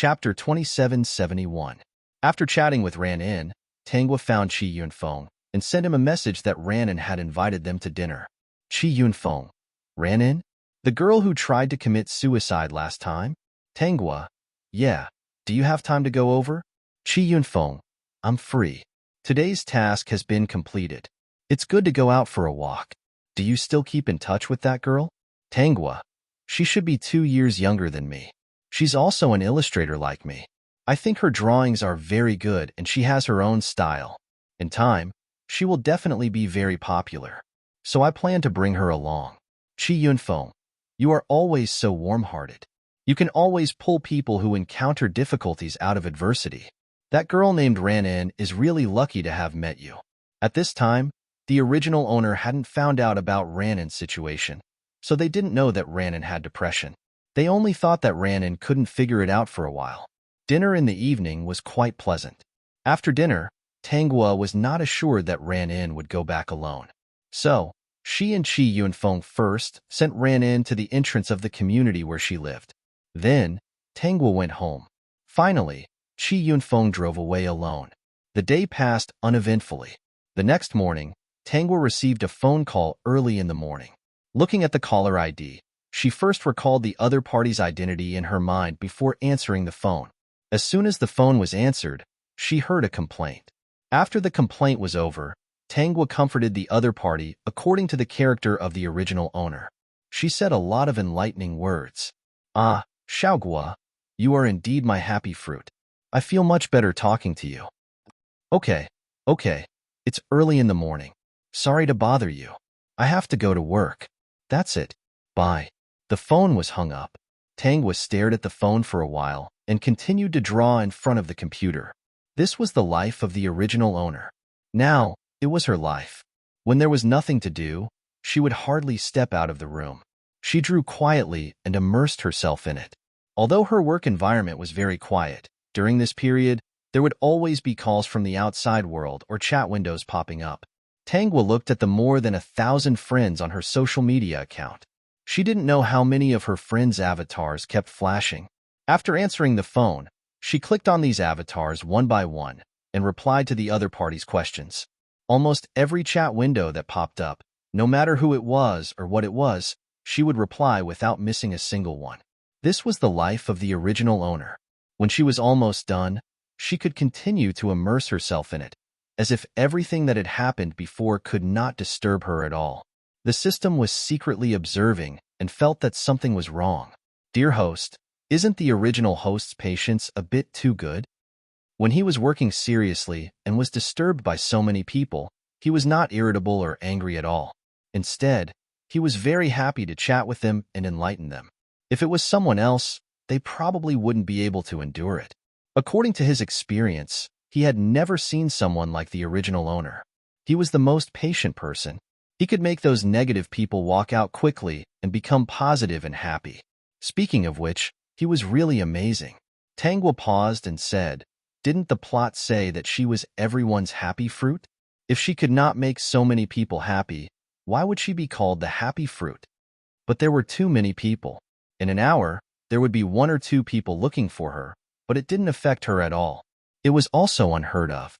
Chapter 2771. After chatting with Ran-in, Tanghua found Qi Yunfeng and sent him a message that Ran-in had invited them to dinner. Qi Yunfeng. Ran-in? The girl who tried to commit suicide last time? Tanghua. Yeah. Do you have time to go over? Qi Yunfeng. I'm free. Today's task has been completed. It's good to go out for a walk. Do you still keep in touch with that girl? Tanghua. She should be 2 years younger than me. She's also an illustrator like me. I think her drawings are very good and she has her own style. In time, she will definitely be very popular. So I plan to bring her along. Qi Yunfeng. You are always so warm-hearted. You can always pull people who encounter difficulties out of adversity. That girl named Ran-in is really lucky to have met you. At this time, the original owner hadn't found out about Ran-in's situation, so they didn't know that Ran-in had depression. They only thought that Ran-in couldn't figure it out for a while. Dinner in the evening was quite pleasant. After dinner, Tanghua was not assured that Ran-in would go back alone. So, she and Qi Yunfeng first sent Ran-in to the entrance of the community where she lived. Then, Tanghua went home. Finally, Qi Yunfeng drove away alone. The day passed uneventfully. The next morning, Tanghua received a phone call early in the morning. Looking at the caller ID, she first recalled the other party's identity in her mind before answering the phone. As soon as the phone was answered, she heard a complaint. After the complaint was over, Tanghua comforted the other party according to the character of the original owner. She said a lot of enlightening words. Ah, Xiaoguo, you are indeed my happy fruit. I feel much better talking to you. Okay. It's early in the morning. Sorry to bother you. I have to go to work. That's it. Bye. The phone was hung up. Tanghua stared at the phone for a while and continued to draw in front of the computer. This was the life of the original owner. Now, it was her life. When there was nothing to do, she would hardly step out of the room. She drew quietly and immersed herself in it. Although her work environment was very quiet, during this period, there would always be calls from the outside world or chat windows popping up. Tanghua looked at the more than 1,000 friends on her social media account. She didn't know how many of her friends' avatars kept flashing. After answering the phone, she clicked on these avatars one by one and replied to the other party's questions. Almost every chat window that popped up, no matter who it was or what it was, she would reply without missing a single one. This was the life of the original owner. When she was almost done, she could continue to immerse herself in it, as if everything that had happened before could not disturb her at all. The system was secretly observing and felt that something was wrong. Dear host, isn't the original host's patience a bit too good? When he was working seriously and was disturbed by so many people, he was not irritable or angry at all. Instead, he was very happy to chat with them and enlighten them. If it was someone else, they probably wouldn't be able to endure it. According to his experience, he had never seen someone like the original owner. He was the most patient person. He could make those negative people walk out quickly and become positive and happy. Speaking of which, he was really amazing. Tanghua paused and said, didn't the plot say that she was everyone's happy fruit? If she could not make so many people happy, why would she be called the happy fruit? But there were too many people. In an hour, there would be 1 or 2 people looking for her, but it didn't affect her at all. It was also unheard of.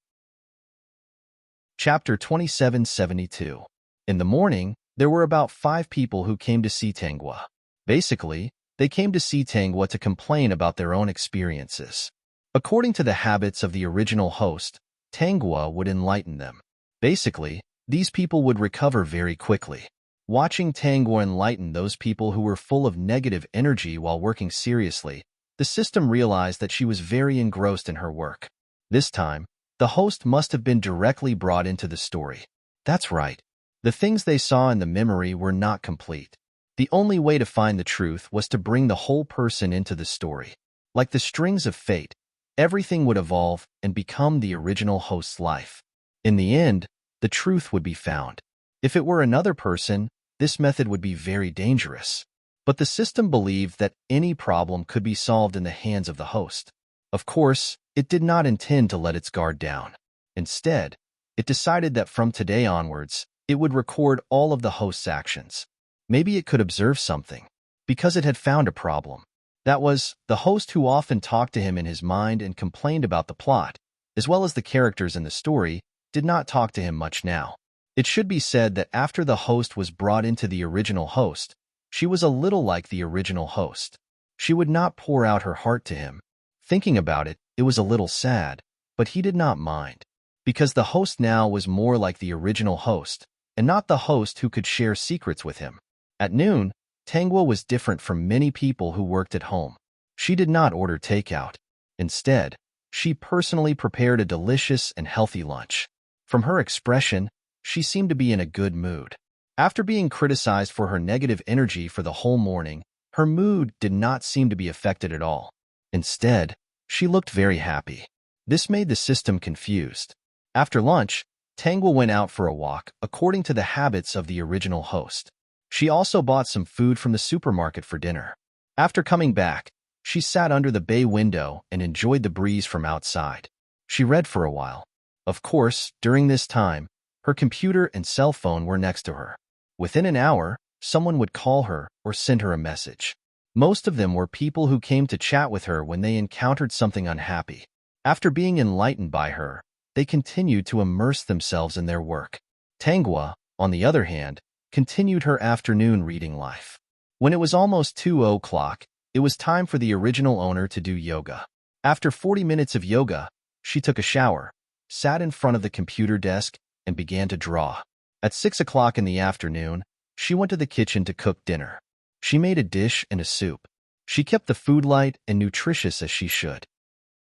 Chapter 2772. In the morning, there were about 5 people who came to see Tanghua. Basically, they came to see Tanghua to complain about their own experiences. According to the habits of the original host, Tanghua would enlighten them. Basically, these people would recover very quickly. Watching Tanghua enlighten those people who were full of negative energy while working seriously, the system realized that she was very engrossed in her work. This time, the host must have been directly brought into the story. That's right. The things they saw in the memory were not complete. The only way to find the truth was to bring the whole person into the story. Like the strings of fate, everything would evolve and become the original host's life. In the end, the truth would be found. If it were another person, this method would be very dangerous. But the system believed that any problem could be solved in the hands of the host. Of course, it did not intend to let its guard down. Instead, it decided that from today onwards, it would record all of the host's actions. Maybe it could observe something. Because it had found a problem, That was, the host who often talked to him in his mind and complained about the plot, as well as the characters in the story, did not talk to him much now. It should be said that after the host was brought into the original host, she was a little like the original host. She would not pour out her heart to him. Thinking about it, it was a little sad, but he did not mind. Because the host now was more like the original host, and not the host who could share secrets with him. At noon, Tangwa was different from many people who worked at home. She did not order takeout. Instead, she personally prepared a delicious and healthy lunch. From her expression, she seemed to be in a good mood. After being criticized for her negative energy for the whole morning, her mood did not seem to be affected at all. Instead, she looked very happy. This made the system confused. After lunch, Tangwa went out for a walk, according to the habits of the original host. She also bought some food from the supermarket for dinner. After coming back, she sat under the bay window and enjoyed the breeze from outside. She read for a while. Of course, during this time, her computer and cell phone were next to her. Within an hour, someone would call her or send her a message. Most of them were people who came to chat with her when they encountered something unhappy. After being enlightened by her, they continued to immerse themselves in their work. Tangwa, on the other hand, continued her afternoon reading life. When it was almost 2 o'clock, it was time for the original owner to do yoga. After 40 minutes of yoga, she took a shower, sat in front of the computer desk, and began to draw. At 6 o'clock in the afternoon, she went to the kitchen to cook dinner. She made a dish and a soup. She kept the food light and nutritious as she should.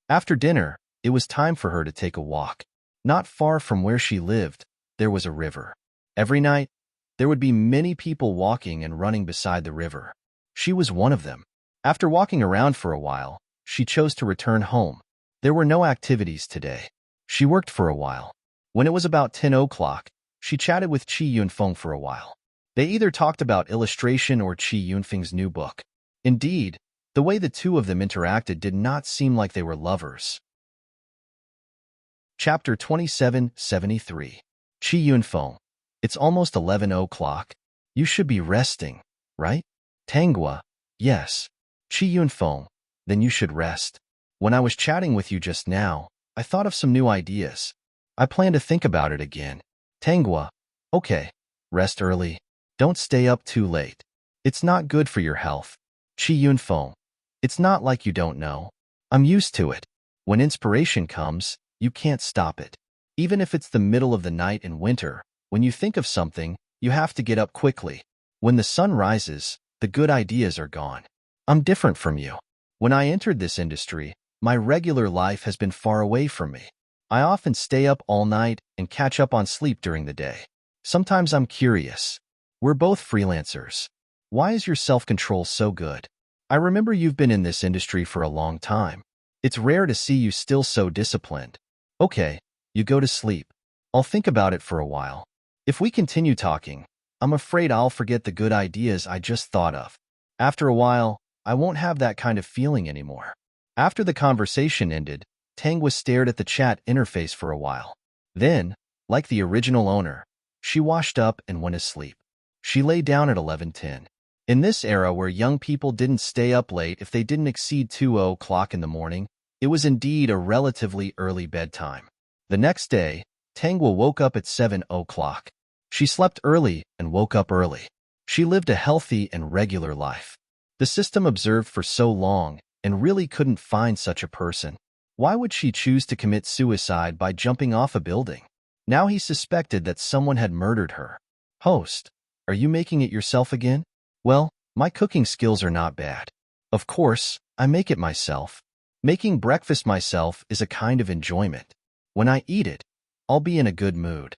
After dinner, it was time for her to take a walk. Not far from where she lived, there was a river. Every night, there would be many people walking and running beside the river. She was one of them. After walking around for a while, she chose to return home. There were no activities today. She worked for a while. When it was about 10 o'clock, she chatted with Chi Yunfeng for a while. They either talked about illustration or Chi Yunfeng's new book. Indeed, the way the two of them interacted did not seem like they were lovers. Chapter 2773. Chi Yunfeng. It's almost 11 o'clock. You should be resting, right? Tangwa. Yes. Chi Yunfeng. Then you should rest. When I was chatting with you just now, I thought of some new ideas. I plan to think about it again. Tangwa. Okay. Rest early. Don't stay up too late. It's not good for your health. Chi Yunfeng. It's not like you don't know. I'm used to it. When inspiration comes, you can't stop it. Even if it's the middle of the night in winter, when you think of something, you have to get up quickly. When the sun rises, the good ideas are gone. I'm different from you. When I entered this industry, my regular life has been far away from me. I often stay up all night and catch up on sleep during the day. Sometimes I'm curious. We're both freelancers. Why is your self-control so good? I remember you've been in this industry for a long time. It's rare to see you still so disciplined. Okay, you go to sleep. I'll think about it for a while. If we continue talking, I'm afraid I'll forget the good ideas I just thought of. After a while, I won't have that kind of feeling anymore. After the conversation ended, Tangwa stared at the chat interface for a while. Then, like the original owner, she washed up and went to sleep. She lay down at 11:10. In this era where young people didn't stay up late if they didn't exceed 2 o'clock in the morning, it was indeed a relatively early bedtime. The next day, Tangwa woke up at 7 o'clock. She slept early and woke up early. She lived a healthy and regular life. The system observed for so long and really couldn't find such a person. Why would she choose to commit suicide by jumping off a building? Now he suspected that someone had murdered her. Host, are you making it yourself again? Well, my cooking skills are not bad. Of course, I make it myself. Making breakfast myself is a kind of enjoyment. When I eat it, I'll be in a good mood.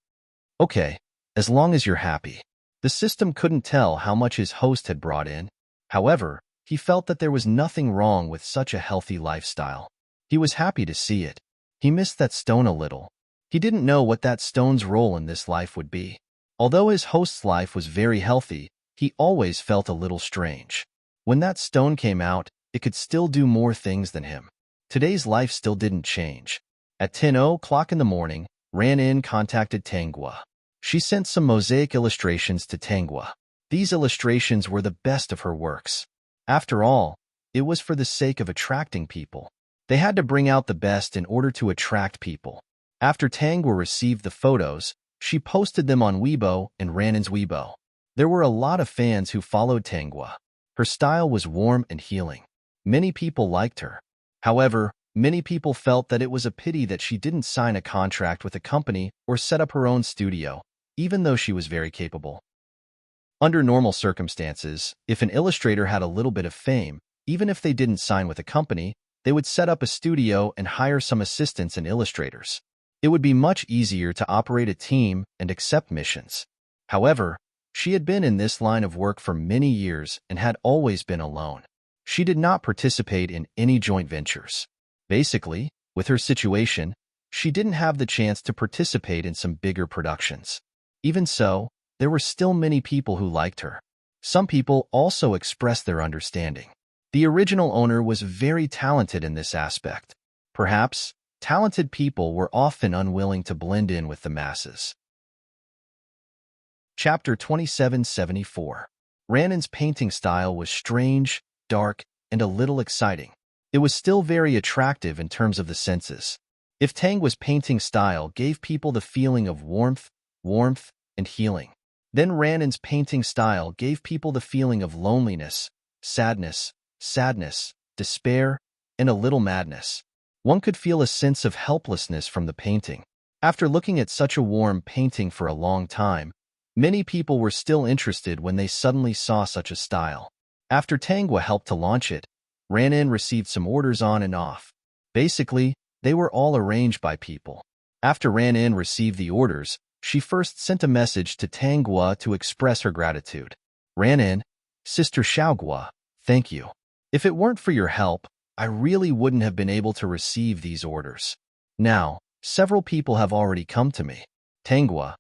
Okay, as long as you're happy. The system couldn't tell how much his host had brought in. However, he felt that there was nothing wrong with such a healthy lifestyle. He was happy to see it. He missed that stone a little. He didn't know what that stone's role in this life would be. Although his host's life was very healthy, he always felt a little strange. When that stone came out, it could still do more things than him. Today's life still didn't change. At 10 o'clock in the morning, Ran-In contacted Tangwa. She sent some mosaic illustrations to Tangwa. These illustrations were the best of her works. After all, It was for the sake of attracting people. They had to bring out the best in order to attract people. After Tangwa received the photos, she posted them on Weibo and Ranin's Weibo. There were a lot of fans who followed Tangwa. Her style was warm and healing. Many people liked her. However, many people felt that it was a pity that she didn't sign a contract with a company or set up her own studio, even though she was very capable. Under normal circumstances, if an illustrator had a little bit of fame, even if they didn't sign with a company, they would set up a studio and hire some assistants and illustrators. It would be much easier to operate a team and accept missions. However, she had been in this line of work for many years and had always been alone. She did not participate in any joint ventures. Basically, with her situation, she didn't have the chance to participate in some bigger productions. Even so, there were still many people who liked her. Some people also expressed their understanding. The original owner was very talented in this aspect. Perhaps, talented people were often unwilling to blend in with the masses. Chapter 2774. Ranin's painting style was strange, dark, and a little exciting. It was still very attractive in terms of the senses. If Tangwa's painting style gave people the feeling of warmth, and healing, then Ranin's painting style gave people the feeling of loneliness, sadness, despair, and a little madness. One could feel a sense of helplessness from the painting. After looking at such a warm painting for a long time, many people were still interested when they suddenly saw such a style. After Tangwa helped to launch it, Ranin received some orders on and off. Basically, they were all arranged by people. After Ranin received the orders, she first sent a message to Tangwa to express her gratitude. Ranin, Sister Xiaogua, thank you. If it weren't for your help, I really wouldn't have been able to receive these orders. Now, several people have already come to me. Tangwa,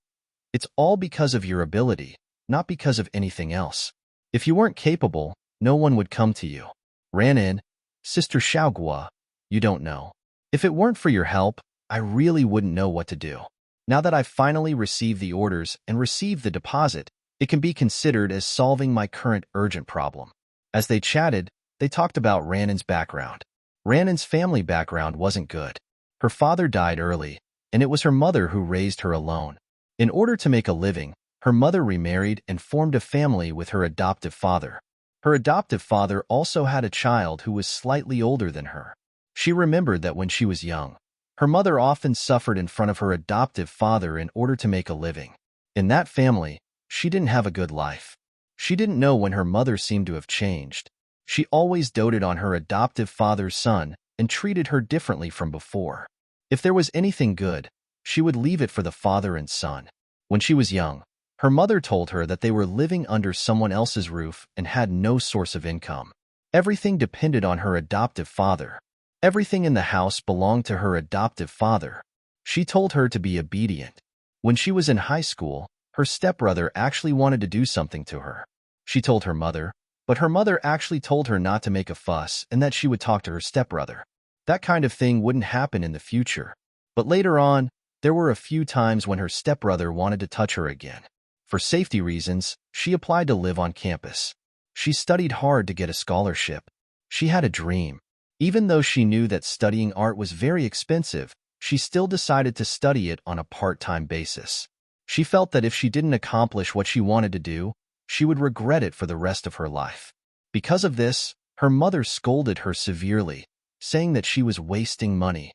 it's all because of your ability, not because of anything else. If you weren't capable, no one would come to you. Ranin, Sister Xiaogua, you don't know. If it weren't for your help, I really wouldn't know what to do. Now that I've finally received the orders and received the deposit, it can be considered as solving my current urgent problem. As they chatted, they talked about Ranin's background. Ranin's family background wasn't good. Her father died early, and it was her mother who raised her alone. In order to make a living, her mother remarried and formed a family with her adoptive father. Her adoptive father also had a child who was slightly older than her. She remembered that when she was young, her mother often suffered in front of her adoptive father in order to make a living. In that family, she didn't have a good life. She didn't know when her mother seemed to have changed. She always doted on her adoptive father's son and treated her differently from before. If there was anything good, she would leave it for the father and son. When she was young, her mother told her that they were living under someone else's roof and had no source of income. Everything depended on her adoptive father. Everything in the house belonged to her adoptive father. She told her to be obedient. When she was in high school, her stepbrother actually wanted to do something to her. She told her mother, but her mother actually told her not to make a fuss and that she would talk to her stepbrother. That kind of thing wouldn't happen in the future. But later on, there were a few times when her stepbrother wanted to touch her again. For safety reasons, she applied to live on campus. She studied hard to get a scholarship. She had a dream. Even though she knew that studying art was very expensive, she still decided to study it on a part-time basis. She felt that if she didn't accomplish what she wanted to do, she would regret it for the rest of her life. Because of this, her mother scolded her severely, saying that she was wasting money.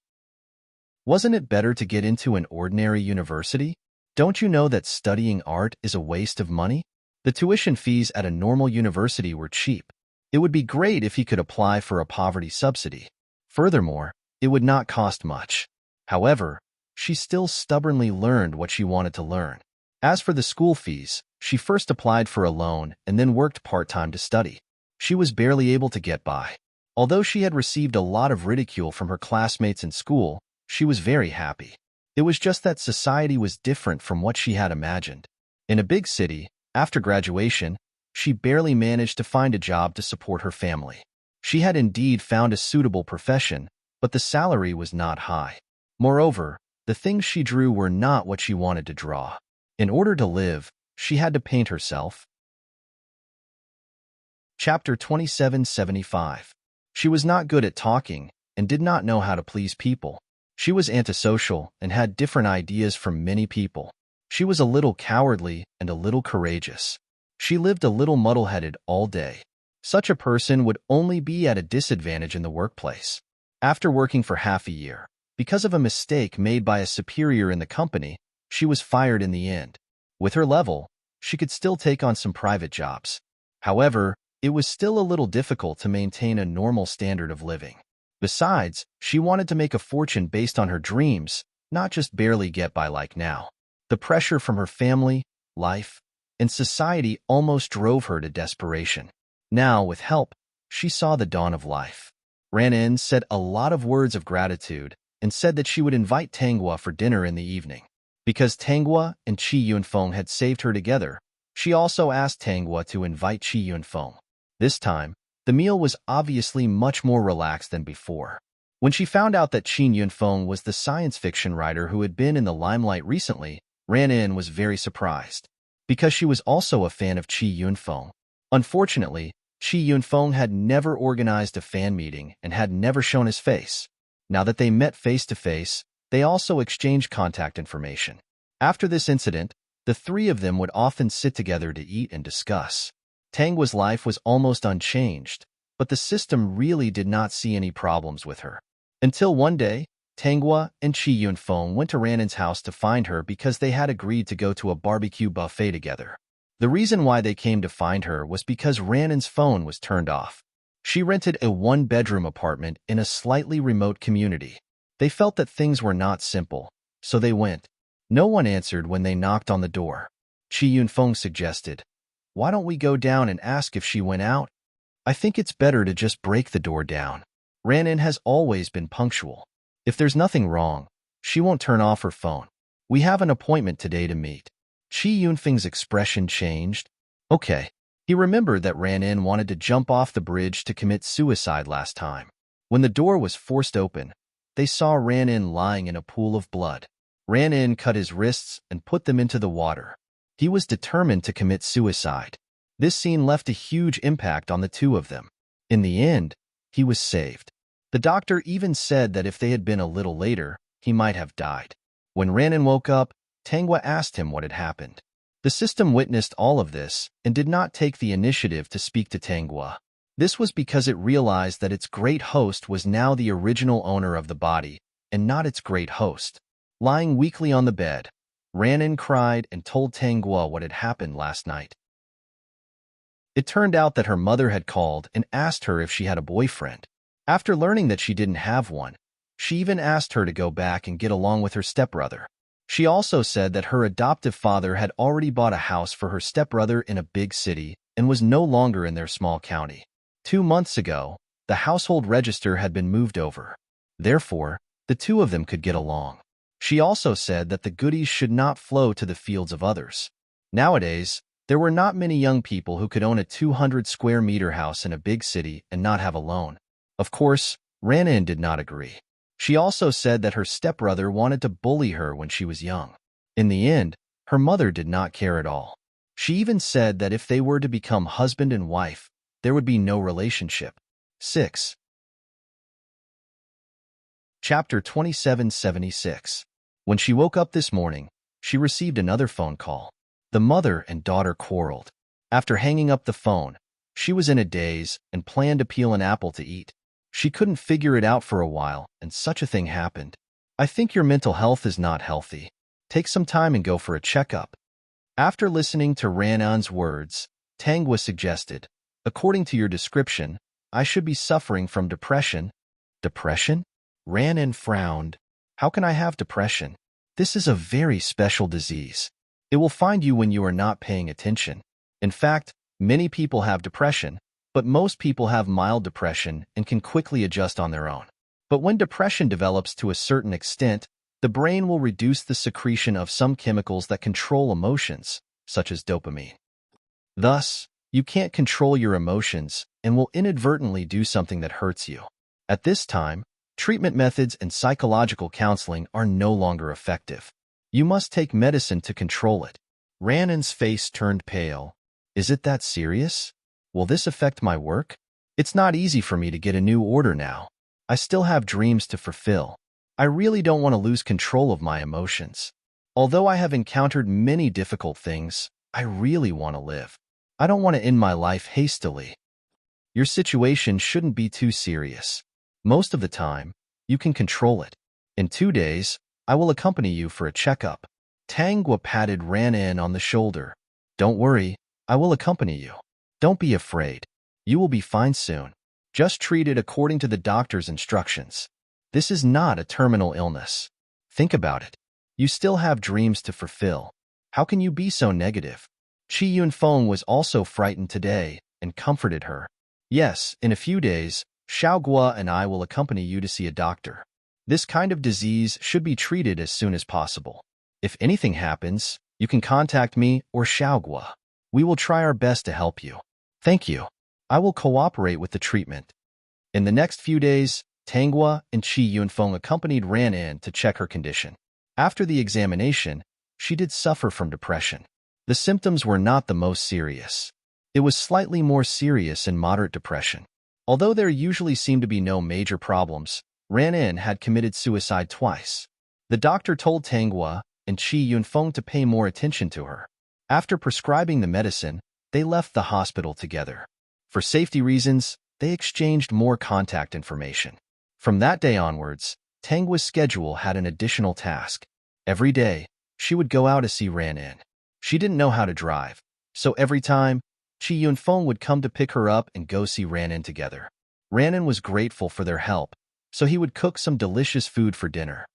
Wasn't it better to get into an ordinary university? Don't you know that studying art is a waste of money? The tuition fees at a normal university were cheap. It would be great if he could apply for a poverty subsidy. Furthermore, it would not cost much. However, she still stubbornly learned what she wanted to learn. As for the school fees, she first applied for a loan and then worked part-time to study. She was barely able to get by. Although she had received a lot of ridicule from her classmates in school, she was very happy. It was just that society was different from what she had imagined. In a big city, after graduation, she barely managed to find a job to support her family. She had indeed found a suitable profession, but the salary was not high. Moreover, the things she drew were not what she wanted to draw. In order to live, she had to paint herself. Chapter 2775. She was not good at talking and did not know how to please people. She was antisocial and had different ideas from many people. She was a little cowardly and a little courageous. She lived a little muddle-headed all day. Such a person would only be at a disadvantage in the workplace. After working for half a year, because of a mistake made by a superior in the company, she was fired in the end. With her level, she could still take on some private jobs. However, it was still a little difficult to maintain a normal standard of living. Besides, she wanted to make a fortune based on her dreams, not just barely get by like now. The pressure from her family, life, and society almost drove her to desperation. Now, with help, she saw the dawn of life. Ran-in said a lot of words of gratitude and said that she would invite Tanghua for dinner in the evening. Because Tanghua and Chi Yunfeng had saved her together, she also asked Tanghua to invite Chi Yunfeng. This time, the meal was obviously much more relaxed than before. When she found out that Chi Yunfeng was the science fiction writer who had been in the limelight recently, Ran-in was very surprised. Because she was also a fan of Chi Yunfeng. Unfortunately, Chi Yunfeng had never organized a fan meeting and had never shown his face. Now that they met face-to-face, they also exchanged contact information. After this incident, the three of them would often sit together to eat and discuss. Tanghua's life was almost unchanged, but the system really did not see any problems with her. Until one day, Tanghua and Chi Yunfeng went to Ran-in's house to find her because they had agreed to go to a barbecue buffet together. The reason why they came to find her was because Ran-in's phone was turned off. She rented a one-bedroom apartment in a slightly remote community. They felt that things were not simple, so they went. No one answered when they knocked on the door. Chi Yunfeng suggested, "Why don't we go down and ask if she went out? I think it's better to just break the door down." Ran-in has always been punctual. If there's nothing wrong, she won't turn off her phone. We have an appointment today to meet. Chi Yunfeng's expression changed. Okay. He remembered that Ran-in wanted to jump off the bridge to commit suicide last time. When the door was forced open, they saw Ran-in lying in a pool of blood. Ran-in cut his wrists and put them into the water. He was determined to commit suicide. This scene left a huge impact on the two of them. In the end, he was saved. The doctor even said that if they had been a little later, he might have died. When Ran-in woke up, Tanghua asked him what had happened. The system witnessed all of this and did not take the initiative to speak to Tanghua. This was because it realized that its great host was now the original owner of the body and not its great host. Lying weakly on the bed, Ran-in cried and told Tanghua what had happened last night. It turned out that her mother had called and asked her if she had a boyfriend. After learning that she didn't have one, she even asked her to go back and get along with her stepbrother. She also said that her adoptive father had already bought a house for her stepbrother in a big city and was no longer in their small county. 2 months ago, the household register had been moved over. Therefore, the two of them could get along. She also said that the goodies should not flow to the fields of others. Nowadays, there were not many young people who could own a 200-square-meter house in a big city and not have a loan. Of course, Ran-in did not agree. She also said that her stepbrother wanted to bully her when she was young. In the end, her mother did not care at all. She even said that if they were to become husband and wife, there would be no relationship. 6. Chapter 2776. When she woke up this morning, she received another phone call. The mother and daughter quarreled. After hanging up the phone, she was in a daze and planned to peel an apple to eat. She couldn't figure it out for a while, and such a thing happened. "I think your mental health is not healthy. Take some time and go for a checkup." After listening to Ran-in's words, Tanghua suggested, "According to your description, I should be suffering from depression." "Depression?" Ran-in frowned. "How can I have depression? This is a very special disease. It will find you when you are not paying attention. In fact, many people have depression, but most people have mild depression and can quickly adjust on their own. But when depression develops to a certain extent, the brain will reduce the secretion of some chemicals that control emotions, such as dopamine. Thus, you can't control your emotions and will inadvertently do something that hurts you. At this time, treatment methods and psychological counseling are no longer effective. You must take medicine to control it." Ran-in's face turned pale. "Is it that serious? Will this affect my work?" It's not easy for me to get a new order now. I still have dreams to fulfill. I really don't want to lose control of my emotions. Although I have encountered many difficult things, I really want to live. I don't want to end my life hastily. Your situation shouldn't be too serious. Most of the time, you can control it. In 2 days, I will accompany you for a checkup. Tangwa patted Ran-in on the shoulder. Don't worry, I will accompany you. Don't be afraid. You will be fine soon. Just treat it according to the doctor's instructions. This is not a terminal illness. Think about it. You still have dreams to fulfill. How can you be so negative? Qi Yunfeng was also frightened today and comforted her. Yes, in a few days, Xiaogua and I will accompany you to see a doctor. This kind of disease should be treated as soon as possible. If anything happens, you can contact me or Xiaogua. We will try our best to help you. Thank you. I will cooperate with the treatment. In the next few days, Tangwa and Qi Yunfeng accompanied Ran-in to check her condition. After the examination, she did suffer from depression. The symptoms were not the most serious. It was slightly more serious in moderate depression. Although there usually seemed to be no major problems, Ran-in had committed suicide twice. The doctor told Tangwa and Qi Yunfeng to pay more attention to her. After prescribing the medicine, they left the hospital together. For safety reasons, they exchanged more contact information. From that day onwards, Tangwa's schedule had an additional task. Every day, she would go out to see Ran-in. She didn't know how to drive, so every time, Qi Yunfeng would come to pick her up and go see Ran-in together. Ran-in was grateful for their help, so he would cook some delicious food for dinner.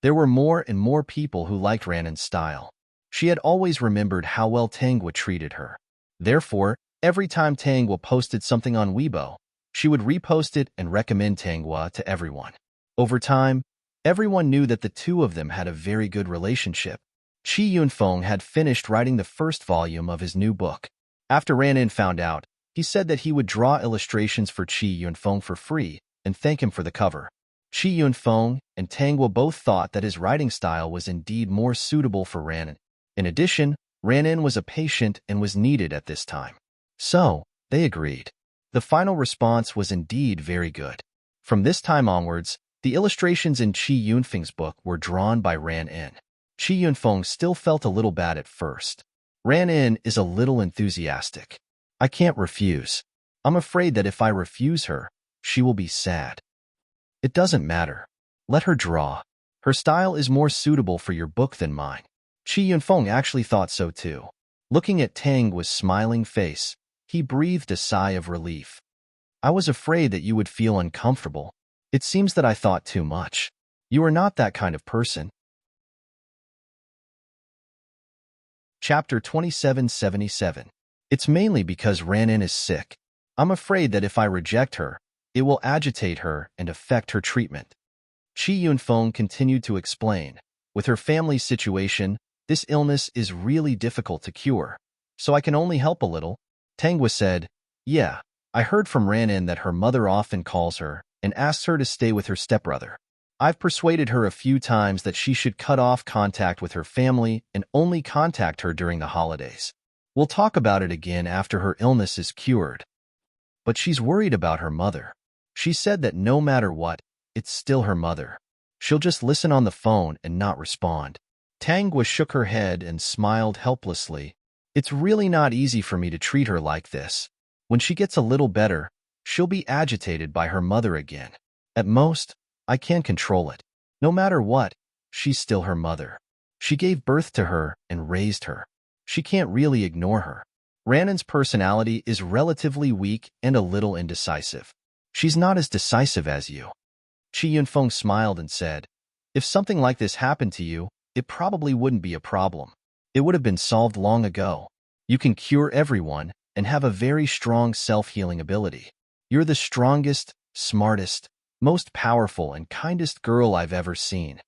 There were more and more people who liked Ran-in's style. She had always remembered how well Tangwa treated her. Therefore, every time Tangwa posted something on Weibo, she would repost it and recommend Tangwa to everyone. Over time, everyone knew that the two of them had a very good relationship. Qi Yunfeng had finished writing the first volume of his new book. After Ran-in found out, he said that he would draw illustrations for Qi Yunfeng for free and thank him for the cover. Qi Yunfeng and Tangwa both thought that his writing style was indeed more suitable for Ran-in. In addition, Ran-in was a patient and was needed at this time. So, they agreed. The final response was indeed very good. From this time onwards, the illustrations in Qi Yunfeng's book were drawn by Ran-in. Qi Yunfeng still felt a little bad at first. Ran-in is a little enthusiastic. I can't refuse. I'm afraid that if I refuse her, she will be sad. It doesn't matter. Let her draw. Her style is more suitable for your book than mine. Qi Yunfeng actually thought so too. Looking at Tangwa's smiling face, he breathed a sigh of relief. I was afraid that you would feel uncomfortable. It seems that I thought too much. You are not that kind of person. Chapter 2777. It's mainly because Ran-in is sick. I'm afraid that if I reject her, it will agitate her and affect her treatment. Qi Yunfeng continued to explain. With her family's situation, this illness is really difficult to cure, so I can only help a little. Tangwa said, Yeah, I heard from Ran-in that her mother often calls her and asks her to stay with her stepbrother. I've persuaded her a few times that she should cut off contact with her family and only contact her during the holidays. We'll talk about it again after her illness is cured. But she's worried about her mother. She said that no matter what, it's still her mother. She'll just listen on the phone and not respond. Tangwa shook her head and smiled helplessly. It's really not easy for me to treat her like this. When she gets a little better, she'll be agitated by her mother again. At most, I can't control it. No matter what, she's still her mother. She gave birth to her and raised her. She can't really ignore her. Ran-in's personality is relatively weak and a little indecisive. She's not as decisive as you. Qi Yunfeng smiled and said, If something like this happened to you, it probably wouldn't be a problem. It would have been solved long ago. You can cure everyone and have a very strong self-healing ability. You're the strongest, smartest, most powerful and kindest girl I've ever seen.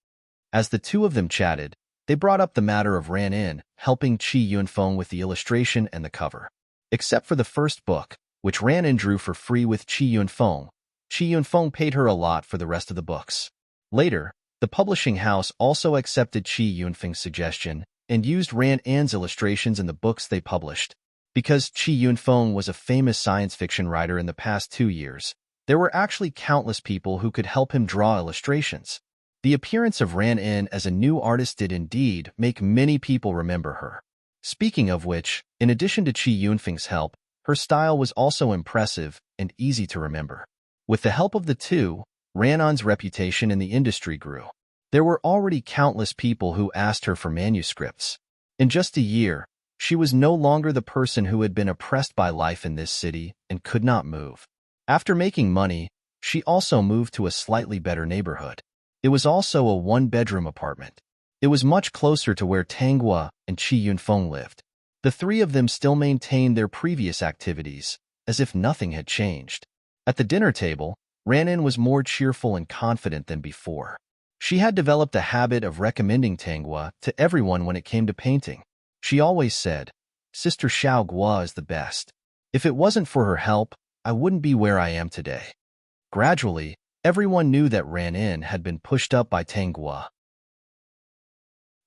As the two of them chatted, they brought up the matter of Ran-in helping Qi Yunfeng with the illustration and the cover. Except for the first book, which Ran-in drew for free with Qi Yunfeng paid her a lot for the rest of the books. Later, the publishing house also accepted Qi Yunfeng's suggestion and used Ran-in's illustrations in the books they published. Because Chi Yunfeng was a famous science fiction writer in the past 2 years, there were actually countless people who could help him draw illustrations. The appearance of Ran In as a new artist did indeed make many people remember her. Speaking of which, in addition to Chi Yunfeng's help, her style was also impressive and easy to remember. With the help of the two, Ranon's reputation in the industry grew. There were already countless people who asked her for manuscripts. In just a year, she was no longer the person who had been oppressed by life in this city and could not move. After making money, she also moved to a slightly better neighborhood. It was also a one-bedroom apartment. It was much closer to where Tanghua and Chi Yunfeng lived. The three of them still maintained their previous activities, as if nothing had changed. At the dinner table, Ranin was more cheerful and confident than before. She had developed a habit of recommending Tanghua to everyone when it came to painting. She always said, "Sister Xiao Gua is the best. If it wasn't for her help, I wouldn't be where I am today." Gradually, everyone knew that Ranin had been pushed up by Tanghua.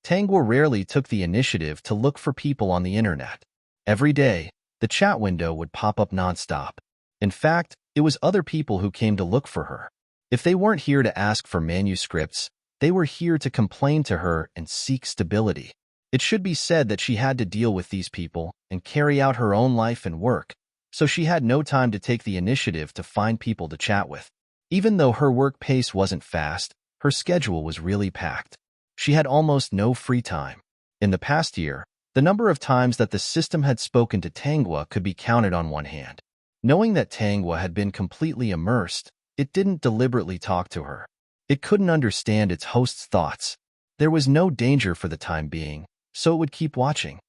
Tanghua rarely took the initiative to look for people on the internet. Every day, the chat window would pop up nonstop. In fact, it was other people who came to look for her. If they weren't here to ask for manuscripts, they were here to complain to her and seek stability. It should be said that she had to deal with these people and carry out her own life and work, so she had no time to take the initiative to find people to chat with. Even though her work pace wasn't fast, her schedule was really packed. She had almost no free time. In the past year, the number of times that the system had spoken to Tanghua could be counted on one hand. Knowing that Tanghua had been completely immersed, it didn't deliberately talk to her. It couldn't understand its host's thoughts. There was no danger for the time being, so it would keep watching.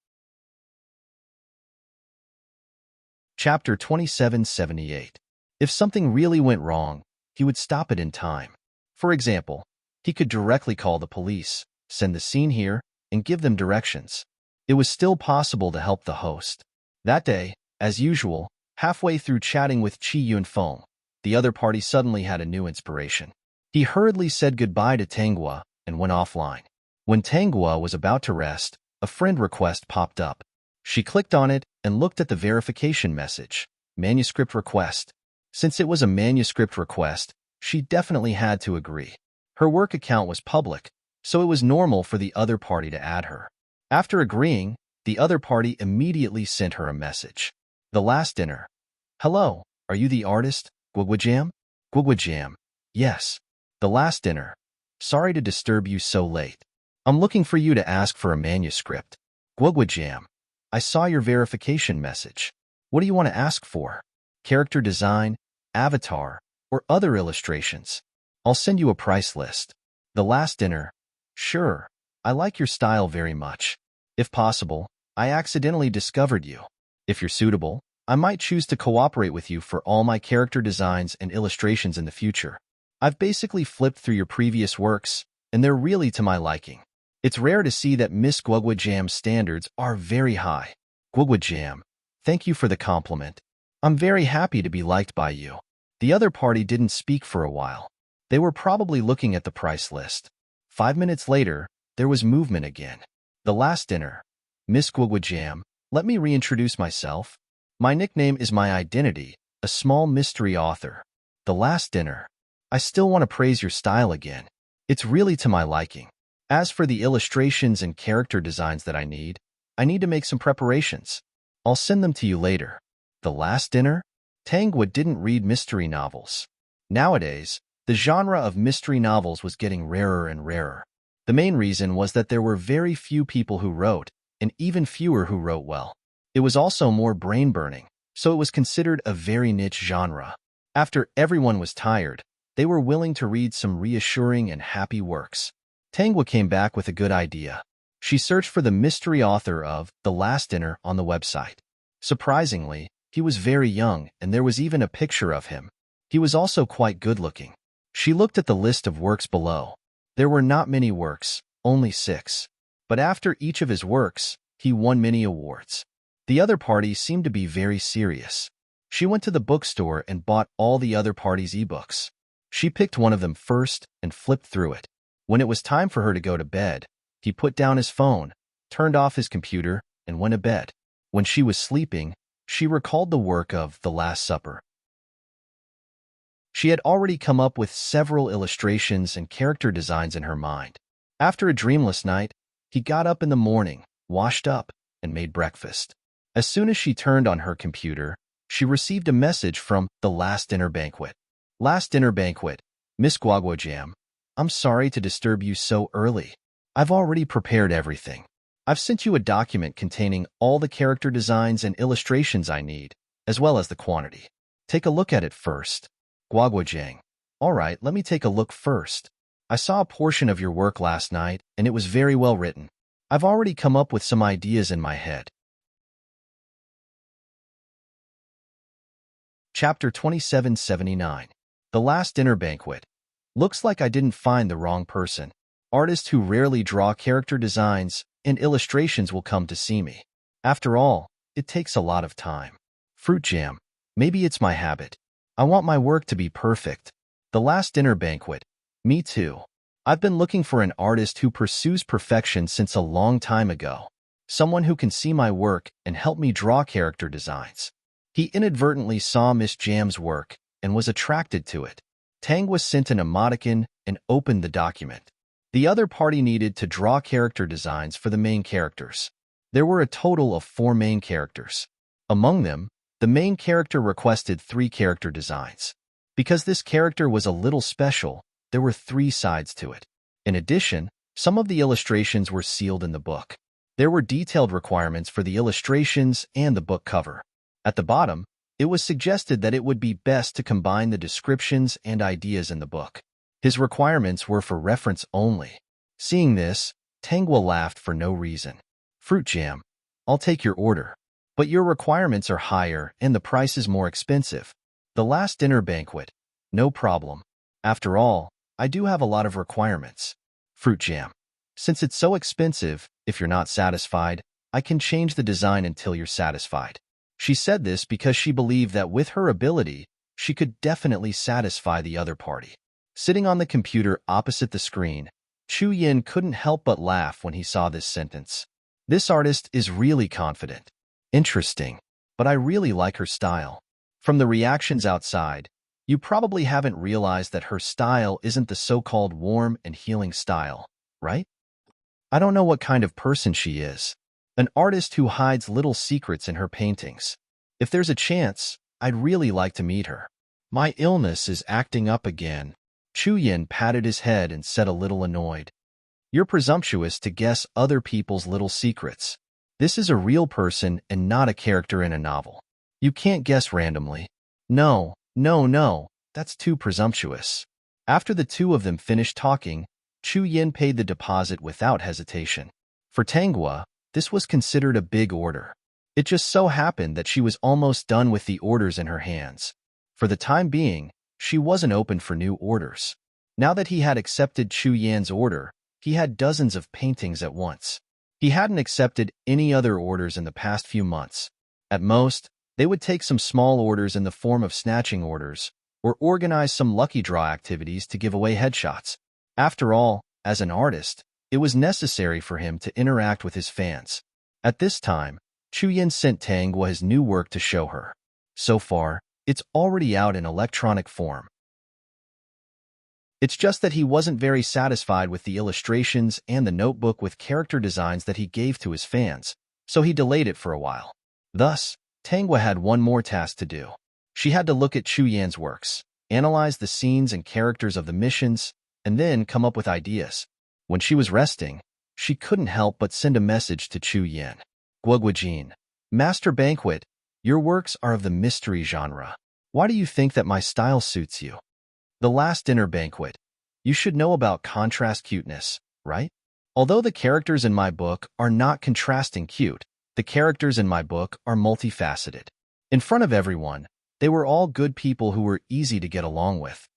Chapter 2778. If something really went wrong, he would stop it in time. For example, he could directly call the police, send the scene here, and give them directions. It was still possible to help the host. That day, as usual, halfway through chatting with Chi Yunfeng, the other party suddenly had a new inspiration. He hurriedly said goodbye to Tanghua and went offline. When Tanghua was about to rest, a friend request popped up. She clicked on it and looked at the verification message, manuscript request. Since it was a manuscript request, she definitely had to agree. Her work account was public, so it was normal for the other party to add her. After agreeing, the other party immediately sent her a message. The last dinner. "Hello, are you the artist, Guguajam?" "Guguajam. Yes. The last dinner. Sorry to disturb you so late. I'm looking for you to ask for a manuscript. Guguajam. I saw your verification message. What do you want to ask for? Character design, avatar, or other illustrations? I'll send you a price list." The last dinner. "Sure, I like your style very much. If possible, I accidentally discovered you. If you're suitable, I might choose to cooperate with you for all my character designs and illustrations in the future. I've basically flipped through your previous works, and they're really to my liking. It's rare to see that Miss Guguajam's standards are very high. Guguajam, thank you for the compliment. I'm very happy to be liked by you." The other party didn't speak for a while. They were probably looking at the price list. 5 minutes later, there was movement again. The last dinner. "Miss Guguajam, let me reintroduce myself. My nickname is my identity, a small mystery author." The last dinner. "I still want to praise your style again. It's really to my liking. As for the illustrations and character designs that I need to make some preparations. I'll send them to you later." The last dinner? Tanghua didn't read mystery novels. Nowadays, the genre of mystery novels was getting rarer and rarer. The main reason was that there were very few people who wrote, and even fewer who wrote well. It was also more brain-burning, so it was considered a very niche genre. After everyone was tired, they were willing to read some reassuring and happy works. Tanghua came back with a good idea. She searched for the mystery author of The Last Dinner on the website. Surprisingly, he was very young, and there was even a picture of him. He was also quite good-looking. She looked at the list of works below. There were not many works, only 6. But after each of his works, he won many awards. The other party seemed to be very serious. She went to the bookstore and bought all the other party's ebooks. She picked one of them first and flipped through it. When it was time for her to go to bed, he put down his phone, turned off his computer, and went to bed. When she was sleeping, she recalled the work of The Last Supper. She had already come up with several illustrations and character designs in her mind. After a dreamless night, he got up in the morning, washed up, and made breakfast. As soon as she turned on her computer, she received a message from the Last Dinner Banquet. Last Dinner Banquet, Miss Guaguajam, I'm sorry to disturb you so early. I've already prepared everything. I've sent you a document containing all the character designs and illustrations I need, as well as the quantity. Take a look at it first. Guaguajang. All right, let me take a look first. I saw a portion of your work last night, and it was very well written. I've already come up with some ideas in my head. Chapter 2779. The Last Dinner Banquet. Looks like I didn't find the wrong person. Artists who rarely draw character designs and illustrations will come to see me. After all, it takes a lot of time. Fruit jam. Maybe it's my habit. I want my work to be perfect. The Last Dinner Banquet. Me too. I've been looking for an artist who pursues perfection since a long time ago. Someone who can see my work and help me draw character designs. He inadvertently saw Miss Jam's work and was attracted to it. Tang was sent an emoticon and opened the document. The other party needed to draw character designs for the main characters. There were a total of 4 main characters. Among them, the main character requested 3 character designs. Because this character was a little special, there were 3 sides to it. In addition, some of the illustrations were sealed in the book. There were detailed requirements for the illustrations and the book cover. At the bottom, it was suggested that it would be best to combine the descriptions and ideas in the book. His requirements were for reference only. Seeing this, Tangwa laughed for no reason. Fruit jam. I'll take your order. But your requirements are higher and the price is more expensive. The Last Dinner Banquet. No problem. After all, I do have a lot of requirements. Fruit jam. Since it's so expensive, if you're not satisfied, I can change the design until you're satisfied. She said this because she believed that with her ability, she could definitely satisfy the other party. Sitting on the computer opposite the screen, Chu Yin couldn't help but laugh when he saw this sentence. This artist is really confident. Interesting, but I really like her style. From the reactions outside, you probably haven't realized that her style isn't the so-called warm and healing style, right? I don't know what kind of person she is. An artist who hides little secrets in her paintings. If there's a chance, I'd really like to meet her. My illness is acting up again. Chu Yin patted his head and said a little annoyed. You're presumptuous to guess other people's little secrets. This is a real person and not a character in a novel. You can't guess randomly. No, that's too presumptuous. After the 2 of them finished talking, Chu Yin paid the deposit without hesitation. For Tangwa, this was considered a big order. It just so happened that she was almost done with the orders in her hands. For the time being, she wasn't open for new orders. Now that he had accepted Chu Yan's order, he had dozens of paintings at once. He hadn't accepted any other orders in the past few months. At most, they would take some small orders in the form of snatching orders, or organize some lucky draw activities to give away headshots. After all, as an artist, it was necessary for him to interact with his fans. At this time, Chu Yin sent Tangwa his new work to show her. So far, it's already out in electronic form. It's just that he wasn't very satisfied with the illustrations and the notebook with character designs that he gave to his fans, so he delayed it for a while. Thus, Tangwa had one more task to do. She had to look at Chu Yan's works, analyze the scenes and characters of the missions, and then come up with ideas. When she was resting, she couldn't help but send a message to Chu Yan. Guoguijin, Master Banquet, your works are of the mystery genre. Why do you think that my style suits you? The Last Dinner Banquet. You should know about contrast cuteness, right? Although the characters in my book are not contrasting cute, the characters in my book are multifaceted. In front of everyone, they were all good people who were easy to get along with.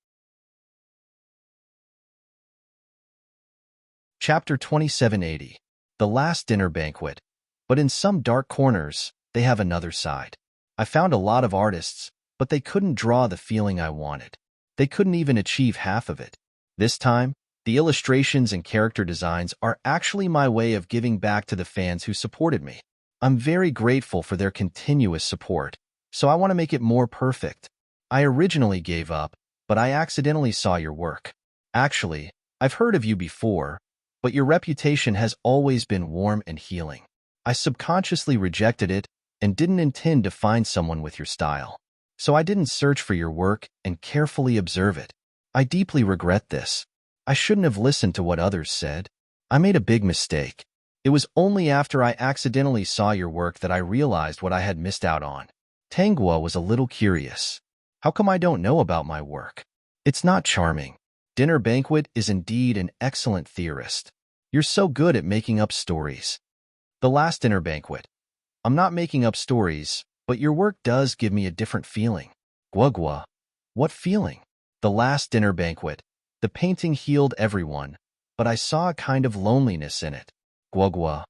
Chapter 2780. The Last Dinner Banquet. But in some dark corners, they have another side. I found a lot of artists, but they couldn't draw the feeling I wanted. They couldn't even achieve half of it. This time, the illustrations and character designs are actually my way of giving back to the fans who supported me. I'm very grateful for their continuous support, so I want to make it more perfect. I originally gave up, but I accidentally saw your work. Actually, I've heard of you before, but your reputation has always been warm and healing. I subconsciously rejected it and didn't intend to find someone with your style. So I didn't search for your work and carefully observe it. I deeply regret this. I shouldn't have listened to what others said. I made a big mistake. It was only after I accidentally saw your work that I realized what I had missed out on. Tanghua was a little curious. How come I don't know about my work? It's not charming. Dinner Banquet is indeed an excellent theorist. You're so good at making up stories. The Last Dinner Banquet. I'm not making up stories, but your work does give me a different feeling. Guagua. What feeling? The Last Dinner Banquet. The painting healed everyone, but I saw a kind of loneliness in it. Guagua.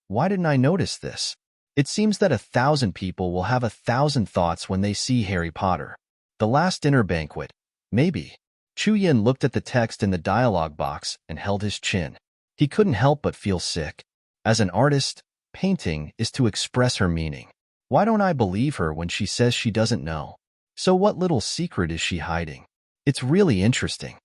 Why didn't I notice this? It seems that 1,000 people will have 1,000 thoughts when they see Harry Potter. The Last Dinner Banquet. Maybe. Chu Yin looked at the text in the dialogue box and held his chin. He couldn't help but feel sick. As an artist, painting is to express her meaning. Why don't I believe her when she says she doesn't know? So what little secret is she hiding? It's really interesting.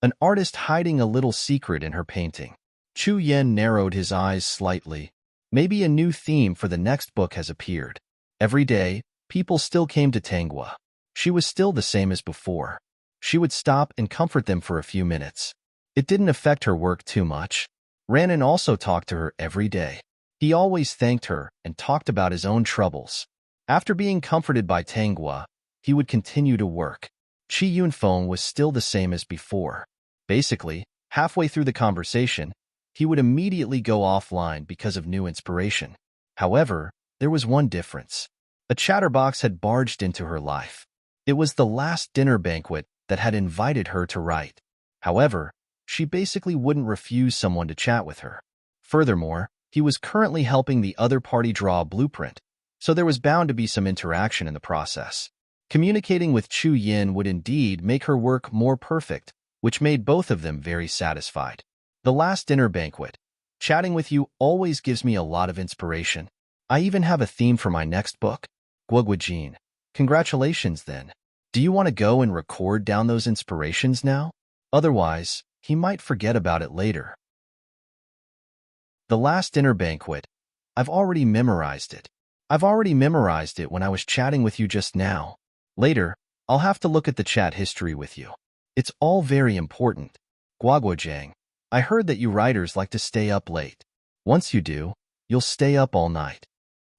An artist hiding a little secret in her painting. Chu Yin narrowed his eyes slightly. Maybe a new theme for the next book has appeared. Every day, people still came to Tanghua. She was still the same as before. She would stop and comfort them for a few minutes. It didn't affect her work too much. Ranin also talked to her every day. He always thanked her and talked about his own troubles. After being comforted by Tanghua, he would continue to work. Chi Yunfeng was still the same as before. Basically, halfway through the conversation, he would immediately go offline because of new inspiration. However, there was one difference. A chatterbox had barged into her life. It was the Last Dinner Banquet that had invited her to write. However, she basically wouldn't refuse someone to chat with her. Furthermore, he was currently helping the other party draw a blueprint, so there was bound to be some interaction in the process. Communicating with Chu Yin would indeed make her work more perfect, which made both of them very satisfied. The Last Dinner Banquet. Chatting with you always gives me a lot of inspiration. I even have a theme for my next book. Guoguajin. Congratulations then. Do you want to go and record down those inspirations now? Otherwise, he might forget about it later. The Last Dinner Banquet. I've already memorized it. I've already memorized it when I was chatting with you just now. Later, I'll have to look at the chat history with you. It's all very important. Guaguojang. I heard that you writers like to stay up late. Once you do, you'll stay up all night.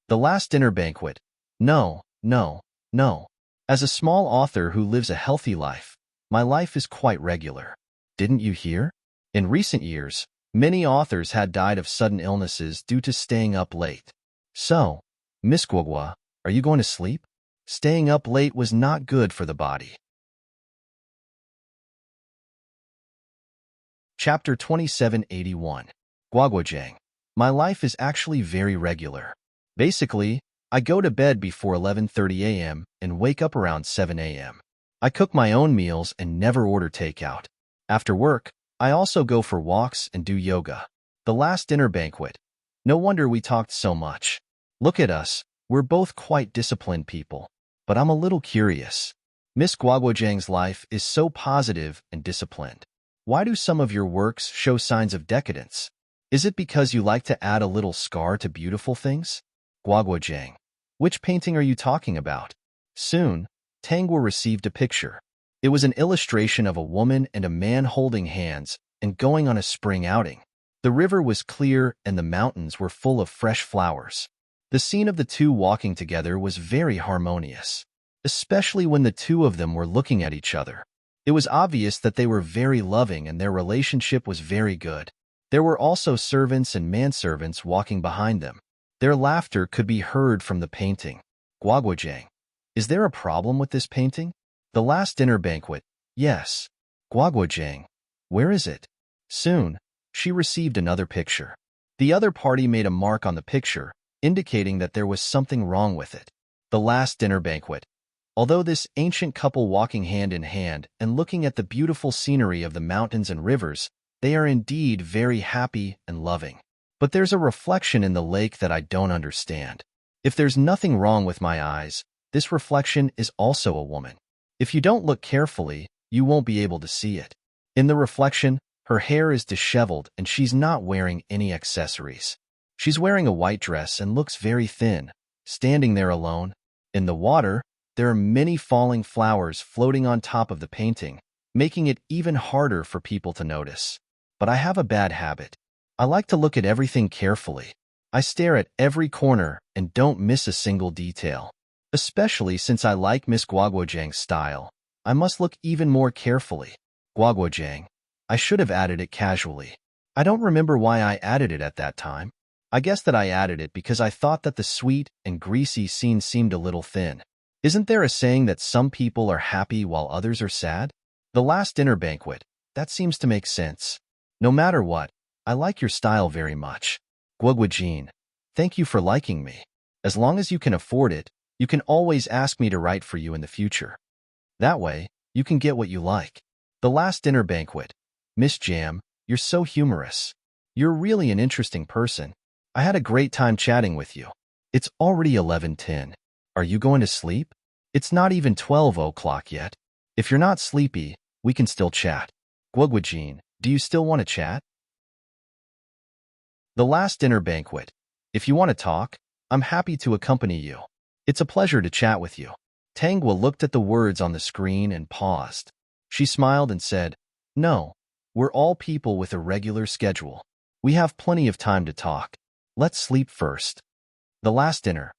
The Last Dinner Banquet. No, no, no. As a small author who lives a healthy life, my life is quite regular. Didn't you hear? In recent years, many authors had died of sudden illnesses due to staying up late. So, Miss Guagua, are you going to sleep? Staying up late was not good for the body. Chapter 2781. Guaguojang. My life is actually very regular. Basically, I go to bed before 11:30 a.m. and wake up around 7 a.m. I cook my own meals and never order takeout. After work, I also go for walks and do yoga. The Last Dinner Banquet. No wonder we talked so much. Look at us, we're both quite disciplined people. But I'm a little curious. Miss Guaguojang's life is so positive and disciplined. Why do some of your works show signs of decadence? Is it because you like to add a little scar to beautiful things? Guaguojang. Which painting are you talking about? Soon, Tanghua received a picture. It was an illustration of a woman and a man holding hands and going on a spring outing. The river was clear and the mountains were full of fresh flowers. The scene of the two walking together was very harmonious, especially when the two of them were looking at each other. It was obvious that they were very loving and their relationship was very good. There were also servants and manservants walking behind them. Their laughter could be heard from the painting. Guaguojang. Is there a problem with this painting? The Last Dinner Banquet. Yes. Guaguojang. Where is it? Soon, she received another picture. The other party made a mark on the picture, indicating that there was something wrong with it. The Last Dinner Banquet. Although this ancient couple walking hand in hand and looking at the beautiful scenery of the mountains and rivers, they are indeed very happy and loving. But there's a reflection in the lake that I don't understand. If there's nothing wrong with my eyes, this reflection is also a woman. If you don't look carefully, you won't be able to see it. In the reflection, her hair is disheveled and she's not wearing any accessories. She's wearing a white dress and looks very thin, standing there alone. In the water, there are many falling flowers floating on top of the painting, making it even harder for people to notice. But I have a bad habit. I like to look at everything carefully. I stare at every corner and don't miss a single detail. Especially since I like Miss Guoguojiang's style, I must look even more carefully. Guoguojiang. I should have added it casually. I don't remember why I added it at that time. I guess that I added it because I thought that the sweet and greasy scene seemed a little thin. Isn't there a saying that some people are happy while others are sad? The last dinner banquet. That seems to make sense. No matter what, I like your style very much. Guoguojin, thank you for liking me. As long as you can afford it, you can always ask me to write for you in the future. That way, you can get what you like. The last dinner banquet. Miss Jam, you're so humorous. You're really an interesting person. I had a great time chatting with you. It's already 11:10. Are you going to sleep? It's not even 12 o'clock yet. If you're not sleepy, we can still chat. Guoguojin, do you still want to chat? The last dinner banquet. If you want to talk, I'm happy to accompany you. It's a pleasure to chat with you. Tangwa looked at the words on the screen and paused. She smiled and said, No, we're all people with a regular schedule. We have plenty of time to talk. Let's sleep first. The last dinner.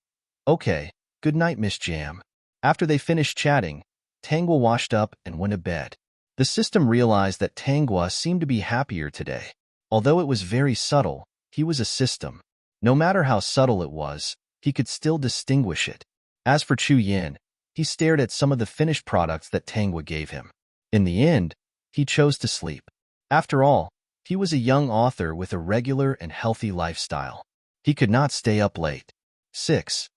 Okay, good night, Miss Jam. After they finished chatting, Tangwa washed up and went to bed. The system realized that Tangwa seemed to be happier today. Although it was very subtle, he was a system. No matter how subtle it was, he could still distinguish it. As for Chu Yin, he stared at some of the finished products that Tangwa gave him. In the end, he chose to sleep. After all, he was a young author with a regular and healthy lifestyle. He could not stay up late. 6.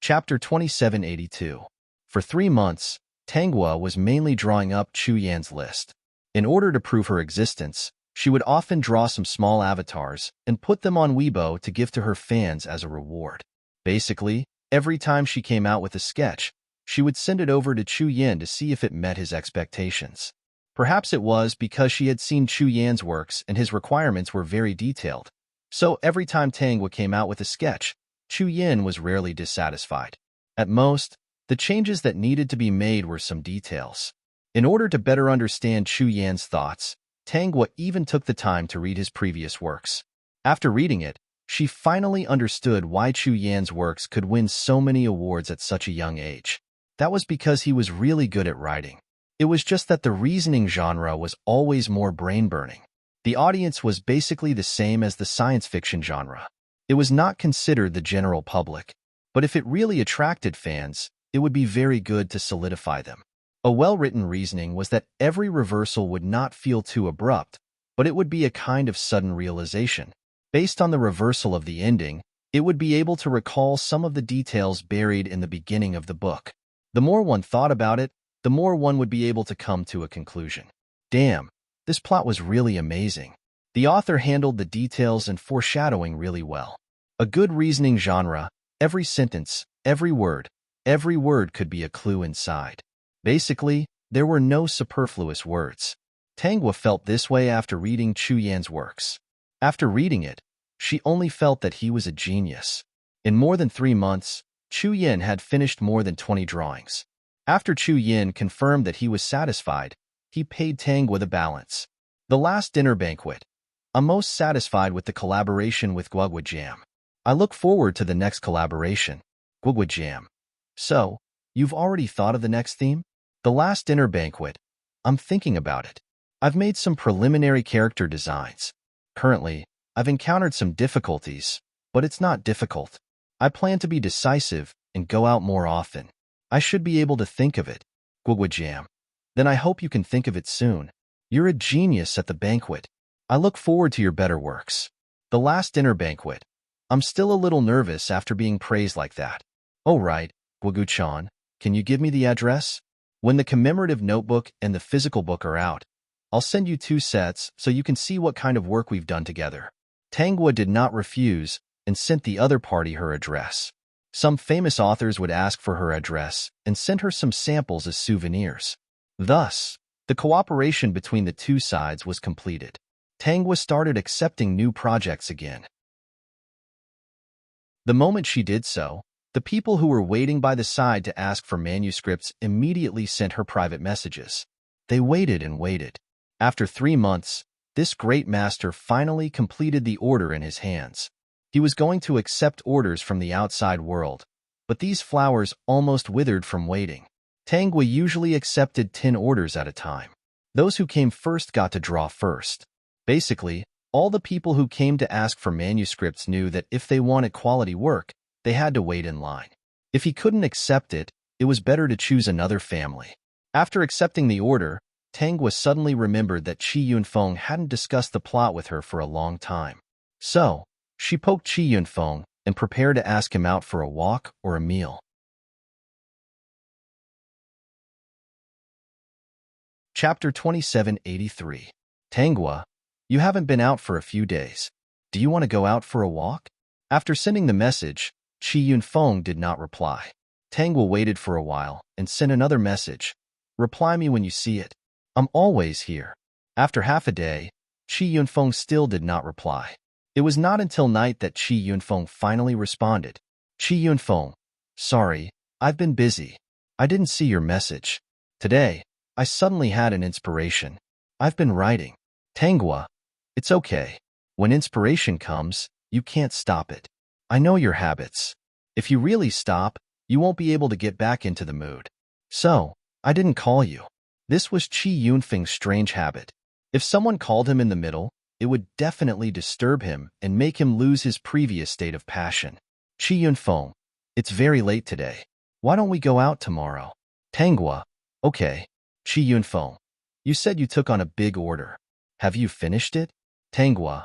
Chapter 2782. For 3 months, Tangwa was mainly drawing up Chu Yan's list. In order to prove her existence, she would often draw some small avatars and put them on Weibo to give to her fans as a reward. Basically, every time she came out with a sketch, she would send it over to Chu Yan to see if it met his expectations. Perhaps it was because she had seen Chu Yan's works and his requirements were very detailed. So every time Tangwa came out with a sketch, Chu Yan was rarely dissatisfied. At most, the changes that needed to be made were some details. In order to better understand Chu Yan's thoughts, Tangwa even took the time to read his previous works. After reading it, she finally understood why Chu Yan's works could win so many awards at such a young age. That was because he was really good at writing. It was just that the reasoning genre was always more brain-burning. The audience was basically the same as the science fiction genre. It was not considered the general public, but if it really attracted fans, it would be very good to solidify them. A well-written reasoning was that every reversal would not feel too abrupt, but it would be a kind of sudden realization. Based on the reversal of the ending, it would be able to recall some of the details buried in the beginning of the book. The more one thought about it, the more one would be able to come to a conclusion. Damn, this plot was really amazing. The author handled the details and foreshadowing really well. A good reasoning genre, every sentence, every word could be a clue inside. Basically, there were no superfluous words. Tangwa felt this way after reading Chu Yan's works. After reading it, she only felt that he was a genius. In more than 3 months, Chu Yan had finished more than 20 drawings. After Chu Yan confirmed that he was satisfied, he paid Tangwa the balance. The last dinner banquet. I'm most satisfied with the collaboration with Guoguojam. I look forward to the next collaboration. Guoguojam. So, you've already thought of the next theme? The last dinner banquet. I'm thinking about it. I've made some preliminary character designs. Currently, I've encountered some difficulties, but it's not difficult. I plan to be decisive and go out more often. I should be able to think of it. Guoguojam. Then I hope you can think of it soon. You're a genius at the banquet. I look forward to your better works. The last dinner banquet. I'm still a little nervous after being praised like that. Oh right, Guoguchan, can you give me the address? When the commemorative notebook and the physical book are out, I'll send you 2 sets so you can see what kind of work we've done together. Tangwa did not refuse and sent the other party her address. Some famous authors would ask for her address and send her some samples as souvenirs. Thus, the cooperation between the 2 sides was completed. Tangwa started accepting new projects again. The moment she did so, the people who were waiting by the side to ask for manuscripts immediately sent her private messages. They waited and waited. After 3 months, this great master finally completed the order in his hands. He was going to accept orders from the outside world, but these flowers almost withered from waiting. Tangwa usually accepted 10 orders at a time. Those who came first got to draw first. Basically, all the people who came to ask for manuscripts knew that if they wanted quality work, they had to wait in line. If he couldn't accept it, it was better to choose another family. After accepting the order, Tangwa suddenly remembered that Chi Yunfeng hadn't discussed the plot with her for a long time. So, she poked Chi Yunfeng and prepared to ask him out for a walk or a meal. Chapter 2783. Tangwa, you haven't been out for a few days. Do you want to go out for a walk? After sending the message, Chi Yunfeng did not reply. Tangwa waited for a while and sent another message. Reply me when you see it. I'm always here. After half a day, Chi Yunfeng still did not reply. It was not until night that Chi Yunfeng finally responded. Chi Yunfeng, sorry, I've been busy. I didn't see your message. Today, I suddenly had an inspiration. I've been writing. Tangwa, it's okay. When inspiration comes, you can't stop it. I know your habits. If you really stop, you won't be able to get back into the mood. So, I didn't call you. This was Chi Yunfeng's strange habit. If someone called him in the middle, it would definitely disturb him and make him lose his previous state of passion. Chi Yunfeng, it's very late today. Why don't we go out tomorrow? Tangwa, okay. Chi Yunfeng, you said you took on a big order. Have you finished it? Tangwa,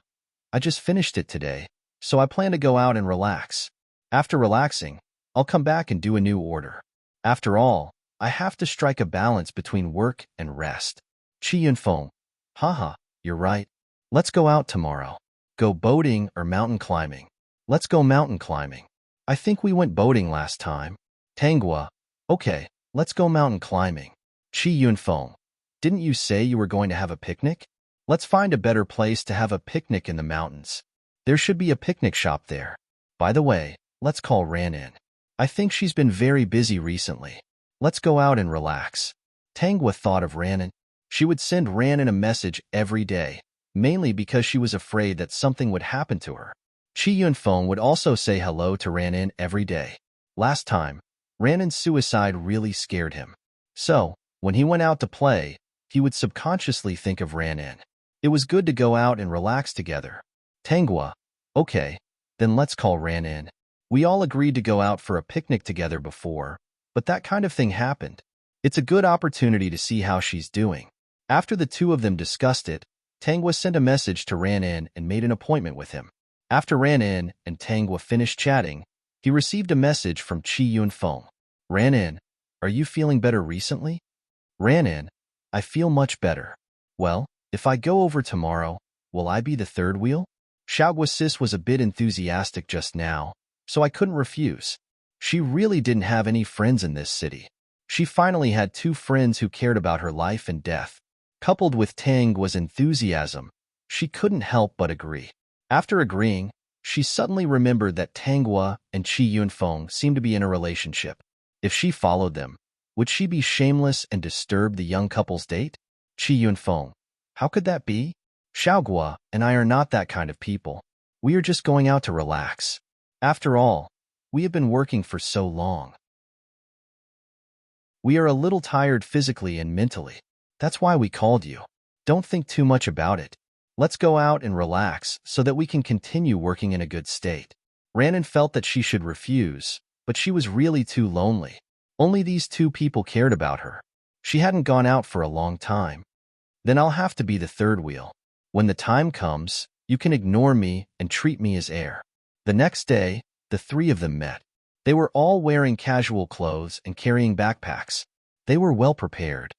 I just finished it today, so I plan to go out and relax. After relaxing, I'll come back and do a new order. After all, I have to strike a balance between work and rest. Chi Yunfeng, haha, you're right. Let's go out tomorrow. Go boating or mountain climbing. Let's go mountain climbing. I think we went boating last time. Tangwa, okay, let's go mountain climbing. Chi Yunfeng, didn't you say you were going to have a picnic? Let's find a better place to have a picnic in the mountains. There should be a picnic shop there. By the way, let's call Ran in. I think she's been very busy recently. Let's go out and relax. Tangwa thought of Ranin. She would send Ranin a message every day, mainly because she was afraid that something would happen to her. Chi Yunfeng would also say hello to Ranin every day. Last time, Ranin's suicide really scared him. So, when he went out to play, he would subconsciously think of Ranin. It was good to go out and relax together. Tangwa, okay, then let's call Ranin. We all agreed to go out for a picnic together before, but that kind of thing happened. It's a good opportunity to see how she's doing. After the two of them discussed it, Tangwa sent a message to Ranin and made an appointment with him. After Ranin and Tangwa finished chatting, he received a message from Chi Yunfeng. Ranin, are you feeling better recently? Ranin, I feel much better. Well, if I go over tomorrow, will I be the third wheel? Xiaogua Sis was a bit enthusiastic just now, so I couldn't refuse. She really didn't have any friends in this city. She finally had two friends who cared about her life and death. Coupled with Tangwa's enthusiasm, she couldn't help but agree. After agreeing, she suddenly remembered that Tangwa and Chi Yunfeng seemed to be in a relationship. If she followed them, would she be shameless and disturb the young couple's date? Chi Yunfeng, how could that be? Xiaogua and I are not that kind of people. We are just going out to relax. After all, we have been working for so long. We are a little tired physically and mentally. That's why we called you. Don't think too much about it. Let's go out and relax so that we can continue working in a good state. Ranin felt that she should refuse, but she was really too lonely. Only these two people cared about her. She hadn't gone out for a long time. Then I'll have to be the third wheel. When the time comes, you can ignore me and treat me as heir. The next day, the three of them met. They were all wearing casual clothes and carrying backpacks. They were well prepared.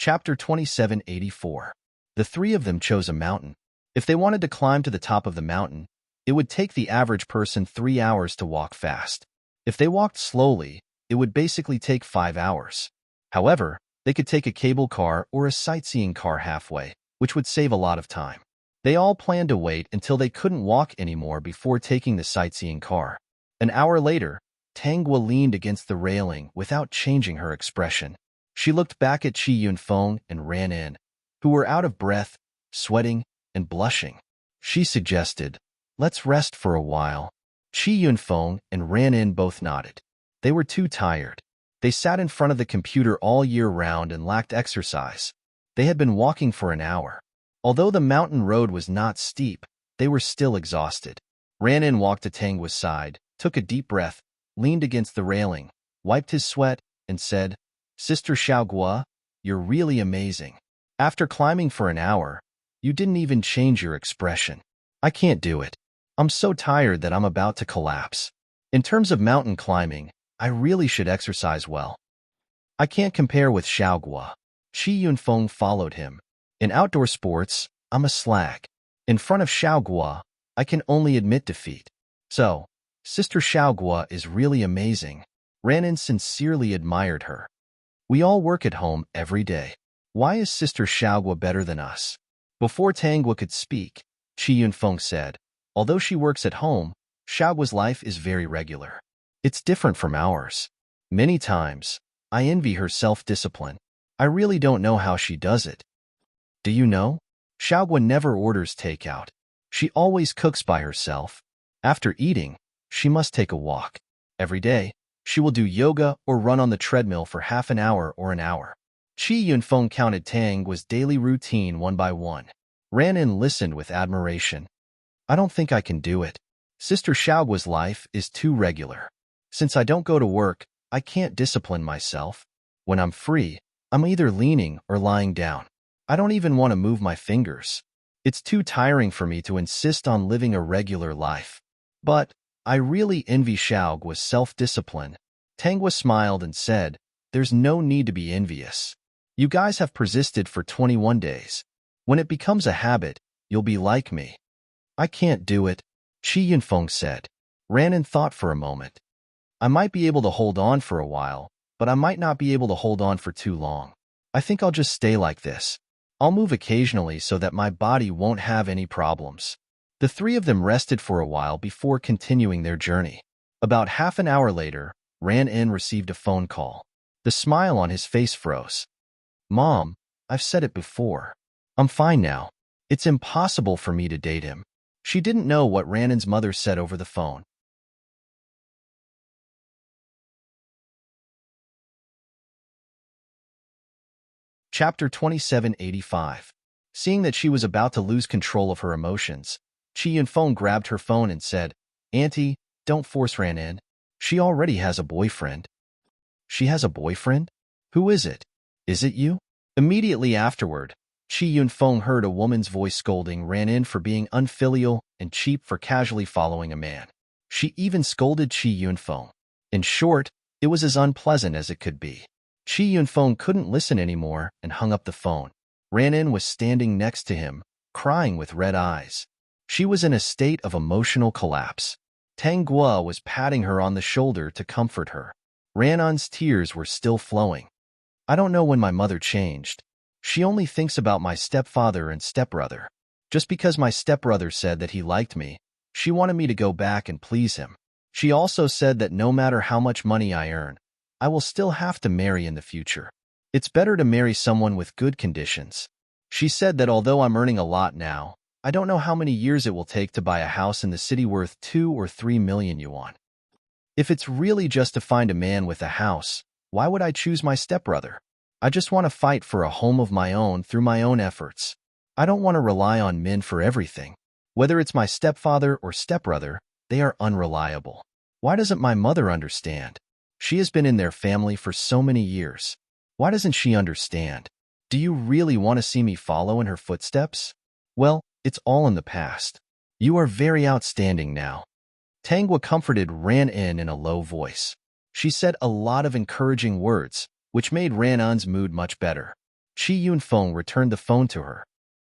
Chapter 2784. The three of them chose a mountain. If they wanted to climb to the top of the mountain, it would take the average person 3 hours to walk fast. If they walked slowly, it would basically take 5 hours. However, they could take a cable car or a sightseeing car halfway, which would save a lot of time. They all planned to wait until they couldn't walk anymore before taking the sightseeing car. An hour later, Tangwa leaned against the railing without changing her expression. She looked back at Chi Yunfeng and Ran In, who were out of breath, sweating, and blushing. She suggested, "Let's rest for a while." Chi Yunfeng and Ran In both nodded. They were too tired. They sat in front of the computer all year round and lacked exercise. They had been walking for an hour. Although the mountain road was not steep, they were still exhausted. Ran In walked to Tangwa's side, took a deep breath, leaned against the railing, wiped his sweat, and said, "Sister Xiaogua, you're really amazing. After climbing for an hour, you didn't even change your expression. I can't do it. I'm so tired that I'm about to collapse. In terms of mountain climbing, I really should exercise well. I can't compare with Xiaogua." Chi Yunfeng followed him. "In outdoor sports, I'm a slag. In front of Xiaogua, I can only admit defeat. So, Sister Xiaogua is really amazing." Ranin sincerely admired her. "We all work at home every day. Why is Sister Xiaogua better than us?" Before Tangwa could speak, Chi Yunfeng said, "Although she works at home, Xiaogua's life is very regular. It's different from ours. Many times, I envy her self-discipline. I really don't know how she does it. Do you know? Xiaogua never orders takeout. She always cooks by herself. After eating, she must take a walk. Every day, she will do yoga or run on the treadmill for half an hour or an hour." Chi Yunfeng counted Tangwa's daily routine one by one. Ran In listened with admiration. "I don't think I can do it. Sister Xiaogua's life is too regular. Since I don't go to work, I can't discipline myself. When I'm free, I'm either leaning or lying down. I don't even want to move my fingers. It's too tiring for me to insist on living a regular life. But I really envy Xiaogua's self-discipline." Tangwa smiled and said, "There's no need to be envious. You guys have persisted for 21 days. When it becomes a habit, you'll be like me." "I can't do it," Chi Yunfeng said. Ran In thought for a moment. "I might be able to hold on for a while, but I might not be able to hold on for too long. I think I'll just stay like this. I'll move occasionally so that my body won't have any problems." The three of them rested for a while before continuing their journey. About half an hour later, Ran In received a phone call. The smile on his face froze. "Mom, I've said it before. I'm fine now. It's impossible for me to date him." She didn't know what Ran In's mother said over the phone. Chapter 2785. Seeing that she was about to lose control of her emotions, Chi Yunfeng grabbed her phone and said, "Auntie, don't force Ran In. She already has a boyfriend." "She has a boyfriend? Who is it? Is it you?" Immediately afterward, Chi Yunfeng heard a woman's voice scolding Ran In for being unfilial and cheap for casually following a man. She even scolded Chi Yunfeng. In short, it was as unpleasant as it could be. Chi Yunfeng couldn't listen anymore and hung up the phone. Ran In was standing next to him, crying with red eyes. She was in a state of emotional collapse. Tangwa was patting her on the shoulder to comfort her. Ran In's tears were still flowing. "I don't know when my mother changed. She only thinks about my stepfather and stepbrother. Just because my stepbrother said that he liked me, she wanted me to go back and please him. She also said that no matter how much money I earn, I will still have to marry in the future. It's better to marry someone with good conditions. She said that although I'm earning a lot now, I don't know how many years it will take to buy a house in the city worth 2 or 3 million yuan. If it's really just to find a man with a house, why would I choose my stepbrother? I just want to fight for a home of my own through my own efforts. I don't want to rely on men for everything. Whether it's my stepfather or stepbrother, they are unreliable. Why doesn't my mother understand? She has been in their family for so many years. Why doesn't she understand? Do you really want to see me follow in her footsteps? Well, it's all in the past. You are very outstanding now." Tangwa comforted Ran In a low voice. She said a lot of encouraging words, which made Ran In's mood much better. Chi Yunfeng returned the phone to her.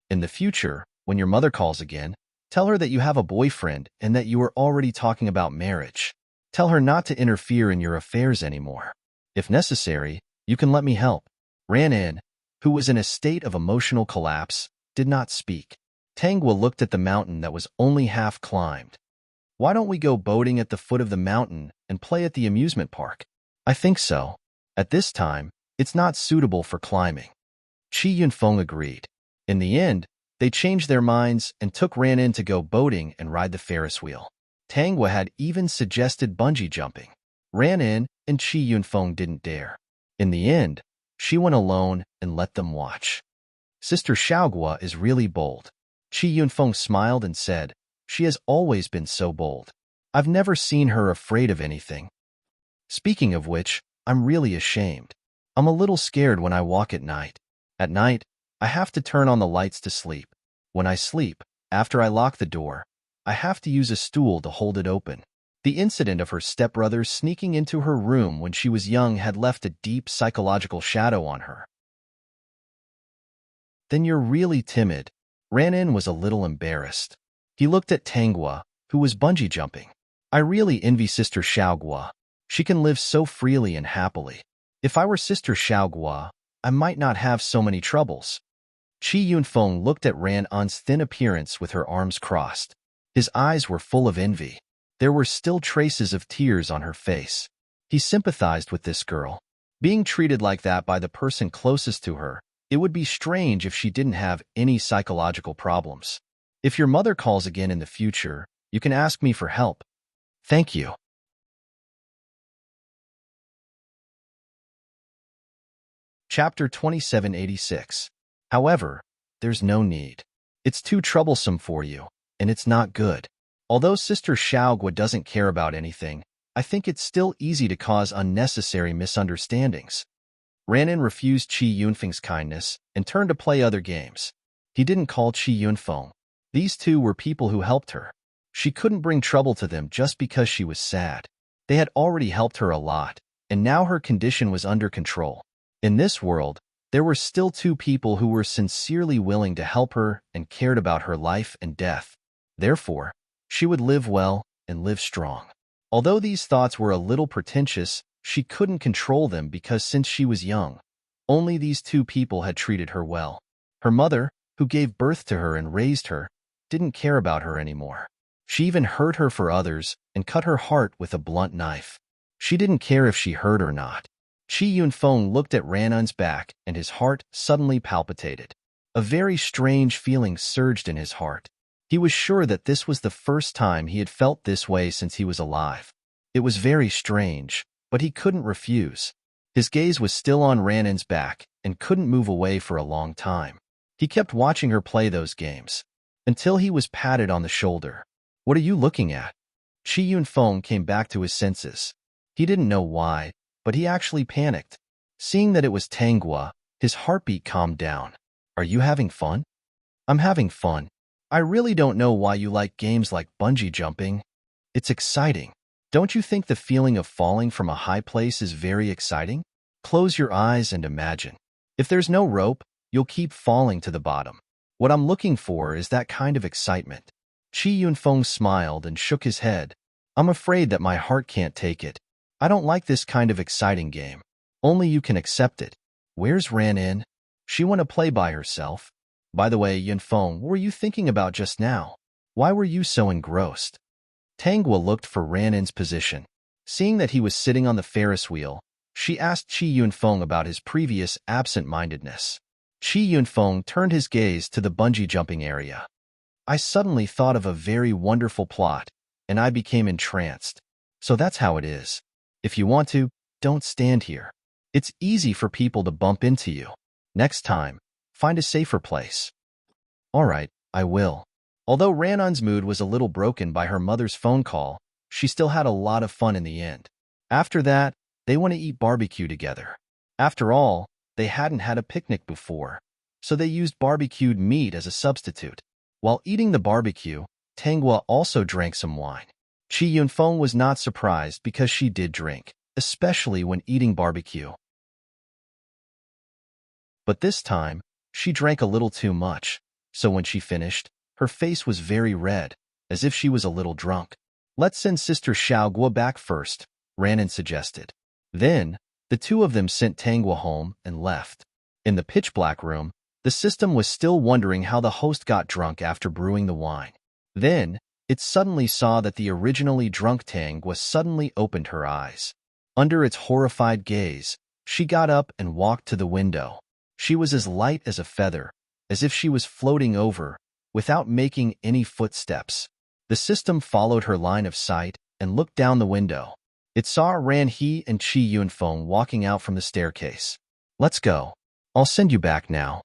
In the future, when your mother calls again, tell her that you have a boyfriend and that you are already talking about marriage. Tell her not to interfere in your affairs anymore. If necessary, you can let me help. Ran In, who was in a state of emotional collapse, did not speak. Tanghua looked at the mountain that was only half climbed. Why don't we go boating at the foot of the mountain and play at the amusement park? I think so. At this time, it's not suitable for climbing. Chi Yunfeng agreed. In the end, they changed their minds and took Ran In to go boating and ride the Ferris wheel. Tanghua had even suggested bungee jumping. Ran In and Chi Yunfeng didn't dare. In the end, she went alone and let them watch. Sister Xiaogua is really bold. Chi Yunfeng smiled and said, she has always been so bold. I've never seen her afraid of anything. Speaking of which, I'm really ashamed. I'm a little scared when I walk at night. At night, I have to turn on the lights to sleep. When I sleep, after I lock the door, I have to use a stool to hold it open. The incident of her stepbrother sneaking into her room when she was young had left a deep psychological shadow on her. Then you're really timid. Ran In was a little embarrassed. He looked at Tanghua, who was bungee jumping. I really envy Sister Xiaogua. She can live so freely and happily. If I were Sister Xiaogua, I might not have so many troubles. Chi Yunfeng looked at Ran In's thin appearance with her arms crossed. His eyes were full of envy. There were still traces of tears on her face. He sympathized with this girl. Being treated like that by the person closest to her, it would be strange if she didn't have any psychological problems. If your mother calls again in the future, you can ask me for help. Thank you. Chapter 2786. However, there's no need. It's too troublesome for you, and it's not good. Although Sister Xiaogua doesn't care about anything, I think it's still easy to cause unnecessary misunderstandings. Ran In refused Chi Yunfeng's kindness and turned to play other games. He didn't call Chi Yunfeng. These two were people who helped her. She couldn't bring trouble to them just because she was sad. They had already helped her a lot, and now her condition was under control. In this world, there were still two people who were sincerely willing to help her and cared about her life and death. Therefore, she would live well and live strong. Although these thoughts were a little pretentious, she couldn't control them because since she was young, only these two people had treated her well. Her mother, who gave birth to her and raised her, didn't care about her anymore. She even hurt her for others and cut her heart with a blunt knife. She didn't care if she hurt or not. Chi Yunfeng looked at Ran In's back and his heart suddenly palpitated. A very strange feeling surged in his heart. He was sure that this was the first time he had felt this way since he was alive. It was very strange, but he couldn't refuse. His gaze was still on Ran In's back and couldn't move away for a long time. He kept watching her play those games, until he was patted on the shoulder. What are you looking at? Chi Yunfeng came back to his senses. He didn't know why, but he actually panicked. Seeing that it was Tanghua, his heartbeat calmed down. Are you having fun? I'm having fun. I really don't know why you like games like bungee jumping. It's exciting. Don't you think the feeling of falling from a high place is very exciting? Close your eyes and imagine. If there's no rope, you'll keep falling to the bottom. What I'm looking for is that kind of excitement. Chi Yunfeng smiled and shook his head. I'm afraid that my heart can't take it. I don't like this kind of exciting game. Only you can accept it. Where's Ran In? She went to play by herself. By the way, Yunfeng, what were you thinking about just now? Why were you so engrossed? Tanghua looked for Ran In's position. Seeing that he was sitting on the Ferris wheel, she asked Chi Yunfeng about his previous absent-mindedness. Chi Yunfeng turned his gaze to the bungee jumping area. I suddenly thought of a very wonderful plot, and I became entranced. So that's how it is. If you want to, don't stand here. It's easy for people to bump into you. Next time, find a safer place. All right, I will. Although Ran In's mood was a little broken by her mother's phone call, she still had a lot of fun in the end. After that, they went to eat barbecue together. After all, they hadn't had a picnic before, so they used barbecued meat as a substitute. While eating the barbecue, Tanghua also drank some wine. Chi Yunfeng was not surprised because she did drink, especially when eating barbecue. But this time, she drank a little too much, so when she finished, her face was very red, as if she was a little drunk. Let's send Sister Xiaoguo back first, Ranin suggested. Then, the two of them sent Tangwa home and left. In the pitch-black room, the system was still wondering how the host got drunk after brewing the wine. Then, it suddenly saw that the originally drunk Tangwa suddenly opened her eyes. Under its horrified gaze, she got up and walked to the window. She was as light as a feather, as if she was floating over, without making any footsteps. The system followed her line of sight and looked down the window. It saw Ran He and Qi Yunfeng walking out from the staircase. Let's go. I'll send you back now.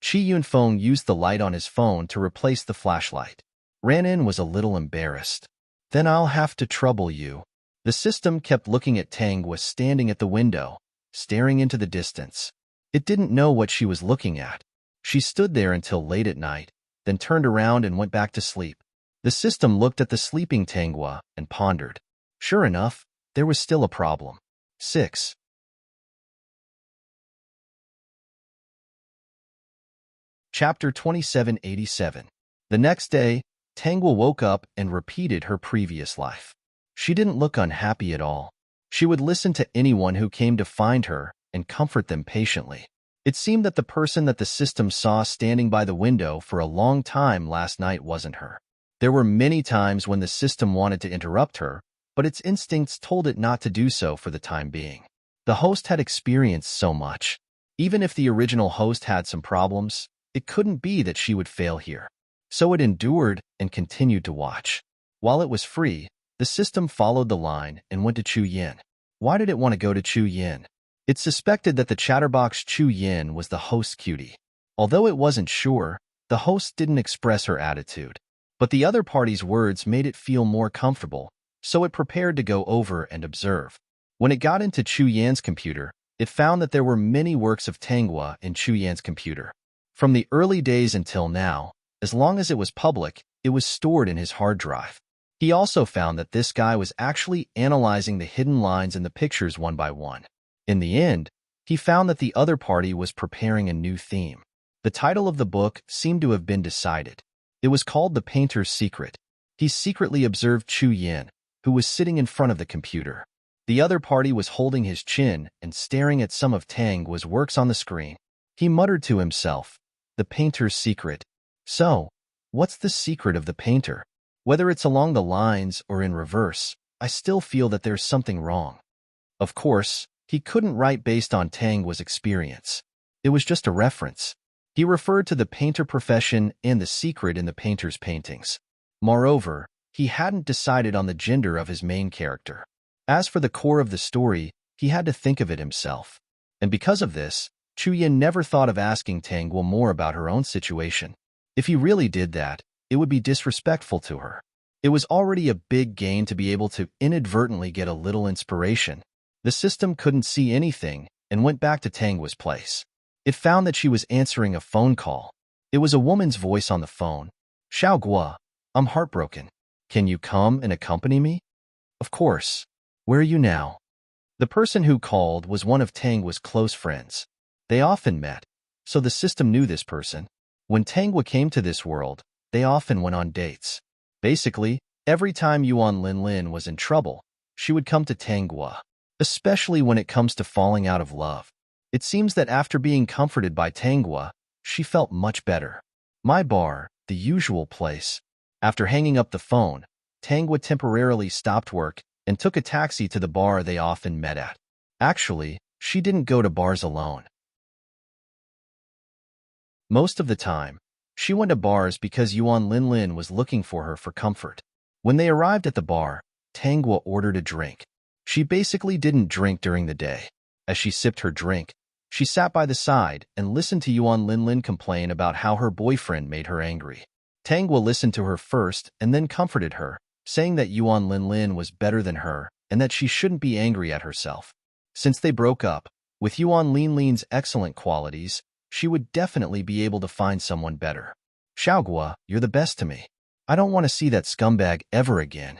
Qi Yunfeng used the light on his phone to replace the flashlight. Ranin was a little embarrassed. Then I'll have to trouble you. The system kept looking at Tangwa standing at the window, staring into the distance. It didn't know what she was looking at. She stood there until late at night, then turned around and went back to sleep. The system looked at the sleeping Tangwa and pondered. Sure enough, there was still a problem. 6. Chapter 2787. The next day, Tangwa woke up and repeated her previous life. She didn't look unhappy at all. She would listen to anyone who came to find her and comfort them patiently. It seemed that the person that the system saw standing by the window for a long time last night wasn't her. There were many times when the system wanted to interrupt her, but its instincts told it not to do so for the time being. The host had experienced so much. Even if the original host had some problems, it couldn't be that she would fail here. So it endured and continued to watch. While it was free, the system followed the line and went to Chu Yin. Why did it want to go to Chu Yin? It suspected that the chatterbox Chu Yin was the host's cutie. Although it wasn't sure, the host didn't express her attitude. But the other party's words made it feel more comfortable, so it prepared to go over and observe. When it got into Chu Yan's computer, it found that there were many works of Tangwa in Chu Yan's computer. From the early days until now, as long as it was public, it was stored in his hard drive. He also found that this guy was actually analyzing the hidden lines in the pictures one by one. In the end, he found that the other party was preparing a new theme. The title of the book seemed to have been decided. It was called The Painter's Secret. He secretly observed Chu Yin, who was sitting in front of the computer. The other party was holding his chin and staring at some of Tangwa's works on the screen. He muttered to himself, "The painter's secret. So, what's the secret of the painter? Whether it's along the lines or in reverse, I still feel that there's something wrong." Of course, he couldn't write based on Tangwa's experience. It was just a reference. He referred to the painter profession and the secret in the painter's paintings. Moreover, he hadn't decided on the gender of his main character. As for the core of the story, he had to think of it himself. And because of this, Chu Yin never thought of asking Tangwa more about her own situation. If he really did that, it would be disrespectful to her. It was already a big gain to be able to inadvertently get a little inspiration. The system couldn't see anything and went back to Tangwa's place. It found that she was answering a phone call. It was a woman's voice on the phone. "Xiaoguo, I'm heartbroken. Can you come and accompany me?" "Of course. Where are you now?" The person who called was one of Tangwa's close friends. They often met, so the system knew this person. When Tangwa came to this world, they often went on dates. Basically, every time Yuan Linlin was in trouble, she would come to Tangwa, especially when it comes to falling out of love. It seems that after being comforted by Tangwa, she felt much better. My bar, the usual place. After hanging up the phone, Tangwa temporarily stopped work and took a taxi to the bar they often met at. Actually, she didn't go to bars alone. Most of the time, she went to bars because Yuan Linlin was looking for her for comfort. When they arrived at the bar, Tangwa ordered a drink. She basically didn't drink during the day. As she sipped her drink, she sat by the side and listened to Yuan Linlin complain about how her boyfriend made her angry. Tangwa listened to her first and then comforted her, saying that Yuan Linlin was better than her and that she shouldn't be angry at herself. Since they broke up, with Yuan Linlin's excellent qualities, she would definitely be able to find someone better. "Xiaoguo, you're the best to me. I don't want to see that scumbag ever again."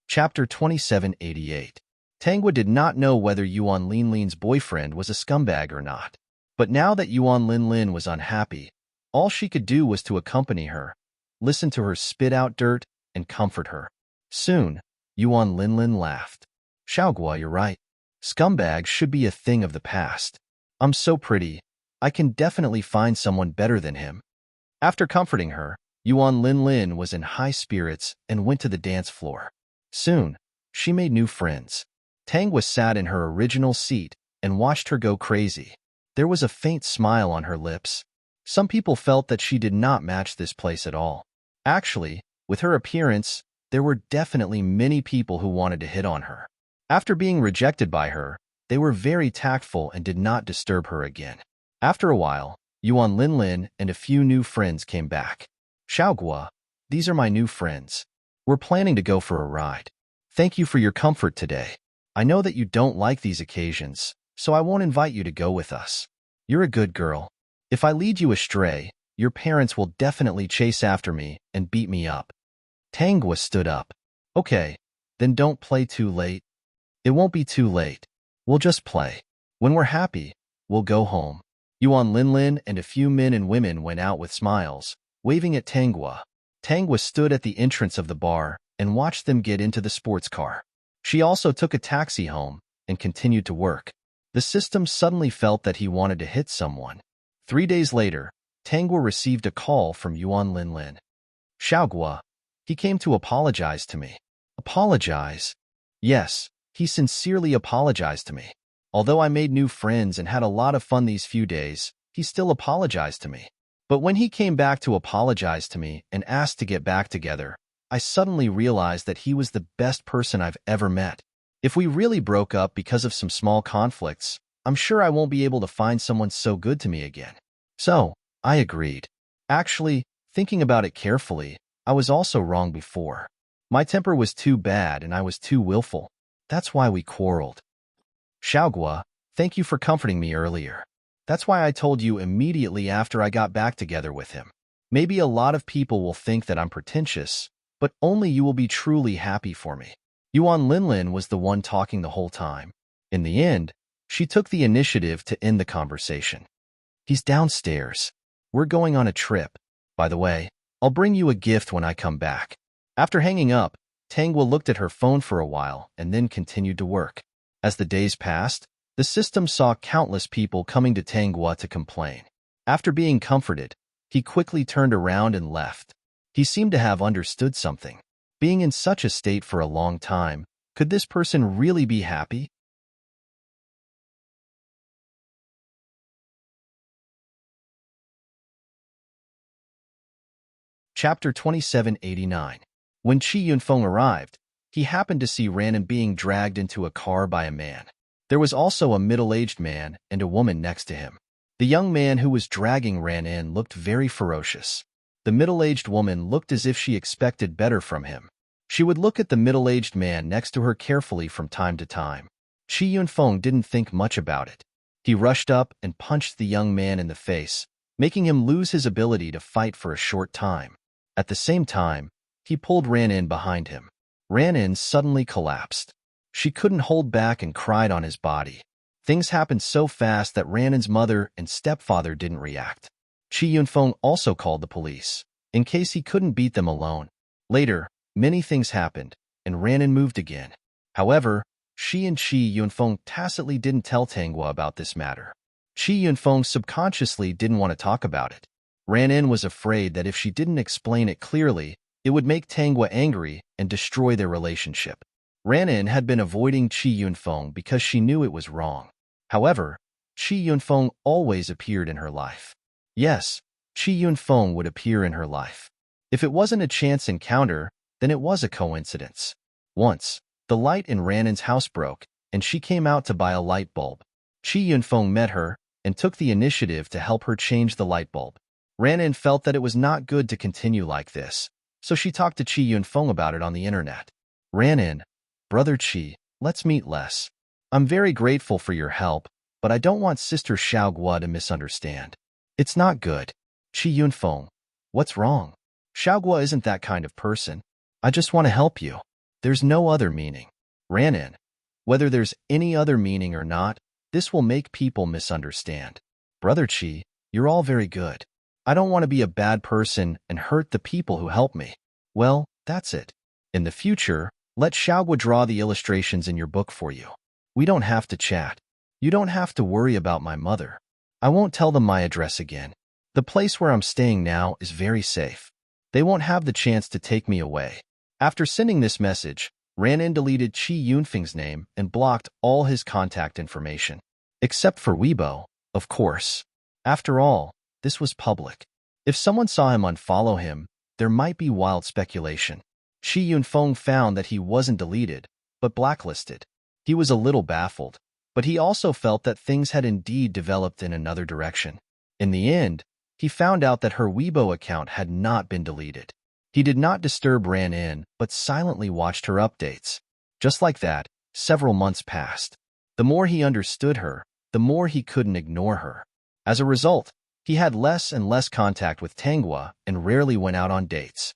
Chapter 2788. Tangwa did not know whether Yuan Linlin's boyfriend was a scumbag or not. But now that Yuan Linlin was unhappy, all she could do was to accompany her, listen to her spit out dirt, and comfort her. Soon, Yuan Linlin laughed. Xiaogua, you're right. Scumbags should be a thing of the past. I'm so pretty. I can definitely find someone better than him. After comforting her, Yuan Linlin was in high spirits and went to the dance floor. Soon, she made new friends. Tangwa sat in her original seat and watched her go crazy. There was a faint smile on her lips. Some people felt that she did not match this place at all. Actually, with her appearance, there were definitely many people who wanted to hit on her. After being rejected by her, they were very tactful and did not disturb her again. After a while, Yuan Linlin and a few new friends came back. Xiaogua, these are my new friends. We're planning to go for a ride. Thank you for your comfort today. I know that you don't like these occasions, so I won't invite you to go with us. You're a good girl. If I lead you astray, your parents will definitely chase after me and beat me up. Tangwa stood up. Okay, then don't play too late. It won't be too late. We'll just play. When we're happy, we'll go home. Yuan Linlin and a few men and women went out with smiles, waving at Tangwa. Tangwa stood at the entrance of the bar and watched them get into the sports car. She also took a taxi home and continued to work. The system suddenly felt that he wanted to hit someone. 3 days later, Tangwa received a call from Yuan Linlin. Xiaogua, he came to apologize to me. Apologize? Yes, he sincerely apologized to me. Although I made new friends and had a lot of fun these few days, he still apologized to me. But when he came back to apologize to me and asked to get back together, I suddenly realized that he was the best person I've ever met. If we really broke up because of some small conflicts, I'm sure I won't be able to find someone so good to me again. So, I agreed. Actually, thinking about it carefully, I was also wrong before. My temper was too bad and I was too willful. That's why we quarreled. Xiaogua, thank you for comforting me earlier. That's why I told you immediately after I got back together with him. Maybe a lot of people will think that I'm pretentious, but only you will be truly happy for me. Yuan Linlin was the one talking the whole time. In the end, she took the initiative to end the conversation. He's downstairs. We're going on a trip. By the way, I'll bring you a gift when I come back. After hanging up, Tangwa looked at her phone for a while and then continued to work. As the days passed, the system saw countless people coming to Tangwa to complain. After being comforted, he quickly turned around and left. He seemed to have understood something. Being in such a state for a long time, could this person really be happy? Chapter 2789. When Qi Yunfeng arrived, he happened to see Ranan being dragged into a car by a man. There was also a middle-aged man and a woman next to him. The young man who was dragging Ranan looked very ferocious. The middle-aged woman looked as if she expected better from him. She would look at the middle-aged man next to her carefully from time to time. Qi Yunfeng didn't think much about it. He rushed up and punched the young man in the face, making him lose his ability to fight for a short time. At the same time, he pulled Ranan behind him. Ranan suddenly collapsed. She couldn't hold back and cried on his body. Things happened so fast that Ranan's mother and stepfather didn't react. Qi Yunfeng also called the police, in case he couldn't beat them alone. Later, many things happened, and Ranan moved again. However, she and Qi Yunfeng tacitly didn't tell Tangwa about this matter. Qi Yunfeng subconsciously didn't want to talk about it. Ranan was afraid that if she didn't explain it clearly, it would make Tangwa angry and destroy their relationship. Ranan had been avoiding Qi Yunfeng because she knew it was wrong. However, Qi Yunfeng always appeared in her life. Yes, Qi Yunfeng would appear in her life. If it wasn't a chance encounter, then it was a coincidence. Once, the light in Ranan's house broke, and she came out to buy a light bulb. Qi Yunfeng met her and took the initiative to help her change the light bulb. Ranan felt that it was not good to continue like this, so she talked to Qi Yunfeng about it on the internet. Ranan, Brother Qi, let's meet less. I'm very grateful for your help, but I don't want Sister Xiaogua to misunderstand. It's not good. Qi Yunfeng, what's wrong? Xiaogua isn't that kind of person. I just want to help you. There's no other meaning. Ranan, Whether there's any other meaning or not, this will make people misunderstand. Brother Chi, you're all very good. I don't want to be a bad person and hurt the people who help me. Well, that's it. In the future, let Xiaogua draw the illustrations in your book for you. We don't have to chat. You don't have to worry about my mother. I won't tell them my address again. The place where I'm staying now is very safe. They won't have the chance to take me away. After sending this message, Ranin deleted Qi Yunfeng's name and blocked all his contact information. Except for Weibo, of course. After all, this was public. If someone saw him unfollow him, there might be wild speculation. Qi Yunfeng found that he wasn't deleted, but blacklisted. He was a little baffled, but he also felt that things had indeed developed in another direction. In the end, he found out that her Weibo account had not been deleted. He did not disturb Ranin, but silently watched her updates. Just like that, several months passed. The more he understood her, the more he couldn't ignore her. As a result, he had less and less contact with Tanghua and rarely went out on dates.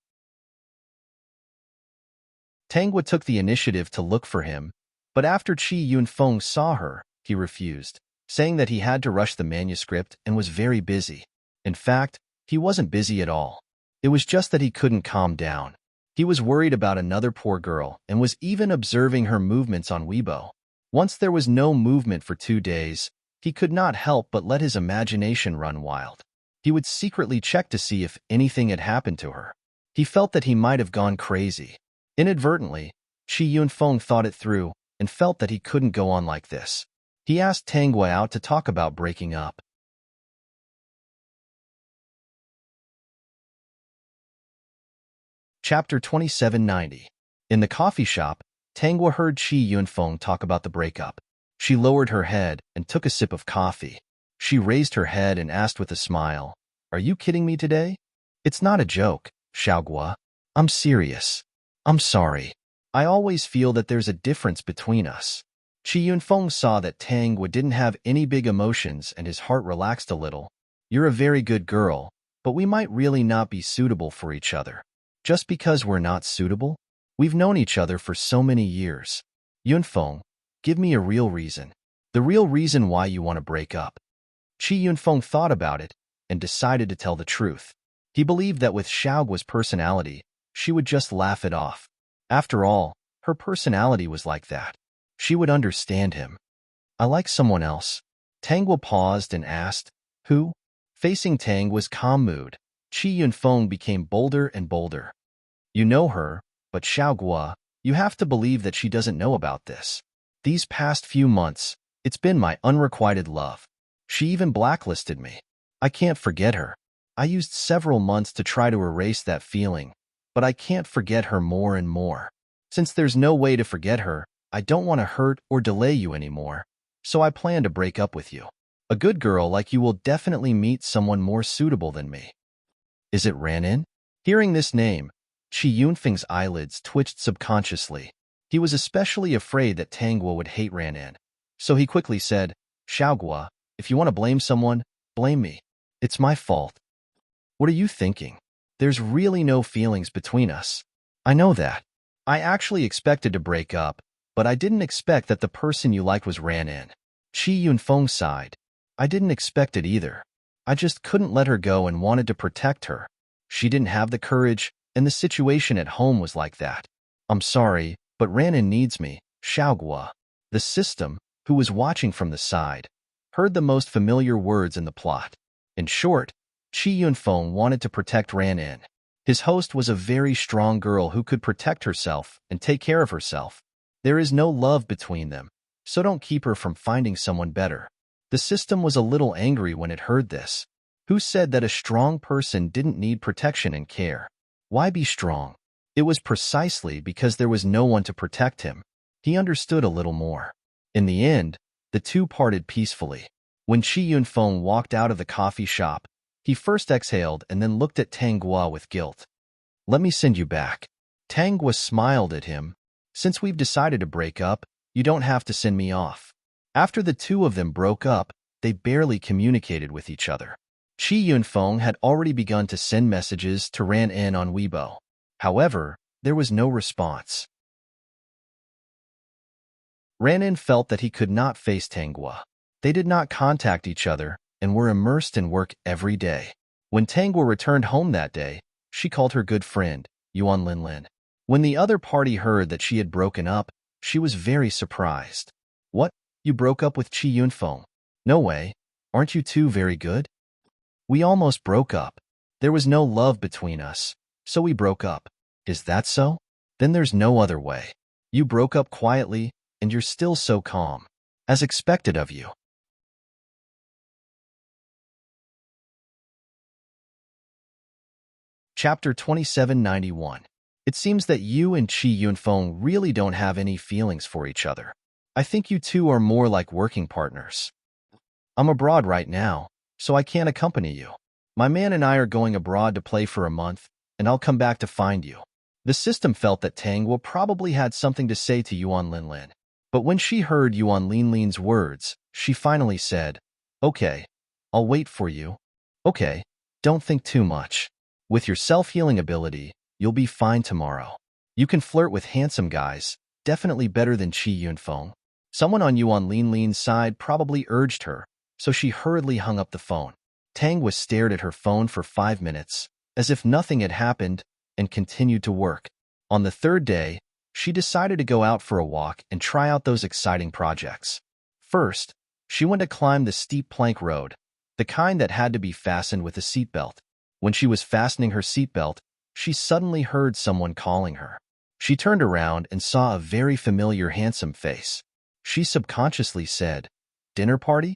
Tanghua took the initiative to look for him, but after Qi Yunfeng saw her, he refused, saying that he had to rush the manuscript and was very busy. In fact, he wasn't busy at all. It was just that he couldn't calm down. He was worried about another poor girl and was even observing her movements on Weibo. Once there was no movement for 2 days, he could not help but let his imagination run wild. He would secretly check to see if anything had happened to her. He felt that he might have gone crazy. Inadvertently, Qi Yunfeng thought it through and felt that he couldn't go on like this. He asked Tanghua out to talk about breaking up. Chapter 2790. In the coffee shop, Tanghua heard Qi Yunfeng talk about the breakup. She lowered her head and took a sip of coffee. She raised her head and asked with a smile, "Are you kidding me today?" "It's not a joke, Xiaogua. I'm serious. I'm sorry. I always feel that there's a difference between us." Qi Yunfeng saw that Tanghua didn't have any big emotions and his heart relaxed a little. "You're a very good girl, but we might really not be suitable for each other." "Just because we're not suitable? We've known each other for so many years. Yunfeng, give me a real reason. The real reason why you want to break up." Qi Yunfeng thought about it and decided to tell the truth. He believed that with Xiaogua's personality, she would just laugh it off. After all, her personality was like that. She would understand him. "I like someone else." Tanghua paused and asked, "Who?" Facing Tanghua's calm mood, Qi Yunfeng became bolder and bolder. "You know her, but Xiaogua, you have to believe that she doesn't know about this. These past few months, it's been my unrequited love. She even blacklisted me. I can't forget her. I used several months to try to erase that feeling, but I can't forget her more and more. Since there's no way to forget her, I don't want to hurt or delay you anymore, so I plan to break up with you. A good girl like you will definitely meet someone more suitable than me." "Is it Ranin?" Hearing this name, Qi Yunfeng's eyelids twitched subconsciously. He was especially afraid that Tanghua would hate Ranin, so he quickly said, "Xiaogua, if you want to blame someone, blame me. It's my fault." "What are you thinking? There's really no feelings between us." "I know that. I actually expected to break up, but I didn't expect that the person you liked was Ranin." Qi Yunfeng sighed. "I didn't expect it either. I just couldn't let her go and wanted to protect her. She didn't have the courage, and the situation at home was like that. I'm sorry, but Ranin needs me, Xiaogua." The system, who was watching from the side, heard the most familiar words in the plot. In short, Qi Yunfeng wanted to protect Ranin. His host was a very strong girl who could protect herself and take care of herself. There is no love between them, so don't keep her from finding someone better. The system was a little angry when it heard this. Who said that a strong person didn't need protection and care? Why be strong? It was precisely because there was no one to protect him. He understood a little more. In the end, the two parted peacefully. When Qi Yunfeng walked out of the coffee shop, he first exhaled and then looked at Tanghua with guilt. "Let me send you back." Tanghua smiled at him. "Since we've decided to break up, you don't have to send me off." After the two of them broke up, they barely communicated with each other. Qi Yunfeng had already begun to send messages to Ranin on Weibo. However, there was no response. Ranin felt that he could not face Tanghua. They did not contact each other and were immersed in work every day. When Tanghua returned home that day, she called her good friend, Yuan Linlin. When the other party heard that she had broken up, she was very surprised. What? You broke up with Qi Yunfeng? No way. Aren't you two very good? We almost broke up. There was no love between us, so we broke up. Is that so? Then there's no other way. You broke up quietly, and you're still so calm. As expected of you. Chapter 2791. It seems that you and Qi Yunfeng really don't have any feelings for each other. I think you two are more like working partners. I'm abroad right now, so I can't accompany you. My man and I are going abroad to play for a month, and I'll come back to find you. The system felt that Tanghua probably had something to say to Yuan Linlin. But when she heard Yuan Linlin's words, she finally said, Okay, I'll wait for you. Okay, don't think too much. With your self-healing ability, you'll be fine tomorrow. You can flirt with handsome guys, definitely better than Qi Yunfeng. Someone on Yuan Linlin's side probably urged her, so she hurriedly hung up the phone. Tanghua stared at her phone for 5 minutes, as if nothing had happened, and continued to work. On the third day, she decided to go out for a walk and try out those exciting projects. First, she went to climb the steep plank road, the kind that had to be fastened with a seatbelt. When she was fastening her seatbelt, she suddenly heard someone calling her. She turned around and saw a very familiar handsome face. She subconsciously said, Dinner party?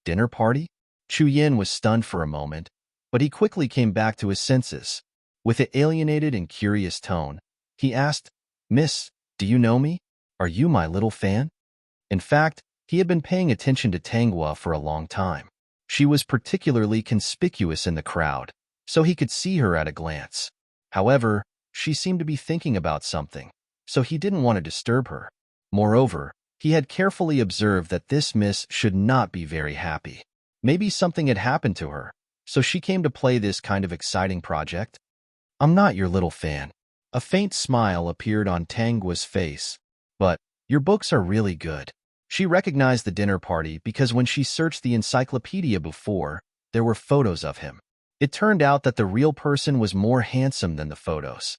Dinner party? Chu Yin was stunned for a moment, but he quickly came back to his senses. With an alienated and curious tone, he asked, Miss, do you know me? Are you my little fan? In fact, he had been paying attention to Tanghua for a long time. She was particularly conspicuous in the crowd, so he could see her at a glance. However, she seemed to be thinking about something, so he didn't want to disturb her. Moreover, he had carefully observed that this miss should not be very happy. Maybe something had happened to her, so she came to play this kind of exciting project. I'm not your little fan. A faint smile appeared on Tanghua's face. But, your books are really good. She recognized the dinner party because when she searched the encyclopedia before, there were photos of him. It turned out that the real person was more handsome than the photos.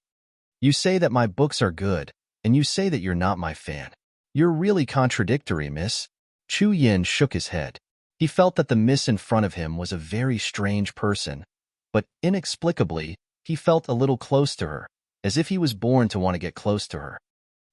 You say that my books are good, and you say that you're not my fan. You're really contradictory, miss. Chu Yin shook his head. He felt that the miss in front of him was a very strange person, but inexplicably, he felt a little close to her, as if he was born to want to get close to her.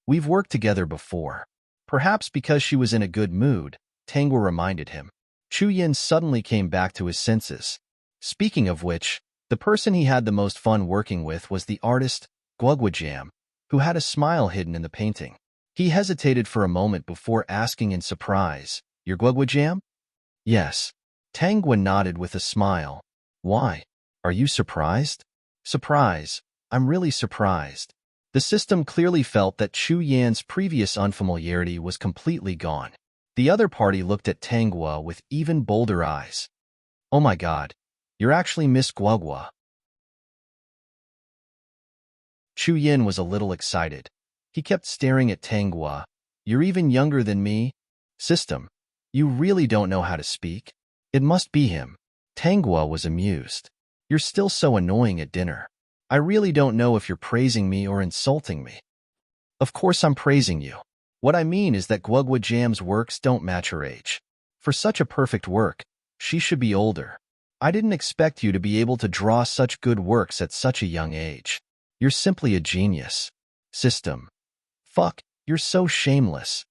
We've worked together before. Perhaps because she was in a good mood, Tanghua reminded him. Chu Yin suddenly came back to his senses. Speaking of which, the person he had the most fun working with was the artist, Guoguajam, who had a smile hidden in the painting. He hesitated for a moment before asking in surprise, Your Guoguajam? Yes. Tanghua nodded with a smile. Why? Are you surprised? Surprise. I'm really surprised. The system clearly felt that Chu Yan's previous unfamiliarity was completely gone. The other party looked at Tanghua with even bolder eyes. Oh my god. You're actually Miss Guogua. Chu Yin was a little excited. He kept staring at Tanghua. You're even younger than me? System, you really don't know how to speak? It must be him. Tanghua was amused. You're still so annoying at dinner. I really don't know if you're praising me or insulting me. Of course I'm praising you. What I mean is that Guoguajam's works don't match her age. For such a perfect work, she should be older. I didn't expect you to be able to draw such good works at such a young age. You're simply a genius. System. Fuck, you're so shameless.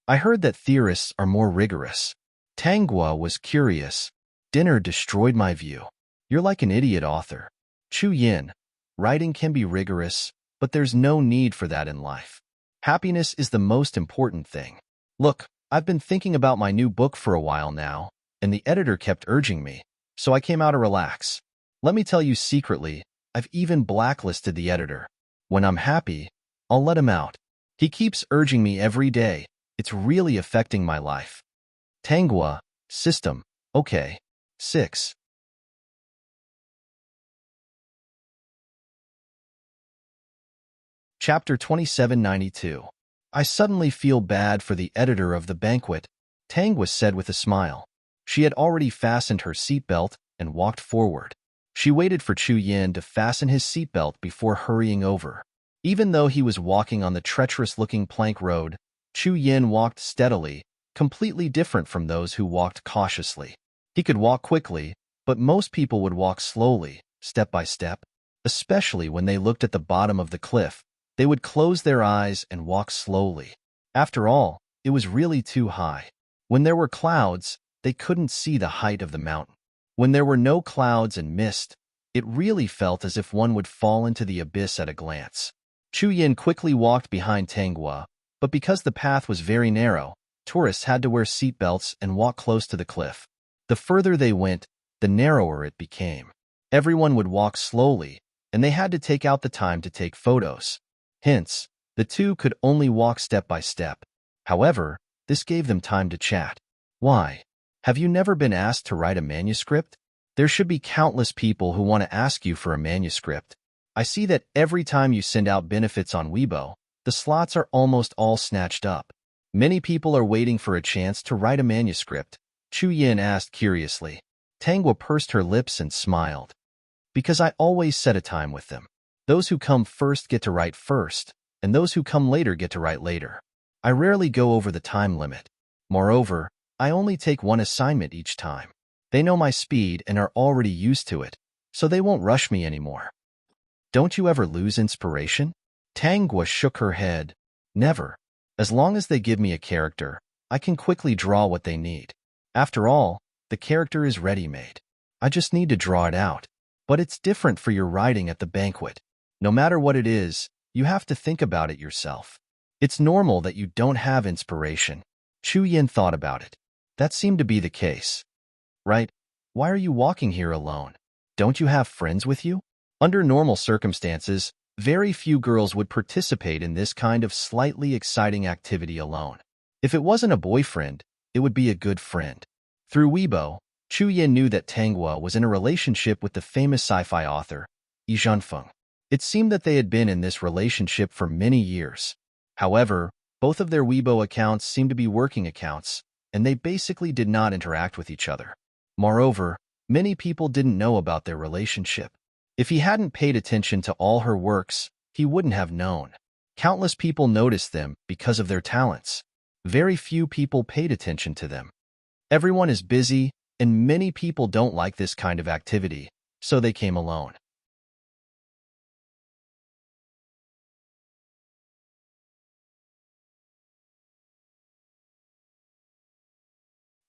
I heard that theorists are more rigorous. Tanghua was curious. Dinner destroyed my view. You're like an idiot author. Chu Yin. Writing can be rigorous, but there's no need for that in life. Happiness is the most important thing. Look, I've been thinking about my new book for a while now, and the editor kept urging me, so I came out to relax. Let me tell you secretly, I've even blacklisted the editor. When I'm happy, I'll let him out. He keeps urging me every day. It's really affecting my life. Tanghua, system, okay. 6. Chapter 2792. I suddenly feel bad for the editor of the banquet, Tangwa said with a smile. She had already fastened her seatbelt and walked forward. She waited for Chu Yin to fasten his seatbelt before hurrying over. Even though he was walking on the treacherous-looking plank road, Chu Yin walked steadily, completely different from those who walked cautiously. He could walk quickly, but most people would walk slowly, step by step. Especially when they looked at the bottom of the cliff, they would close their eyes and walk slowly. After all, it was really too high. When there were clouds, they couldn't see the height of the mountain. When there were no clouds and mist, it really felt as if one would fall into the abyss at a glance. Chu Yin quickly walked behind Tangwa, but because the path was very narrow, tourists had to wear seatbelts and walk close to the cliff. The further they went, the narrower it became. Everyone would walk slowly, and they had to take out the time to take photos. Hence, the two could only walk step by step. However, this gave them time to chat. Why? Have you never been asked to write a manuscript? There should be countless people who want to ask you for a manuscript. I see that every time you send out benefits on Weibo, the slots are almost all snatched up. Many people are waiting for a chance to write a manuscript, Chu Yin asked curiously. Tangwa pursed her lips and smiled. Because I always set a time with them. Those who come first get to write first, and those who come later get to write later. I rarely go over the time limit. Moreover, I only take one assignment each time. They know my speed and are already used to it, so they won't rush me anymore. Don't you ever lose inspiration? Tangwa shook her head. Never. As long as they give me a character, I can quickly draw what they need. After all, the character is ready-made. I just need to draw it out. But it's different for your writing at the banquet. No matter what it is, you have to think about it yourself. It's normal that you don't have inspiration. Chu Yin thought about it. That seemed to be the case. Right? Why are you walking here alone? Don't you have friends with you? Under normal circumstances, very few girls would participate in this kind of slightly exciting activity alone. If it wasn't a boyfriend, it would be a good friend. Through Weibo, Chu Yin knew that Tangwa was in a relationship with the famous sci-fi author, Zhanfeng. It seemed that they had been in this relationship for many years. However, both of their Weibo accounts seemed to be working accounts, and they basically did not interact with each other. Moreover, many people didn't know about their relationship. If he hadn't paid attention to all her works, he wouldn't have known. Countless people noticed them because of their talents. Very few people paid attention to them. Everyone is busy, and many people don't like this kind of activity, so they came alone.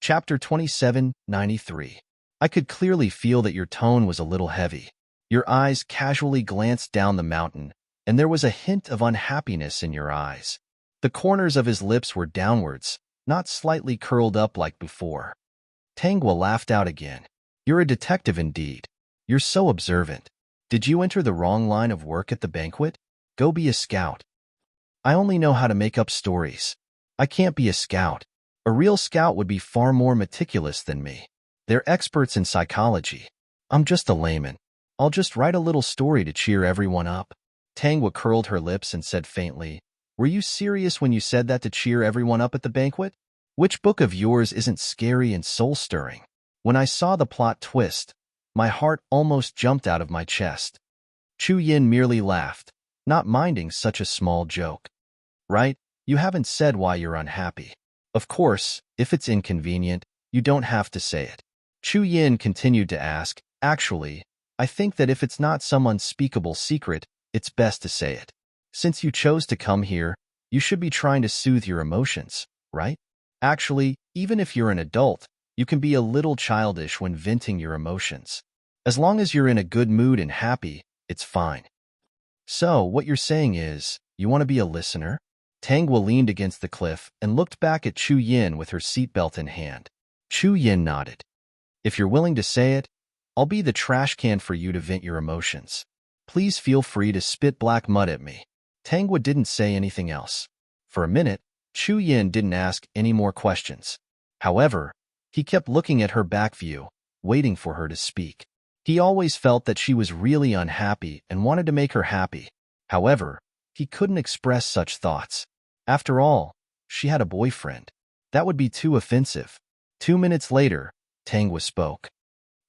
Chapter 2793. I could clearly feel that your tone was a little heavy. Your eyes casually glanced down the mountain, and there was a hint of unhappiness in your eyes. The corners of his lips were downwards, not slightly curled up like before. Tangwa laughed out again. You're a detective indeed. You're so observant. Did you enter the wrong line of work at the banquet? Go be a scout. I only know how to make up stories. I can't be a scout. A real scout would be far more meticulous than me. They're experts in psychology. I'm just a layman. I'll just write a little story to cheer everyone up. Tangwa curled her lips and said faintly, Were you serious when you said that to cheer everyone up at the banquet? Which book of yours isn't scary and soul-stirring? When I saw the plot twist, my heart almost jumped out of my chest. Chu Yin merely laughed, not minding such a small joke. Right? You haven't said why you're unhappy. Of course, if it's inconvenient, you don't have to say it. Chu Yin continued to ask, Actually, I think that if it's not some unspeakable secret, it's best to say it. Since you chose to come here, you should be trying to soothe your emotions, right? Actually, even if you're an adult, you can be a little childish when venting your emotions. As long as you're in a good mood and happy, it's fine. So, what you're saying is, you want to be a listener? Tangwa leaned against the cliff and looked back at Chu Yin with her seatbelt in hand. Chu Yin nodded. If you're willing to say it, I'll be the trash can for you to vent your emotions. Please feel free to spit black mud at me. Tangwa didn't say anything else. For a minute, Chu Yin didn't ask any more questions. However, he kept looking at her back view, waiting for her to speak. He always felt that she was really unhappy and wanted to make her happy. However, he couldn't express such thoughts. After all, she had a boyfriend. That would be too offensive. 2 minutes later, Tangwa spoke.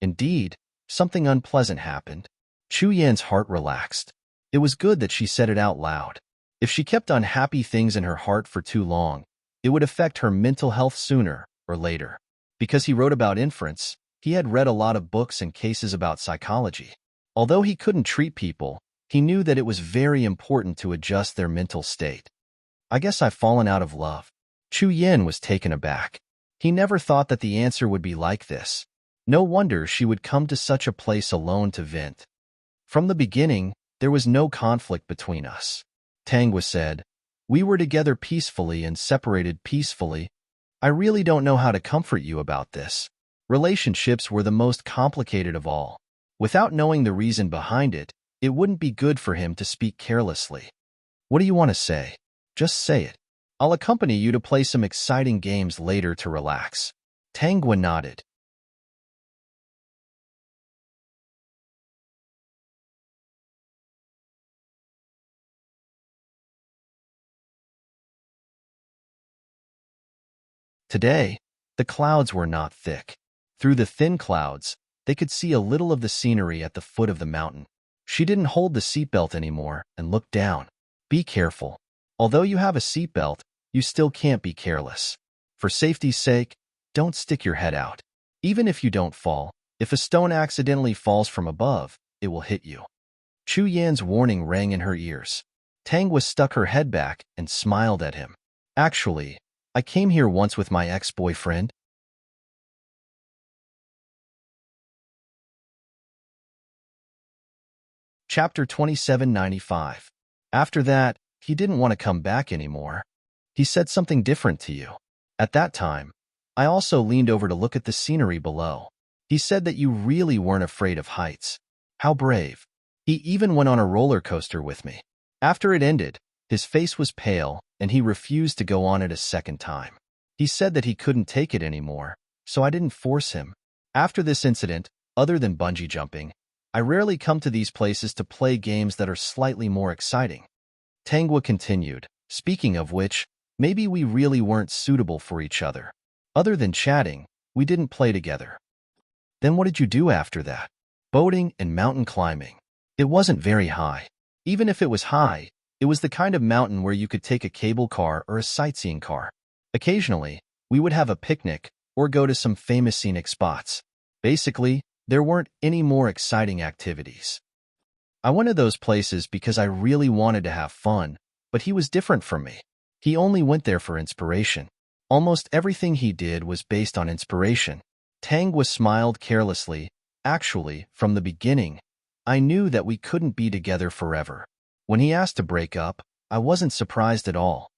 Indeed, something unpleasant happened. Chu Yan's heart relaxed. It was good that she said it out loud. If she kept unhappy things in her heart for too long, it would affect her mental health sooner or later. Because he wrote about inference, he had read a lot of books and cases about psychology. Although he couldn't treat people, he knew that it was very important to adjust their mental state. I guess I've fallen out of love. Chu Yan was taken aback. He never thought that the answer would be like this. No wonder she would come to such a place alone to vent. From the beginning, there was no conflict between us. Tangwa said, we were together peacefully and separated peacefully. I really don't know how to comfort you about this. Relationships were the most complicated of all. Without knowing the reason behind it, it wouldn't be good for him to speak carelessly. What do you want to say? Just say it. I'll accompany you to play some exciting games later to relax. Tangwa nodded. Today, the clouds were not thick. Through the thin clouds, they could see a little of the scenery at the foot of the mountain. She didn't hold the seatbelt anymore and looked down. Be careful. Although you have a seatbelt, you still can't be careless. For safety's sake, don't stick your head out. Even if you don't fall, if a stone accidentally falls from above, it will hit you. Chu Yan's warning rang in her ears. Tangwa stuck her head back and smiled at him. Actually, I came here once with my ex-boyfriend. Chapter 2795. After that, he didn't want to come back anymore. He said something different to you. At that time, I also leaned over to look at the scenery below. He said that you really weren't afraid of heights. How brave. He even went on a roller coaster with me. After it ended, his face was pale and he refused to go on it a second time. He said that he couldn't take it anymore, so I didn't force him. After this incident, other than bungee jumping, I rarely come to these places to play games that are slightly more exciting. Tangwa continued, speaking of which, maybe we really weren't suitable for each other. Other than chatting, we didn't play together. Then what did you do after that? Boating and mountain climbing. It wasn't very high. Even if it was high, it was the kind of mountain where you could take a cable car or a sightseeing car. Occasionally, we would have a picnic or go to some famous scenic spots. Basically, there weren't any more exciting activities. I went to those places because I really wanted to have fun, but he was different from me. He only went there for inspiration. Almost everything he did was based on inspiration. Tangwa smiled carelessly. Actually, from the beginning, I knew that we couldn't be together forever. When he asked to break up, I wasn't surprised at all.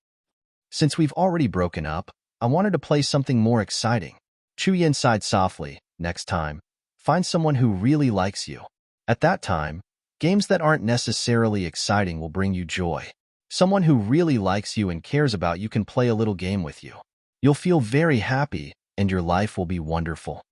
Since we've already broken up, I wanted to play something more exciting. Chu Yan sighed softly. Next time, find someone who really likes you. At that time, games that aren't necessarily exciting will bring you joy. Someone who really likes you and cares about you can play a little game with you. You'll feel very happy, and your life will be wonderful.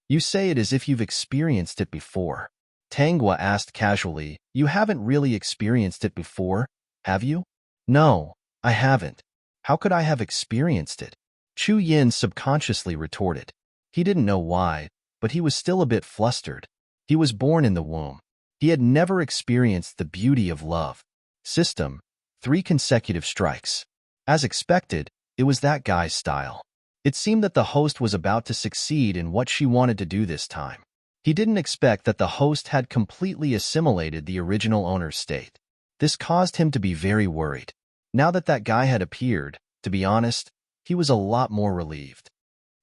You say it as if you've experienced it before. Tangwa asked casually, you haven't really experienced it before, have you? No, I haven't. How could I have experienced it? Chu Yan subconsciously retorted. He didn't know why, but he was still a bit flustered. He was born in the womb. He had never experienced the beauty of love. System: 3 consecutive strikes. As expected, it was that guy's style. It seemed that the host was about to succeed in what she wanted to do this time. He didn't expect that the host had completely assimilated the original owner's state. This caused him to be very worried. Now that that guy had appeared, to be honest, he was a lot more relieved.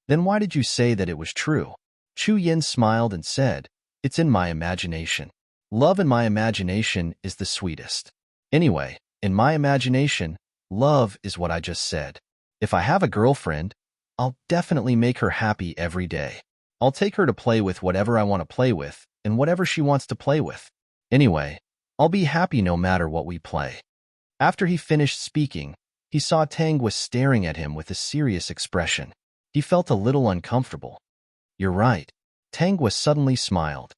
Then why did you say that it was true? Chu Yan smiled and said, it's in my imagination. Love in my imagination is the sweetest. Anyway, in my imagination, love is what I just said. If I have a girlfriend, I'll definitely make her happy every day. I'll take her to play with whatever I want to play with and whatever she wants to play with. Anyway, I'll be happy no matter what we play. After he finished speaking, he saw Tangwa staring at him with a serious expression. He felt a little uncomfortable. You're right. Tangwa suddenly smiled.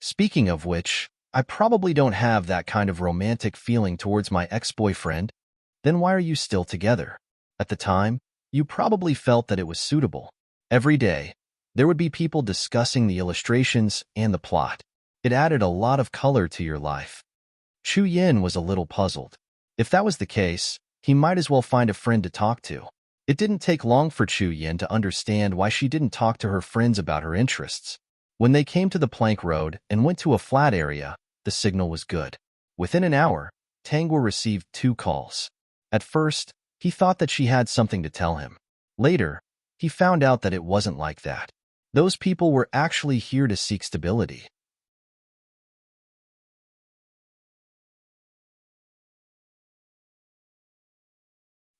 Speaking of which, I probably don't have that kind of romantic feeling towards my ex-boyfriend. Then why are you still together? At the time, you probably felt that it was suitable. Every day, there would be people discussing the illustrations and the plot. It added a lot of color to your life. Chu Yin was a little puzzled. If that was the case, he might as well find a friend to talk to. It didn't take long for Chu Yin to understand why she didn't talk to her friends about her interests. When they came to the plank road and went to a flat area, the signal was good. Within an hour, Tangwa received 2 calls. At first, he thought that she had something to tell him. Later, he found out that it wasn't like that. Those people were actually here to seek stability.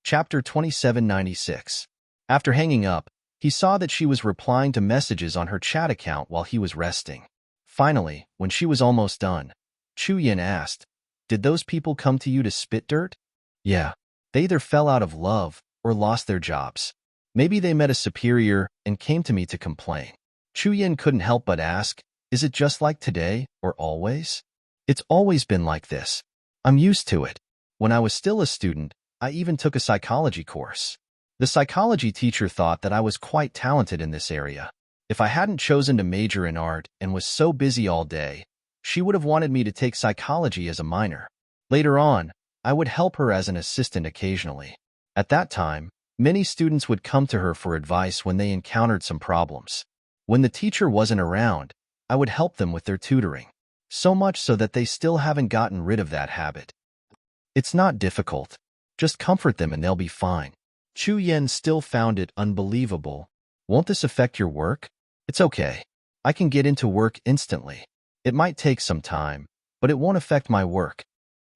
Chapter 2796. After hanging up, he saw that she was replying to messages on her chat account while he was resting. Finally, when she was almost done, Chu Yin asked, "Did those people come to you to spit dirt?" "Yeah. They either fell out of love or lost their jobs. Maybe they met a superior and came to me to complain." Chu Yin couldn't help but ask, "Is it just like today or always?" "It's always been like this. I'm used to it. When I was still a student, I even took a psychology course. The psychology teacher thought that I was quite talented in this area. If I hadn't chosen to major in art and was so busy all day, she would have wanted me to take psychology as a minor. Later on, I would help her as an assistant occasionally. At that time, many students would come to her for advice when they encountered some problems. When the teacher wasn't around, I would help them with their tutoring. So much so that they still haven't gotten rid of that habit. It's not difficult. Just comfort them and they'll be fine." Chu Yin still found it unbelievable. "Won't this affect your work?" "It's okay. I can get into work instantly. It might take some time, but it won't affect my work."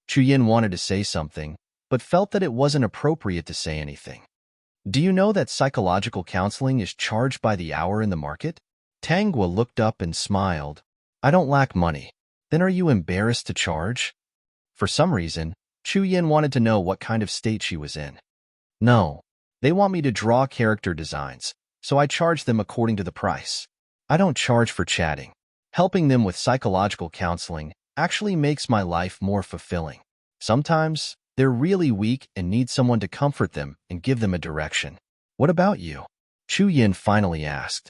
Chu Yin wanted to say something, but felt that it wasn't appropriate to say anything. "Do you know that psychological counseling is charged by the hour in the market?" Tangwa looked up and smiled. "I don't lack money. Then are you embarrassed to charge?" For some reason, Chu Yin wanted to know what kind of state she was in. "No. They want me to draw character designs, so I charge them according to the price. I don't charge for chatting. Helping them with psychological counseling actually makes my life more fulfilling. Sometimes, they're really weak and need someone to comfort them and give them a direction." "What about you?" Chu Yin finally asked.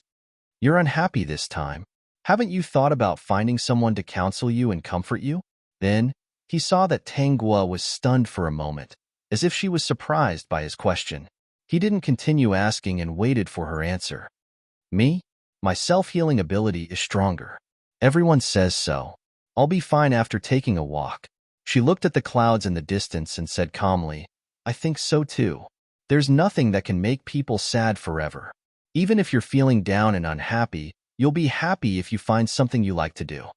"You're unhappy this time. Haven't you thought about finding someone to counsel you and comfort you?" Then, he saw that Tangwa was stunned for a moment, as if she was surprised by his question. He didn't continue asking and waited for her answer. "Me? My self-healing ability is stronger. Everyone says so. I'll be fine after taking a walk." She looked at the clouds in the distance and said calmly, "I think so too. There's nothing that can make people sad forever. Even if you're feeling down and unhappy, you'll be happy if you find something you like to do."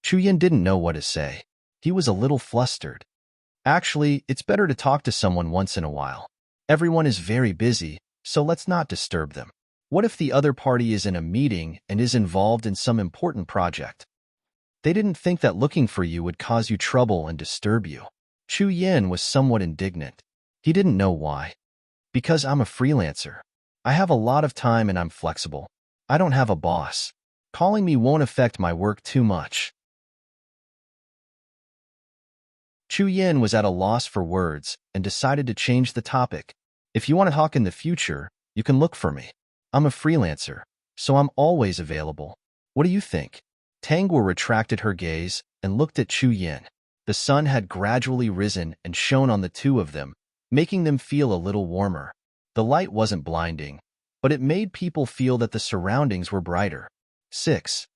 Chu Yin didn't know what to say. He was a little flustered. "Actually, it's better to talk to someone once in a while. Everyone is very busy, so let's not disturb them. What if the other party is in a meeting and is involved in some important project? They didn't think that looking for you would cause you trouble and disturb you." Chu Yin was somewhat indignant. He didn't know why. "Because I'm a freelancer. I have a lot of time and I'm flexible. I don't have a boss. Calling me won't affect my work too much." Chu Yin was at a loss for words and decided to change the topic. "If you want to talk in the future, you can look for me. I'm a freelancer, so I'm always available. What do you think?" Tangwa retracted her gaze and looked at Chu Yin. The sun had gradually risen and shone on the two of them, making them feel a little warmer. The light wasn't blinding, but it made people feel that the surroundings were brighter. 6.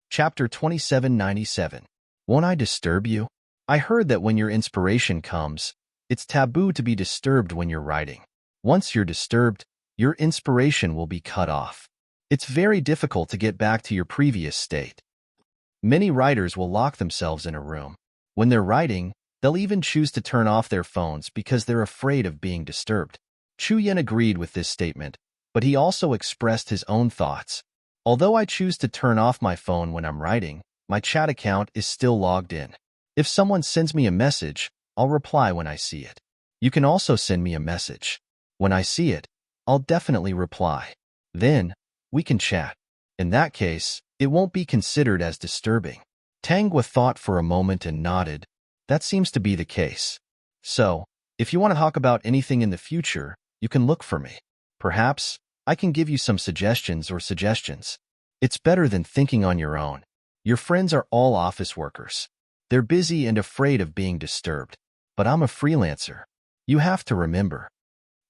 Chapter 2797. Won't I disturb you? I heard that when your inspiration comes, it's taboo to be disturbed when you're writing. Once you're disturbed, your inspiration will be cut off. It's very difficult to get back to your previous state. Many writers will lock themselves in a room. When they're writing, they'll even choose to turn off their phones because they're afraid of being disturbed. Chu Yin agreed with this statement, but he also expressed his own thoughts. "Although I choose to turn off my phone when I'm writing, my chat account is still logged in. If someone sends me a message, I'll reply when I see it. You can also send me a message. When I see it, I'll definitely reply. Then, we can chat. In that case, it won't be considered as disturbing. Tangwa thought for a moment and nodded. That seems to be the case. So, if you want to talk about anything in the future, you can look for me. Perhaps, I can give you some suggestions. It's better than thinking on your own. Your friends are all office workers. They're busy and afraid of being disturbed. But I'm a freelancer. You have to remember.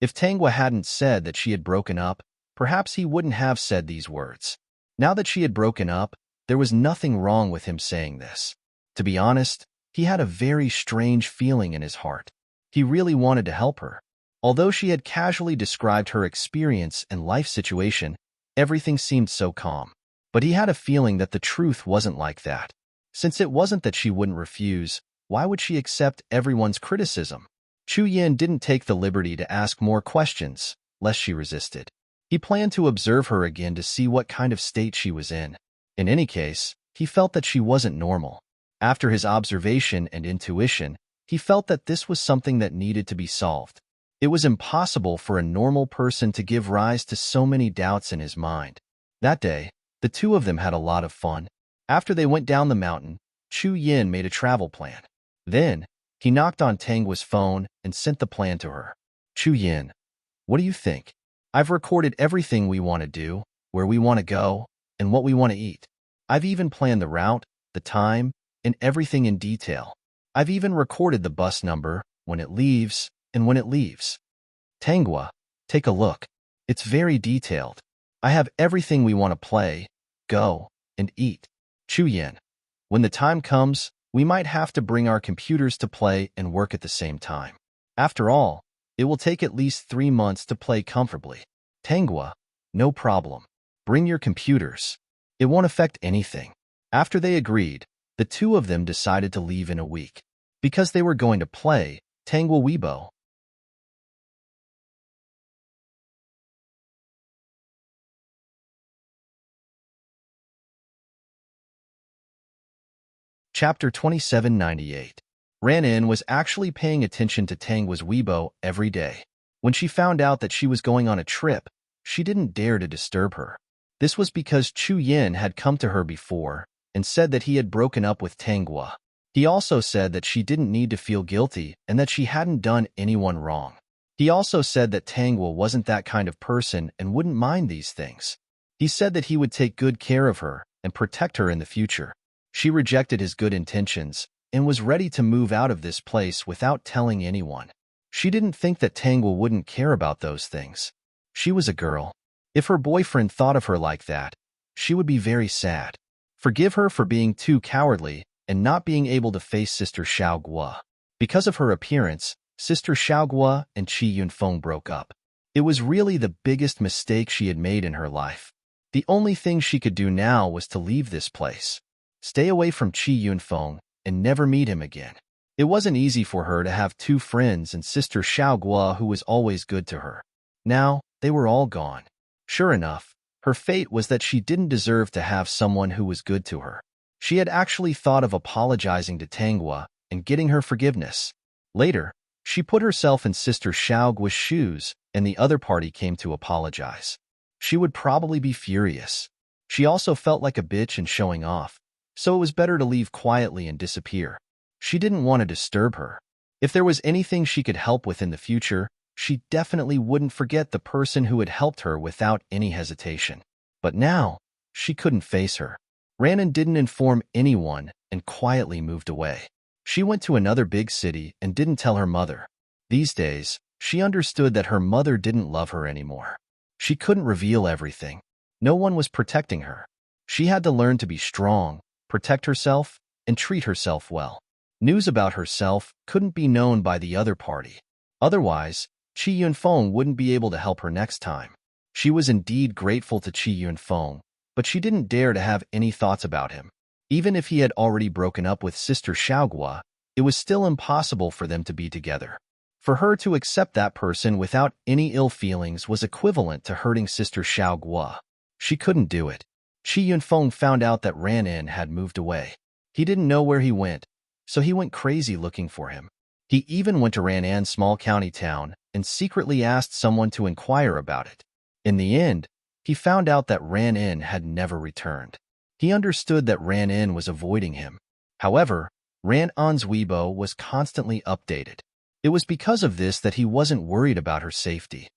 If Tangwa hadn't said that she had broken up, perhaps he wouldn't have said these words. Now that she had broken up, there was nothing wrong with him saying this. To be honest, he had a very strange feeling in his heart. He really wanted to help her. Although she had casually described her experience and life situation, everything seemed so calm. But he had a feeling that the truth wasn't like that. Since it wasn't that she wouldn't refuse, why would she accept everyone's criticism? Chu Yin didn't take the liberty to ask more questions, lest she resisted. He planned to observe her again to see what kind of state she was in. In any case, he felt that she wasn't normal. After his observation and intuition, he felt that this was something that needed to be solved. It was impossible for a normal person to give rise to so many doubts in his mind. That day, the two of them had a lot of fun. After they went down the mountain, Chu Yin made a travel plan. Then, he knocked on Tangwa's phone and sent the plan to her. Chu Yin, what do you think? I've recorded everything we want to do, where we want to go, and what we want to eat. I've even planned the route, the time, and everything in detail. I've even recorded the bus number, when it leaves, and when it leaves. Tangwa, take a look. It's very detailed. I have everything we want to play, go, and eat. Chu Yin, when the time comes, we might have to bring our computers to play and work at the same time. After all, it will take at least 3 months to play comfortably. Tangwa, no problem. Bring your computers. It won't affect anything. After they agreed, the two of them decided to leave in a week. Because they were going to play, Tangwa Weibo. Chapter 2798. Ranin was actually paying attention to Tangwa's Weibo every day. When she found out that she was going on a trip, she didn't dare to disturb her. This was because Chu Yin had come to her before and said that he had broken up with Tangwa. He also said that she didn't need to feel guilty and that she hadn't done anyone wrong. He also said that Tangwa wasn't that kind of person and wouldn't mind these things. He said that he would take good care of her and protect her in the future. She rejected his good intentions and was ready to move out of this place without telling anyone. She didn't think that Tangwa wouldn't care about those things. She was a girl. If her boyfriend thought of her like that, she would be very sad. Forgive her for being too cowardly and not being able to face Sister Xiao Guo. Because of her appearance, Sister Xiao Guo and Qi Yunfeng broke up. It was really the biggest mistake she had made in her life. The only thing she could do now was to leave this place. Stay away from Qi Yunfeng and never meet him again. It wasn't easy for her to have two friends and Sister Xiao Guo who was always good to her. Now, they were all gone. Sure enough, her fate was that she didn't deserve to have someone who was good to her. She had actually thought of apologizing to Tangwa and getting her forgiveness. Later, she put herself in Sister Xiao Guo's shoes and the other party came to apologize. She would probably be furious. She also felt like a bitch and showing off, so it was better to leave quietly and disappear. She didn't want to disturb her. If there was anything she could help with in the future, she definitely wouldn't forget the person who had helped her without any hesitation. But now, she couldn't face her. Ranin didn't inform anyone and quietly moved away. She went to another big city and didn't tell her mother. These days, she understood that her mother didn't love her anymore. She couldn't reveal everything. No one was protecting her. She had to learn to be strong, protect herself, and treat herself well. News about herself couldn't be known by the other party. Otherwise, Qi Yunfeng wouldn't be able to help her next time. She was indeed grateful to Qi Yunfeng, but she didn't dare to have any thoughts about him. Even if he had already broken up with Sister Xiao Guo, it was still impossible for them to be together. For her to accept that person without any ill feelings was equivalent to hurting Sister Xiao Guo. She couldn't do it. Qi Yunfeng found out that Ranin had moved away. He didn't know where he went, so he went crazy looking for him. He even went to Ranin's small county town and secretly asked someone to inquire about it. In the end, he found out that Ran In had never returned. He understood that Ran In was avoiding him. However, Ran On's Weibo was constantly updated. It was because of this that he wasn't worried about her safety.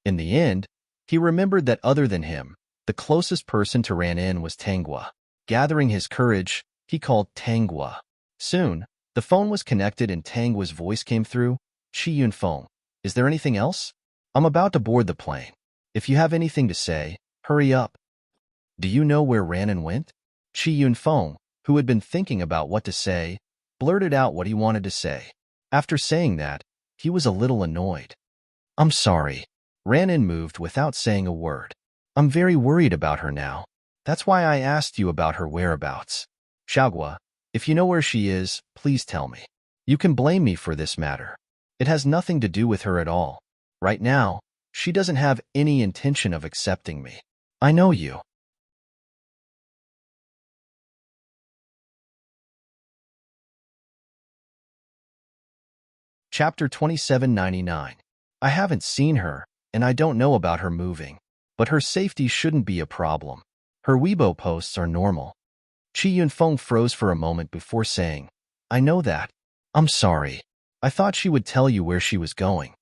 In the end, he remembered that other than him, the closest person to Ran In was Tanghua. Gathering his courage, he called Tanghua. Soon, the phone was connected and Tanghua's voice came through. Chi Yunfeng, is there anything else? I'm about to board the plane. If you have anything to say, hurry up. Do you know where Ran In went? Chi Yunfeng, who had been thinking about what to say, blurted out what he wanted to say. After saying that, he was a little annoyed. I'm sorry. Ran In moved without saying a word. I'm very worried about her now. That's why I asked you about her whereabouts. Xiaogua, if you know where she is, please tell me. You can blame me for this matter. It has nothing to do with her at all. Right now, she doesn't have any intention of accepting me. I know you. Chapter 2799. I haven't seen her, and I don't know about her moving, but her safety shouldn't be a problem. Her Weibo posts are normal. Chi Yunfeng froze for a moment before saying, I know that. I'm sorry. I thought she would tell you where she was going.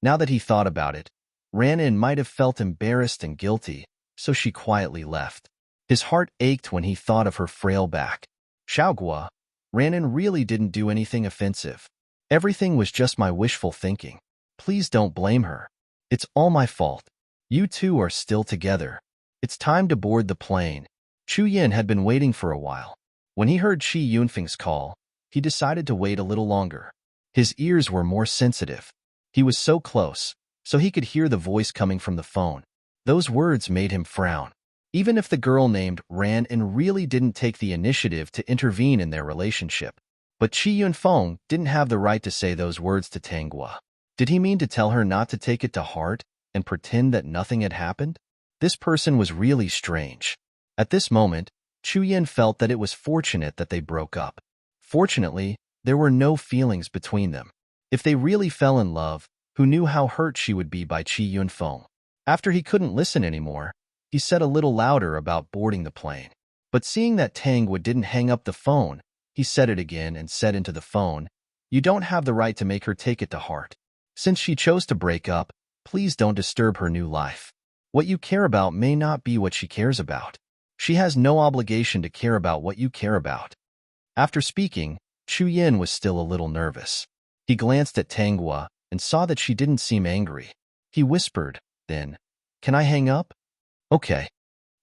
Now that he thought about it, Ran In might have felt embarrassed and guilty, so she quietly left. His heart ached when he thought of her frail back. Xiaogua, Ran In really didn't do anything offensive. Everything was just my wishful thinking. Please don't blame her. It's all my fault. You two are still together. It's time to board the plane. Chu Yin had been waiting for a while. When he heard Chi Yunfeng's call, he decided to wait a little longer. His ears were more sensitive. He was so close, so he could hear the voice coming from the phone. Those words made him frown. Even if the girl named Ran In really didn't take the initiative to intervene in their relationship. But Chi Yunfeng didn't have the right to say those words to Tanghua. Did he mean to tell her not to take it to heart and pretend that nothing had happened? This person was really strange. At this moment, Chu Yin felt that it was fortunate that they broke up. Fortunately, there were no feelings between them. If they really fell in love, who knew how hurt she would be by Chi Yunfeng? After he couldn't listen anymore, he said a little louder about boarding the plane. But seeing that Tanghua didn't hang up the phone, he said it again and said into the phone, You don't have the right to make her take it to heart. Since she chose to break up, please don't disturb her new life. What you care about may not be what she cares about. She has no obligation to care about what you care about. After speaking, Chu Yin was still a little nervous. He glanced at Tanghua and saw that she didn't seem angry. He whispered, then, Can I hang up? Okay.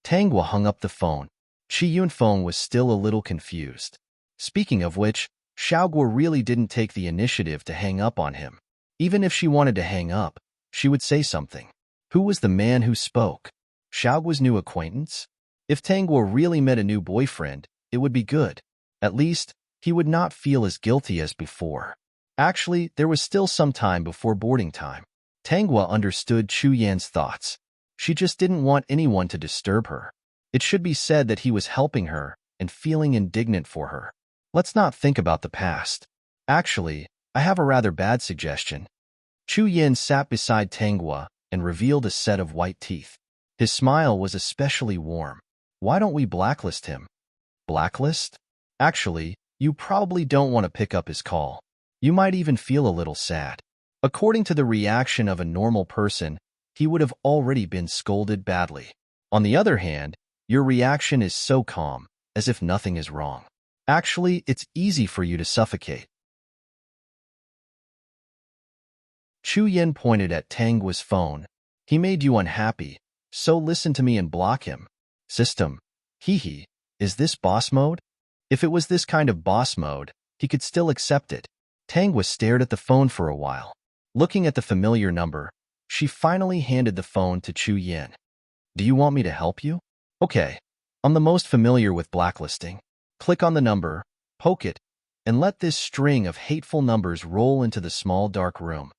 Tanghua hung up the phone. Chi Yunfeng was still a little confused. Speaking of which, Xiaogua really didn't take the initiative to hang up on him. Even if she wanted to hang up, she would say something. Who was the man who spoke? Xiaogua's new acquaintance? If Tanghua really met a new boyfriend, it would be good. At least, he would not feel as guilty as before. Actually, there was still some time before boarding time. Tanghua understood Chu Yan's thoughts. She just didn't want anyone to disturb her. It should be said that he was helping her and feeling indignant for her. Let's not think about the past. Actually, I have a rather bad suggestion. Chu Yin sat beside Tanghua and revealed a set of white teeth. His smile was especially warm. Why don't we blacklist him? Blacklist? Actually, you probably don't want to pick up his call. You might even feel a little sad. According to the reaction of a normal person, he would have already been scolded badly. On the other hand, your reaction is so calm, as if nothing is wrong. Actually, it's easy for you to suffocate. Chu Yin pointed at Tanghua's phone. He made you unhappy, so listen to me and block him. System. Hee. Is this boss mode? If it was this kind of boss mode, he could still accept it. Tanghua stared at the phone for a while. Looking at the familiar number, she finally handed the phone to Chu Yin. Do you want me to help you? Okay. I'm the most familiar with blacklisting. Click on the number, poke it, and let this string of hateful numbers roll into the small dark room.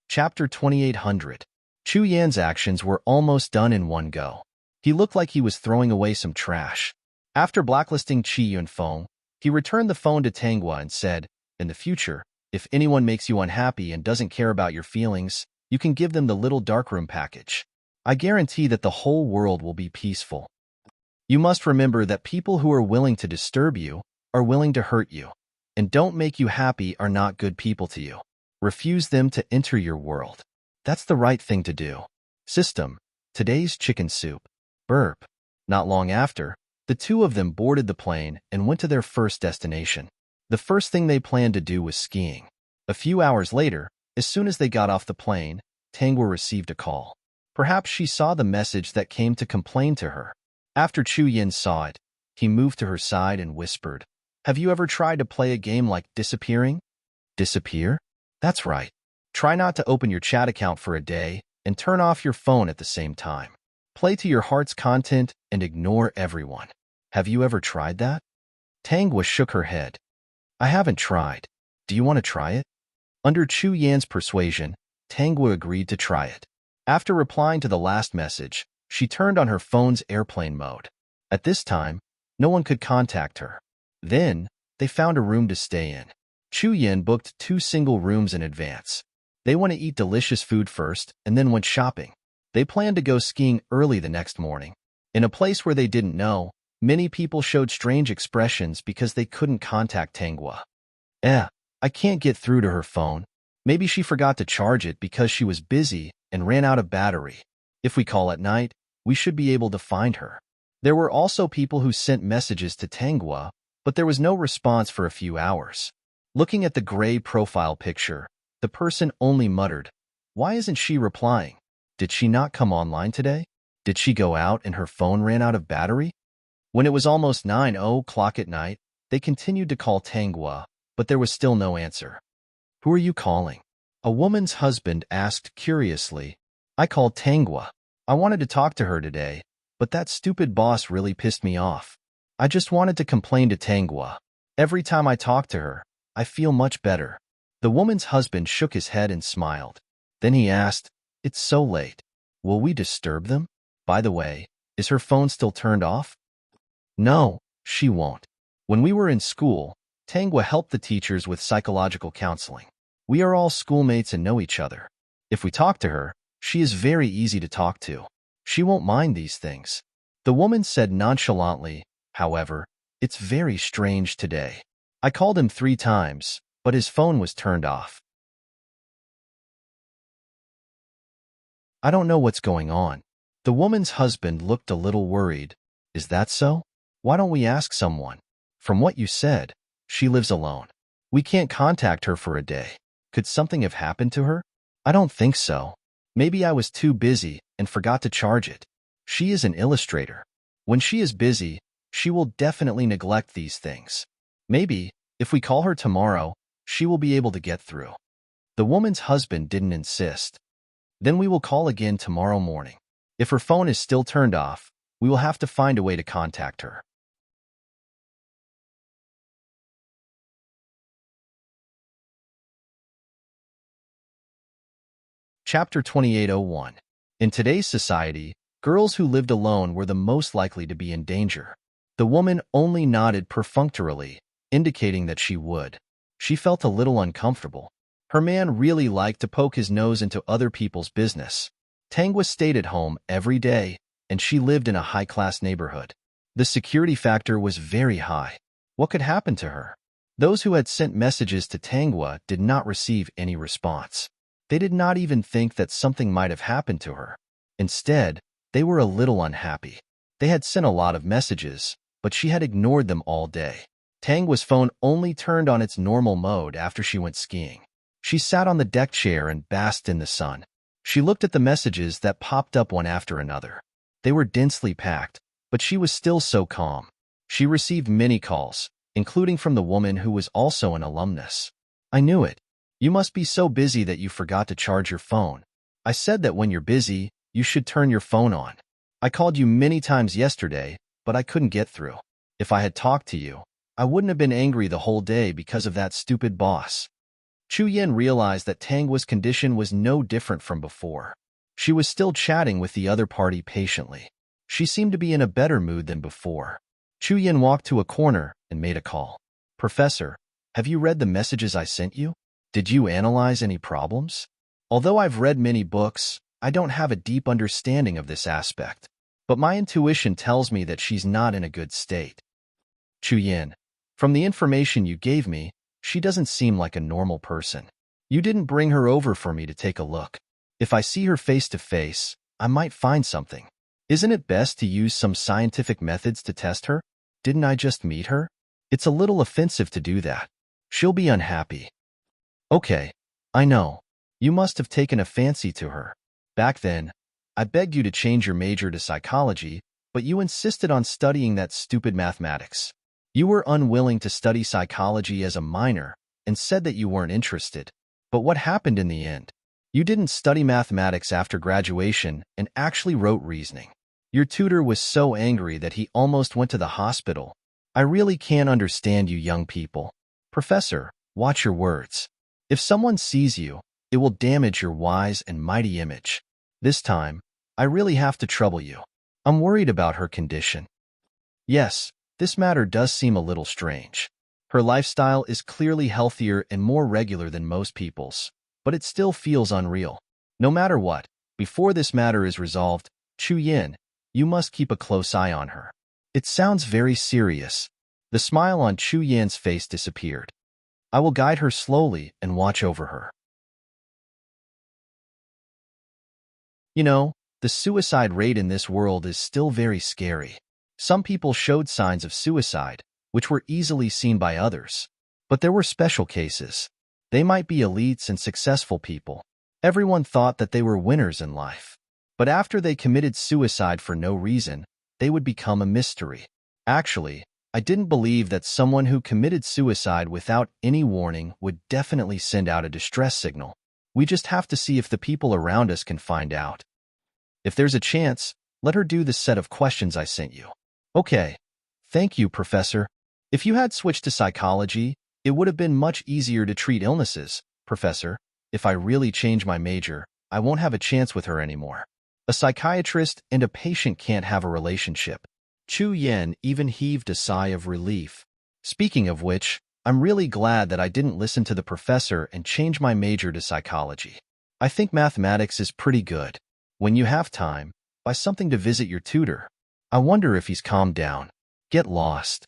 Chapter 2800. Chu Yan's actions were almost done in one go. He looked like he was throwing away some trash. After blacklisting Chi Yunfeng, He returned the phone to Tanghua and said, "In the future, if anyone makes you unhappy and doesn't care about your feelings, you can give them the little darkroom package. I guarantee that the whole world will be peaceful. You must remember that people who are willing to disturb you are willing to hurt you, and don't make you happy are not good people to you. Refuse them to enter your world. That's the right thing to do." System: today's chicken soup. Burp. Not long after, the two of them boarded the plane and went to their first destination. The first thing they planned to do was skiing. A few hours later, as soon as they got off the plane, Tanghua received a call. Perhaps she saw the message that came to complain to her. After Chu Yin saw it, he moved to her side and whispered, "Have you ever tried to play a game like disappearing?" Disappear? That's right. Try not to open your chat account for a day and turn off your phone at the same time. Play to your heart's content and ignore everyone. Have you ever tried that? Tanghua shook her head. I haven't tried. Do you want to try it? Under Chu Yan's persuasion, Tanghua agreed to try it. After replying to the last message, she turned on her phone's airplane mode. At this time, no one could contact her. Then, they found a room to stay in. Chu Yan booked 2 single rooms in advance. They want to eat delicious food first and then went shopping. They planned to go skiing early the next morning. In a place where they didn't know, many people showed strange expressions because they couldn't contact Tanghua. I can't get through to her phone. Maybe she forgot to charge it because she was busy and ran out of battery. If we call at night, we should be able to find her. There were also people who sent messages to Tanghua, but there was no response for a few hours. Looking at the gray profile picture, the person only muttered, "Why isn't she replying? Did she not come online today? Did she go out and her phone ran out of battery?" When it was almost 9 o'clock at night, they continued to call Tanghua, but there was still no answer. "Who are you calling?" A woman's husband asked curiously. "I called Tanghua. I wanted to talk to her today, but that stupid boss really pissed me off. I just wanted to complain to Tanghua. Every time I talk to her, I feel much better." The woman's husband shook his head and smiled. Then he asked, "It's so late. Will we disturb them? By the way, is her phone still turned off?" "No, she won't. When we were in school, Tanghua helped the teachers with psychological counseling. We are all schoolmates and know each other. If we talk to her, she is very easy to talk to. She won't mind these things." The woman said nonchalantly, "However, it's very strange today. I called him 3 times, but his phone was turned off. I don't know what's going on." The woman's husband looked a little worried. "Is that so? Why don't we ask someone? From what you said, she lives alone. We can't contact her for a day. Could something have happened to her?" "I don't think so. Maybe I was too busy and forgot to charge it. She is an illustrator. When she is busy, she will definitely neglect these things. Maybe, if we call her tomorrow, she will be able to get through." The woman's husband didn't insist. "Then we will call again tomorrow morning. If her phone is still turned off, we will have to find a way to contact her." Chapter 2801. In today's society, girls who lived alone were the most likely to be in danger. The woman only nodded perfunctorily, indicating that she would. She felt a little uncomfortable. Her man really liked to poke his nose into other people's business. Tanghua stayed at home every day, and she lived in a high-class neighborhood. The security factor was very high. What could happen to her? Those who had sent messages to Tanghua did not receive any response. They did not even think that something might have happened to her. Instead, they were a little unhappy. They had sent a lot of messages, but she had ignored them all day. Tanghua's phone only turned on its normal mode after she went skiing. She sat on the deck chair and basked in the sun. She looked at the messages that popped up one after another. They were densely packed, but she was still so calm. She received many calls, including from the woman who was also an alumnus. "I knew it. You must be so busy that you forgot to charge your phone. I said that when you're busy, you should turn your phone on. I called you many times yesterday, but I couldn't get through. If I had talked to you, I wouldn't have been angry the whole day because of that stupid boss." Chu Yin realized that Tanghua's condition was no different from before. She was still chatting with the other party patiently. She seemed to be in a better mood than before. Chu Yin walked to a corner and made a call. Professor, have you read the messages I sent you? Did you analyze any problems? Although I've read many books, I don't have a deep understanding of this aspect. But my intuition tells me that she's not in a good state. Chu Yin, from the information you gave me, she doesn't seem like a normal person. You didn't bring her over for me to take a look. If I see her face to face, I might find something. Isn't it best to use some scientific methods to test her? Didn't I just meet her? It's a little offensive to do that. She'll be unhappy. Okay, I know. You must have taken a fancy to her. Back then, I begged you to change your major to psychology, but you insisted on studying that stupid mathematics. You were unwilling to study psychology as a minor and said that you weren't interested. But what happened in the end? You didn't study mathematics after graduation and actually wrote reasoning. Your tutor was so angry that he almost went to the hospital. I really can't understand you young people. Professor, watch your words. If someone sees you, it will damage your wise and mighty image. This time, I really have to trouble you. I'm worried about her condition. Yes, this matter does seem a little strange. Her lifestyle is clearly healthier and more regular than most people's, but it still feels unreal. No matter what, before this matter is resolved, Chu Yin, you must keep a close eye on her. It sounds very serious. The smile on Chu Yin's face disappeared. I will guide her slowly and watch over her. You know, the suicide rate in this world is still very scary. Some people showed signs of suicide, which were easily seen by others. But there were special cases. They might be elites and successful people. Everyone thought that they were winners in life. But after they committed suicide for no reason, they would become a mystery. Actually, I didn't believe that someone who committed suicide without any warning would definitely send out a distress signal. We just have to see if the people around us can find out. If there's a chance, let her do the set of questions I sent you. Okay. Thank you, Professor. If you had switched to psychology, it would have been much easier to treat illnesses, Professor. If I really change my major, I won't have a chance with her anymore. A psychiatrist and a patient can't have a relationship. Chu Yin even heaved a sigh of relief. Speaking of which, I'm really glad that I didn't listen to the professor and change my major to psychology. I think mathematics is pretty good. When you have time, buy something to visit your tutor. I wonder if he's calmed down. Get lost.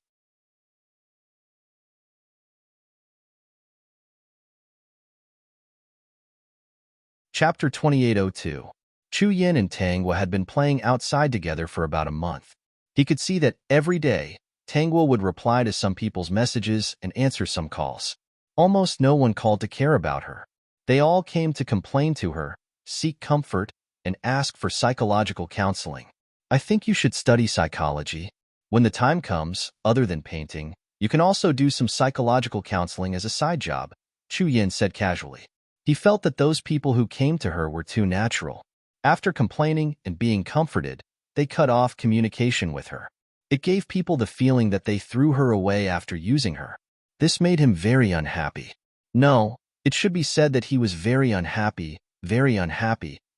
Chapter 2802. Chu Yin and Tangwa had been playing outside together for about a month. He could see that every day, Tangwa would reply to some people's messages and answer some calls. Almost no one called to care about her. They all came to complain to her, seek comfort, and ask for psychological counseling. I think you should study psychology. When the time comes, other than painting, you can also do some psychological counseling as a side job, Chu Yin said casually. He felt that those people who came to her were too natural. After complaining and being comforted, they cut off communication with her. It gave people the feeling that they threw her away after using her. This made him very unhappy. No, it should be said that he was very unhappy,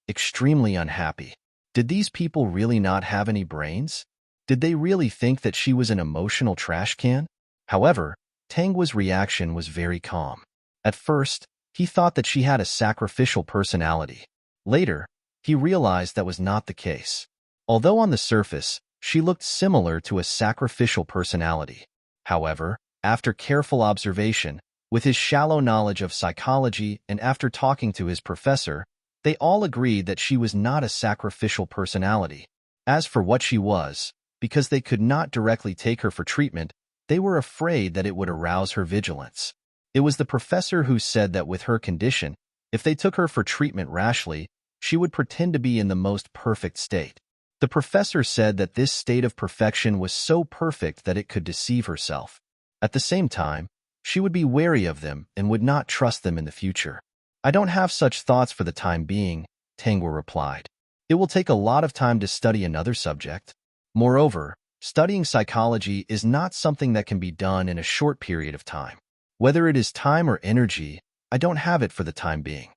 extremely unhappy. Did these people really not have any brains? Did they really think that she was an emotional trash can? However, Tangwa's reaction was very calm. At first, he thought that she had a sacrificial personality. Later, he realized that was not the case. Although on the surface, she looked similar to a sacrificial personality. However, after careful observation, with his shallow knowledge of psychology and after talking to his professor, they all agreed that she was not a sacrificial personality. As for what she was, because they could not directly take her for treatment, they were afraid that it would arouse her vigilance. It was the professor who said that with her condition, if they took her for treatment rashly, she would pretend to be in the most perfect state. The professor said that this state of perfection was so perfect that it could deceive herself. At the same time, she would be wary of them and would not trust them in the future. I don't have such thoughts for the time being, Tangwa replied. It will take a lot of time to study another subject. Moreover, studying psychology is not something that can be done in a short period of time. Whether it is time or energy, I don't have it for the time being.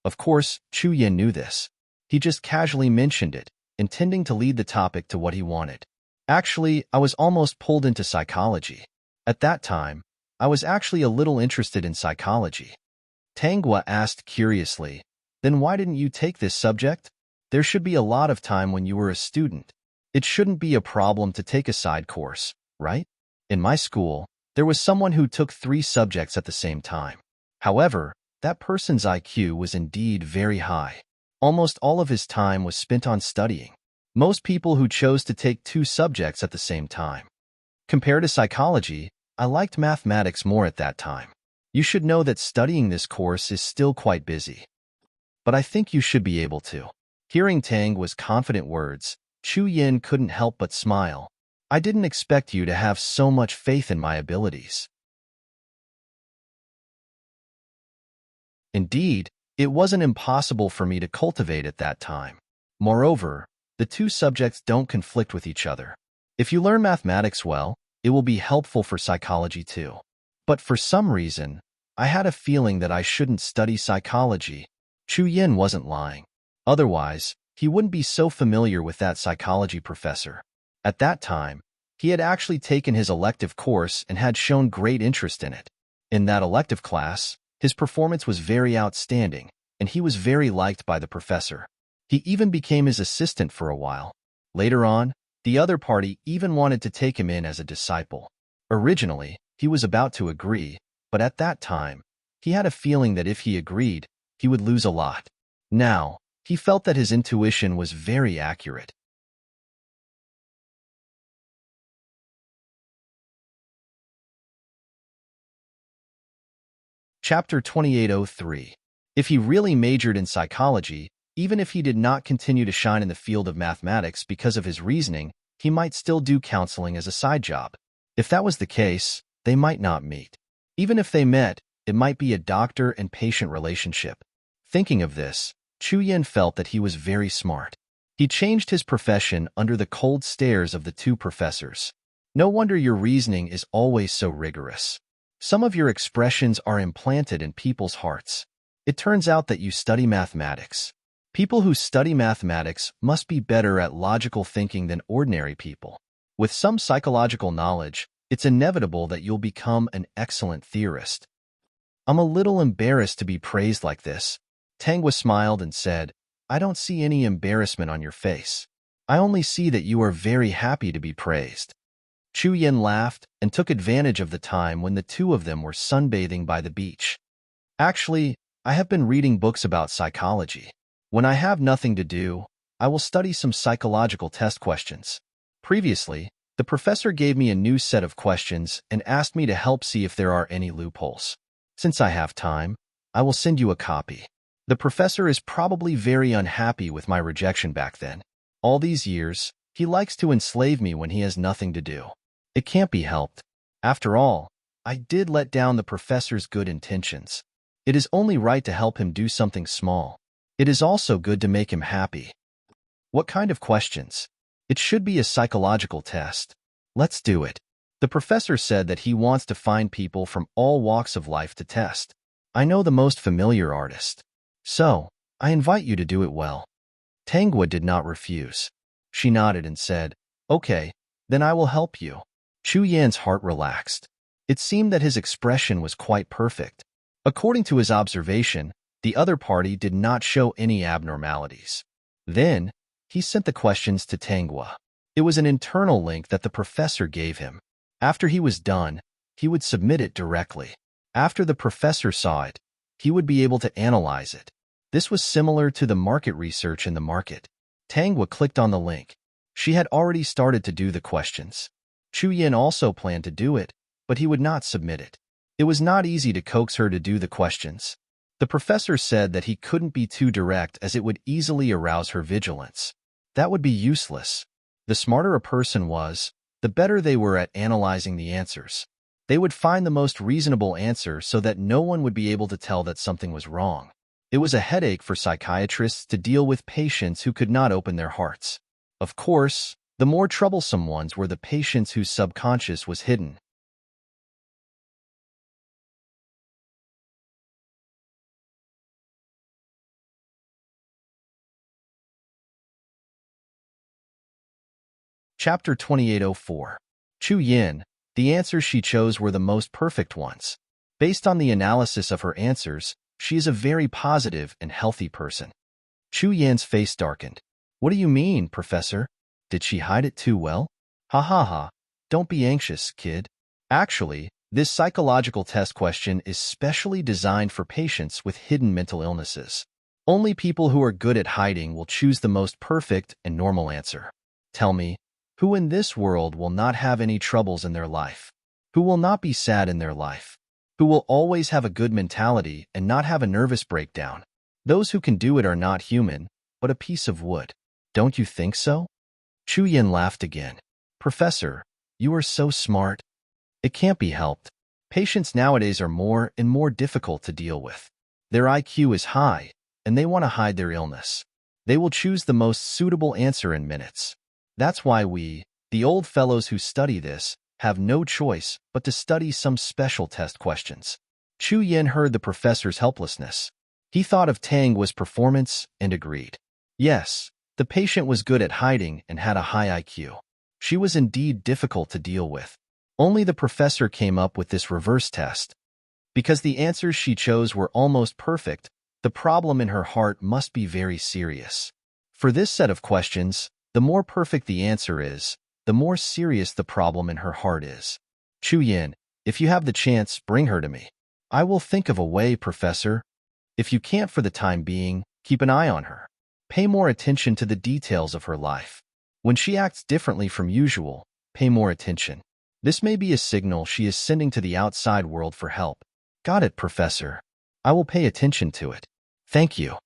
Of course, Chu Yin knew this. He just casually mentioned it, intending to lead the topic to what he wanted. Actually, I was almost pulled into psychology. At that time, I was actually a little interested in psychology. Tangwa asked curiously, then why didn't you take this subject? There should be a lot of time when you were a student. It shouldn't be a problem to take a side course, right? In my school, there was someone who took 3 subjects at the same time. However, that person's IQ was indeed very high. Almost all of his time was spent on studying. Most people who chose to take 2 subjects at the same time. Compared to psychology, I liked mathematics more at that time. You should know that studying this course is still quite busy. But I think you should be able to. Hearing Tangwa's confident words, Chu Yin couldn't help but smile. I didn't expect you to have so much faith in my abilities. Indeed, it wasn't impossible for me to cultivate at that time. Moreover, the 2 subjects don't conflict with each other. If you learn mathematics well, it will be helpful for psychology too. But for some reason, I had a feeling that I shouldn't study psychology. Chu Yin wasn't lying. Otherwise, he wouldn't be so familiar with that psychology professor. At that time, he had actually taken his elective course and had shown great interest in it. In that elective class, his performance was very outstanding, and he was very liked by the professor. He even became his assistant for a while. Later on, the other party even wanted to take him in as a disciple. Originally, he was about to agree, but at that time, he had a feeling that if he agreed, he would lose a lot. Now, he felt that his intuition was very accurate. Chapter 2803. If he really majored in psychology, even if he did not continue to shine in the field of mathematics because of his reasoning, he might still do counseling as a side job. If that was the case, they might not meet. Even if they met, it might be a doctor and patient relationship. Thinking of this, Chu Yin felt that he was very smart. He changed his profession under the cold stares of the 2 professors. No wonder your reasoning is always so rigorous. Some of your expressions are implanted in people's hearts. It turns out that you study mathematics. People who study mathematics must be better at logical thinking than ordinary people. With some psychological knowledge, it's inevitable that you'll become an excellent theorist. I'm a little embarrassed to be praised like this. Tangwa smiled and said, I don't see any embarrassment on your face. I only see that you are very happy to be praised. Chu Yin laughed and took advantage of the time when the 2 of them were sunbathing by the beach. Actually, I have been reading books about psychology. When I have nothing to do, I will study some psychological test questions. Previously, the professor gave me a new set of questions and asked me to help see if there are any loopholes. Since I have time, I will send you a copy. The professor is probably very unhappy with my rejection back then. All these years, he likes to enslave me when he has nothing to do. It can't be helped. After all, I did let down the professor's good intentions. It is only right to help him do something small. It is also good to make him happy. What kind of questions? It should be a psychological test. Let's do it. The professor said that he wants to find people from all walks of life to test. I know the most familiar artist. So, I invite you to do it well. Tangwa did not refuse. She nodded and said, Okay, then I will help you. Chu Yan's heart relaxed. It seemed that his expression was quite perfect. According to his observation, the other party did not show any abnormalities. Then, he sent the questions to Tangwa. It was an internal link that the professor gave him. After he was done, he would submit it directly. After the professor saw it, he would be able to analyze it. This was similar to the market research in the market. Tangwa clicked on the link. She had already started to do the questions. Chu Yin also planned to do it, but he would not submit it. It was not easy to coax her to do the questions. The professor said that he couldn't be too direct as it would easily arouse her vigilance. That would be useless. The smarter a person was, the better they were at analyzing the answers. They would find the most reasonable answer so that no one would be able to tell that something was wrong. It was a headache for psychiatrists to deal with patients who could not open their hearts. Of course, the more troublesome ones were the patients whose subconscious was hidden. Chapter 2804. Chu Yin, The answers she chose were the most perfect ones. Based on the analysis of her answers, she is a very positive and healthy person. Chu Yan's face darkened. What do you mean, Professor? Did she hide it too well? Ha ha ha. Don't be anxious, kid. Actually, this psychological test question is specially designed for patients with hidden mental illnesses. Only people who are good at hiding will choose the most perfect and normal answer. Tell me, who in this world will not have any troubles in their life? Who will not be sad in their life? Who will always have a good mentality and not have a nervous breakdown? Those who can do it are not human, but a piece of wood. Don't you think so? Chu Yan laughed again. Professor, you are so smart. It can't be helped. Patients nowadays are more and more difficult to deal with. Their IQ is high, and they want to hide their illness. They will choose the most suitable answer in minutes. That's why we, the old fellows who study this, have no choice but to study some special test questions. Chu Yan heard the professor's helplessness. He thought of Tangwa's performance and agreed. Yes, the patient was good at hiding and had a high IQ. She was indeed difficult to deal with. Only the professor came up with this reverse test. Because the answers she chose were almost perfect, the problem in her heart must be very serious. For this set of questions, the more perfect the answer is, the more serious the problem in her heart is. Chu Yan, if you have the chance, bring her to me. I will think of a way, Professor. If you can't for the time being, keep an eye on her. Pay more attention to the details of her life. When she acts differently from usual, pay more attention. This may be a signal she is sending to the outside world for help. Got it, Professor. I will pay attention to it. Thank you.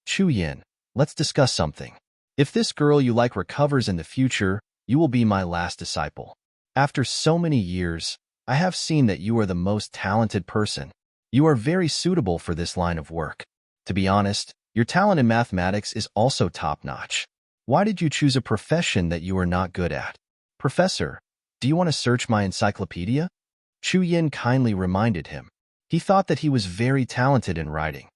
Chu Yan, let's discuss something. If this girl you like recovers in the future, you will be my last disciple. After so many years, I have seen that you are the most talented person. You are very suitable for this line of work. To be honest, your talent in mathematics is also top-notch. Why did you choose a profession that you are not good at? Professor, do you want to search my encyclopedia? Chu Yan kindly reminded him. He thought that he was very talented in writing.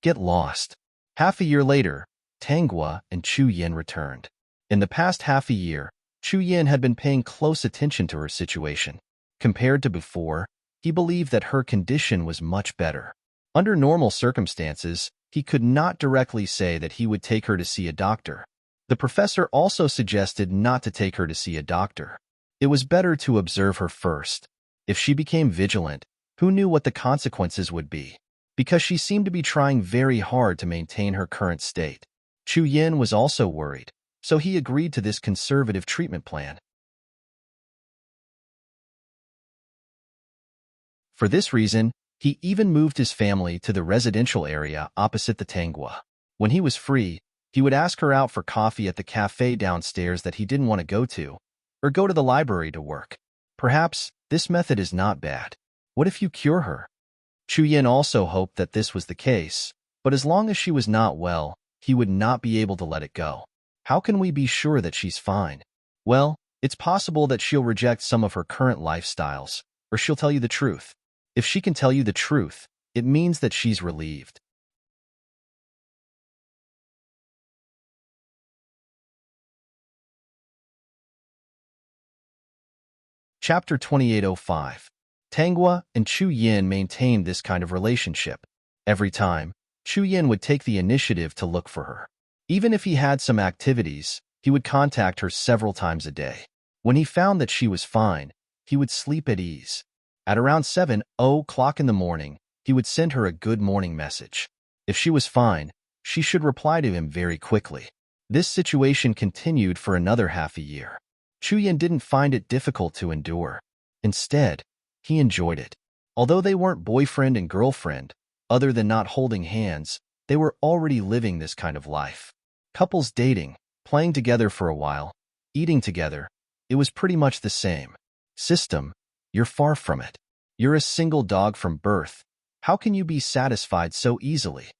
Get lost. Half a year later, Tangwa and Chu Yan returned. In the past half a year, Chu Yan had been paying close attention to her situation. Compared to before, he believed that her condition was much better. Under normal circumstances, he could not directly say that he would take her to see a doctor. The professor also suggested not to take her to see a doctor. It was better to observe her first. If she became vigilant, who knew what the consequences would be? Because she seemed to be trying very hard to maintain her current state. Chu Yan was also worried, so he agreed to this conservative treatment plan. For this reason, he even moved his family to the residential area opposite the Tangwa. When he was free, he would ask her out for coffee at the cafe downstairs that he didn't want to go to, or go to the library to work. Perhaps this method is not bad. What if you cure her? Chu Yan also hoped that this was the case, but as long as she was not well, he would not be able to let it go. How can we be sure that she's fine? Well, it's possible that she'll reject some of her current lifestyles, or she'll tell you the truth. If she can tell you the truth, it means that she's relieved. Chapter 2805. Tangwa and Chu Yan maintained this kind of relationship. Every time, Chu Yan would take the initiative to look for her. Even if he had some activities, he would contact her several times a day. When he found that she was fine, he would sleep at ease. At around 7:00 in the morning, he would send her a good morning message. If she was fine, she should reply to him very quickly. This situation continued for another half a year. Chu Yan didn't find it difficult to endure. Instead, he enjoyed it. Although they weren't boyfriend and girlfriend, other than not holding hands, they were already living this kind of life. Couples dating, playing together for a while, eating together, it was pretty much the same. System, you're far from it. You're a single dog from birth. How can you be satisfied so easily?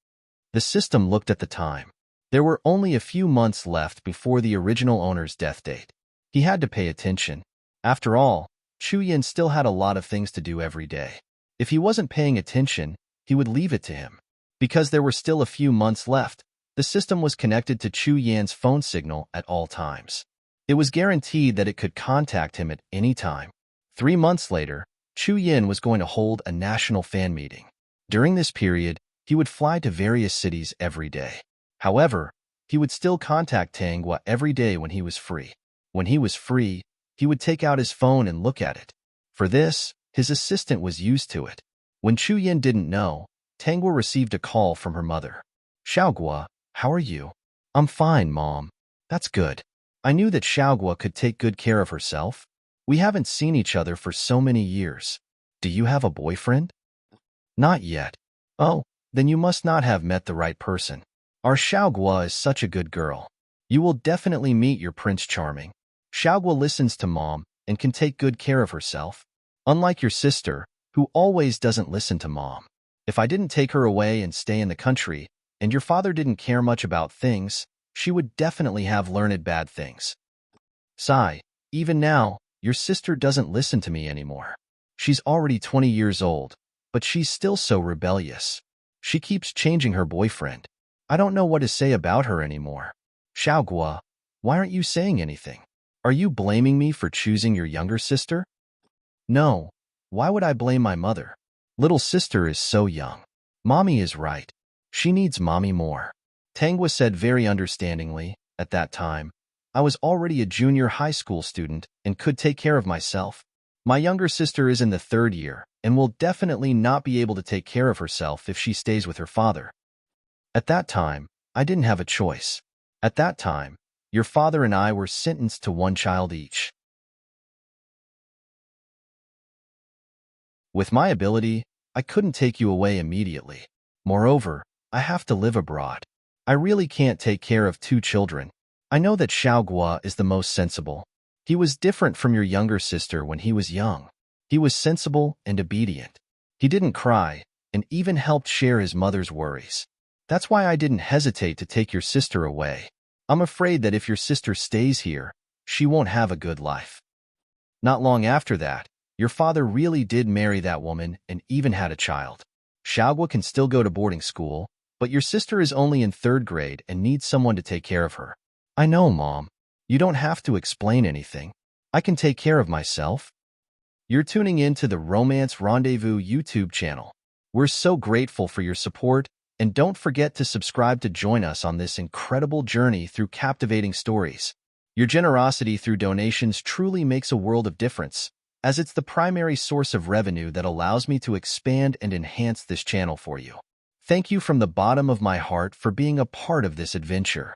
The system looked at the time. There were only a few months left before the original owner's death date. He had to pay attention. After all, Chu Yan still had a lot of things to do every day. If he wasn't paying attention, he would leave it to him. Because there were still a few months left, the system was connected to Chu Yan's phone signal at all times. It was guaranteed that it could contact him at any time. 3 months later, Chu Yin was going to hold a national fan meeting. During this period, he would fly to various cities every day. However, he would still contact Tanghua every day when he was free. When he was free, he would take out his phone and look at it. For this, his assistant was used to it. When Chu Yin didn't know, Tanghua received a call from her mother. Xiaogua, how are you? I'm fine, Mom. That's good. I knew that Xiaogua could take good care of herself. We haven't seen each other for so many years. Do you have a boyfriend? Not yet. Oh, then you must not have met the right person. Our Xiaogua is such a good girl. You will definitely meet your Prince Charming. Xiaogua listens to Mom and can take good care of herself. Unlike your sister, who always doesn't listen to Mom. If I didn't take her away and stay in the country, and your father didn't care much about things, she would definitely have learned bad things. Sigh, even now, your sister doesn't listen to me anymore. She's already 20 years old, but she's still so rebellious. She keeps changing her boyfriend. I don't know what to say about her anymore. Xiaogua, why aren't you saying anything? Are you blaming me for choosing your younger sister? No. Why would I blame my mother? Little sister is so young. Mommy is right. She needs Mommy more. Tanghua said very understandingly. At that time, I was already a junior high school student and could take care of myself. My younger sister is in the 3rd year and will definitely not be able to take care of herself if she stays with her father. At that time, I didn't have a choice. At that time, your father and I were sentenced to 1 child each. With my ability, I couldn't take you away immediately. Moreover, I have to live abroad. I really can't take care of 2 children. I know that Xiaogua is the most sensible. He was different from your younger sister when he was young. He was sensible and obedient. He didn't cry and even helped share his mother's worries. That's why I didn't hesitate to take your sister away. I'm afraid that if your sister stays here, she won't have a good life. Not long after that, your father really did marry that woman and even had a child. Xiaogua can still go to boarding school, but your sister is only in 3rd grade and needs someone to take care of her. I know, Mom. You don't have to explain anything. I can take care of myself. You're tuning in to the Romance Rendezvous YouTube channel. We're so grateful for your support, and don't forget to subscribe to join us on this incredible journey through captivating stories. Your generosity through donations truly makes a world of difference, as it's the primary source of revenue that allows me to expand and enhance this channel for you. Thank you from the bottom of my heart for being a part of this adventure.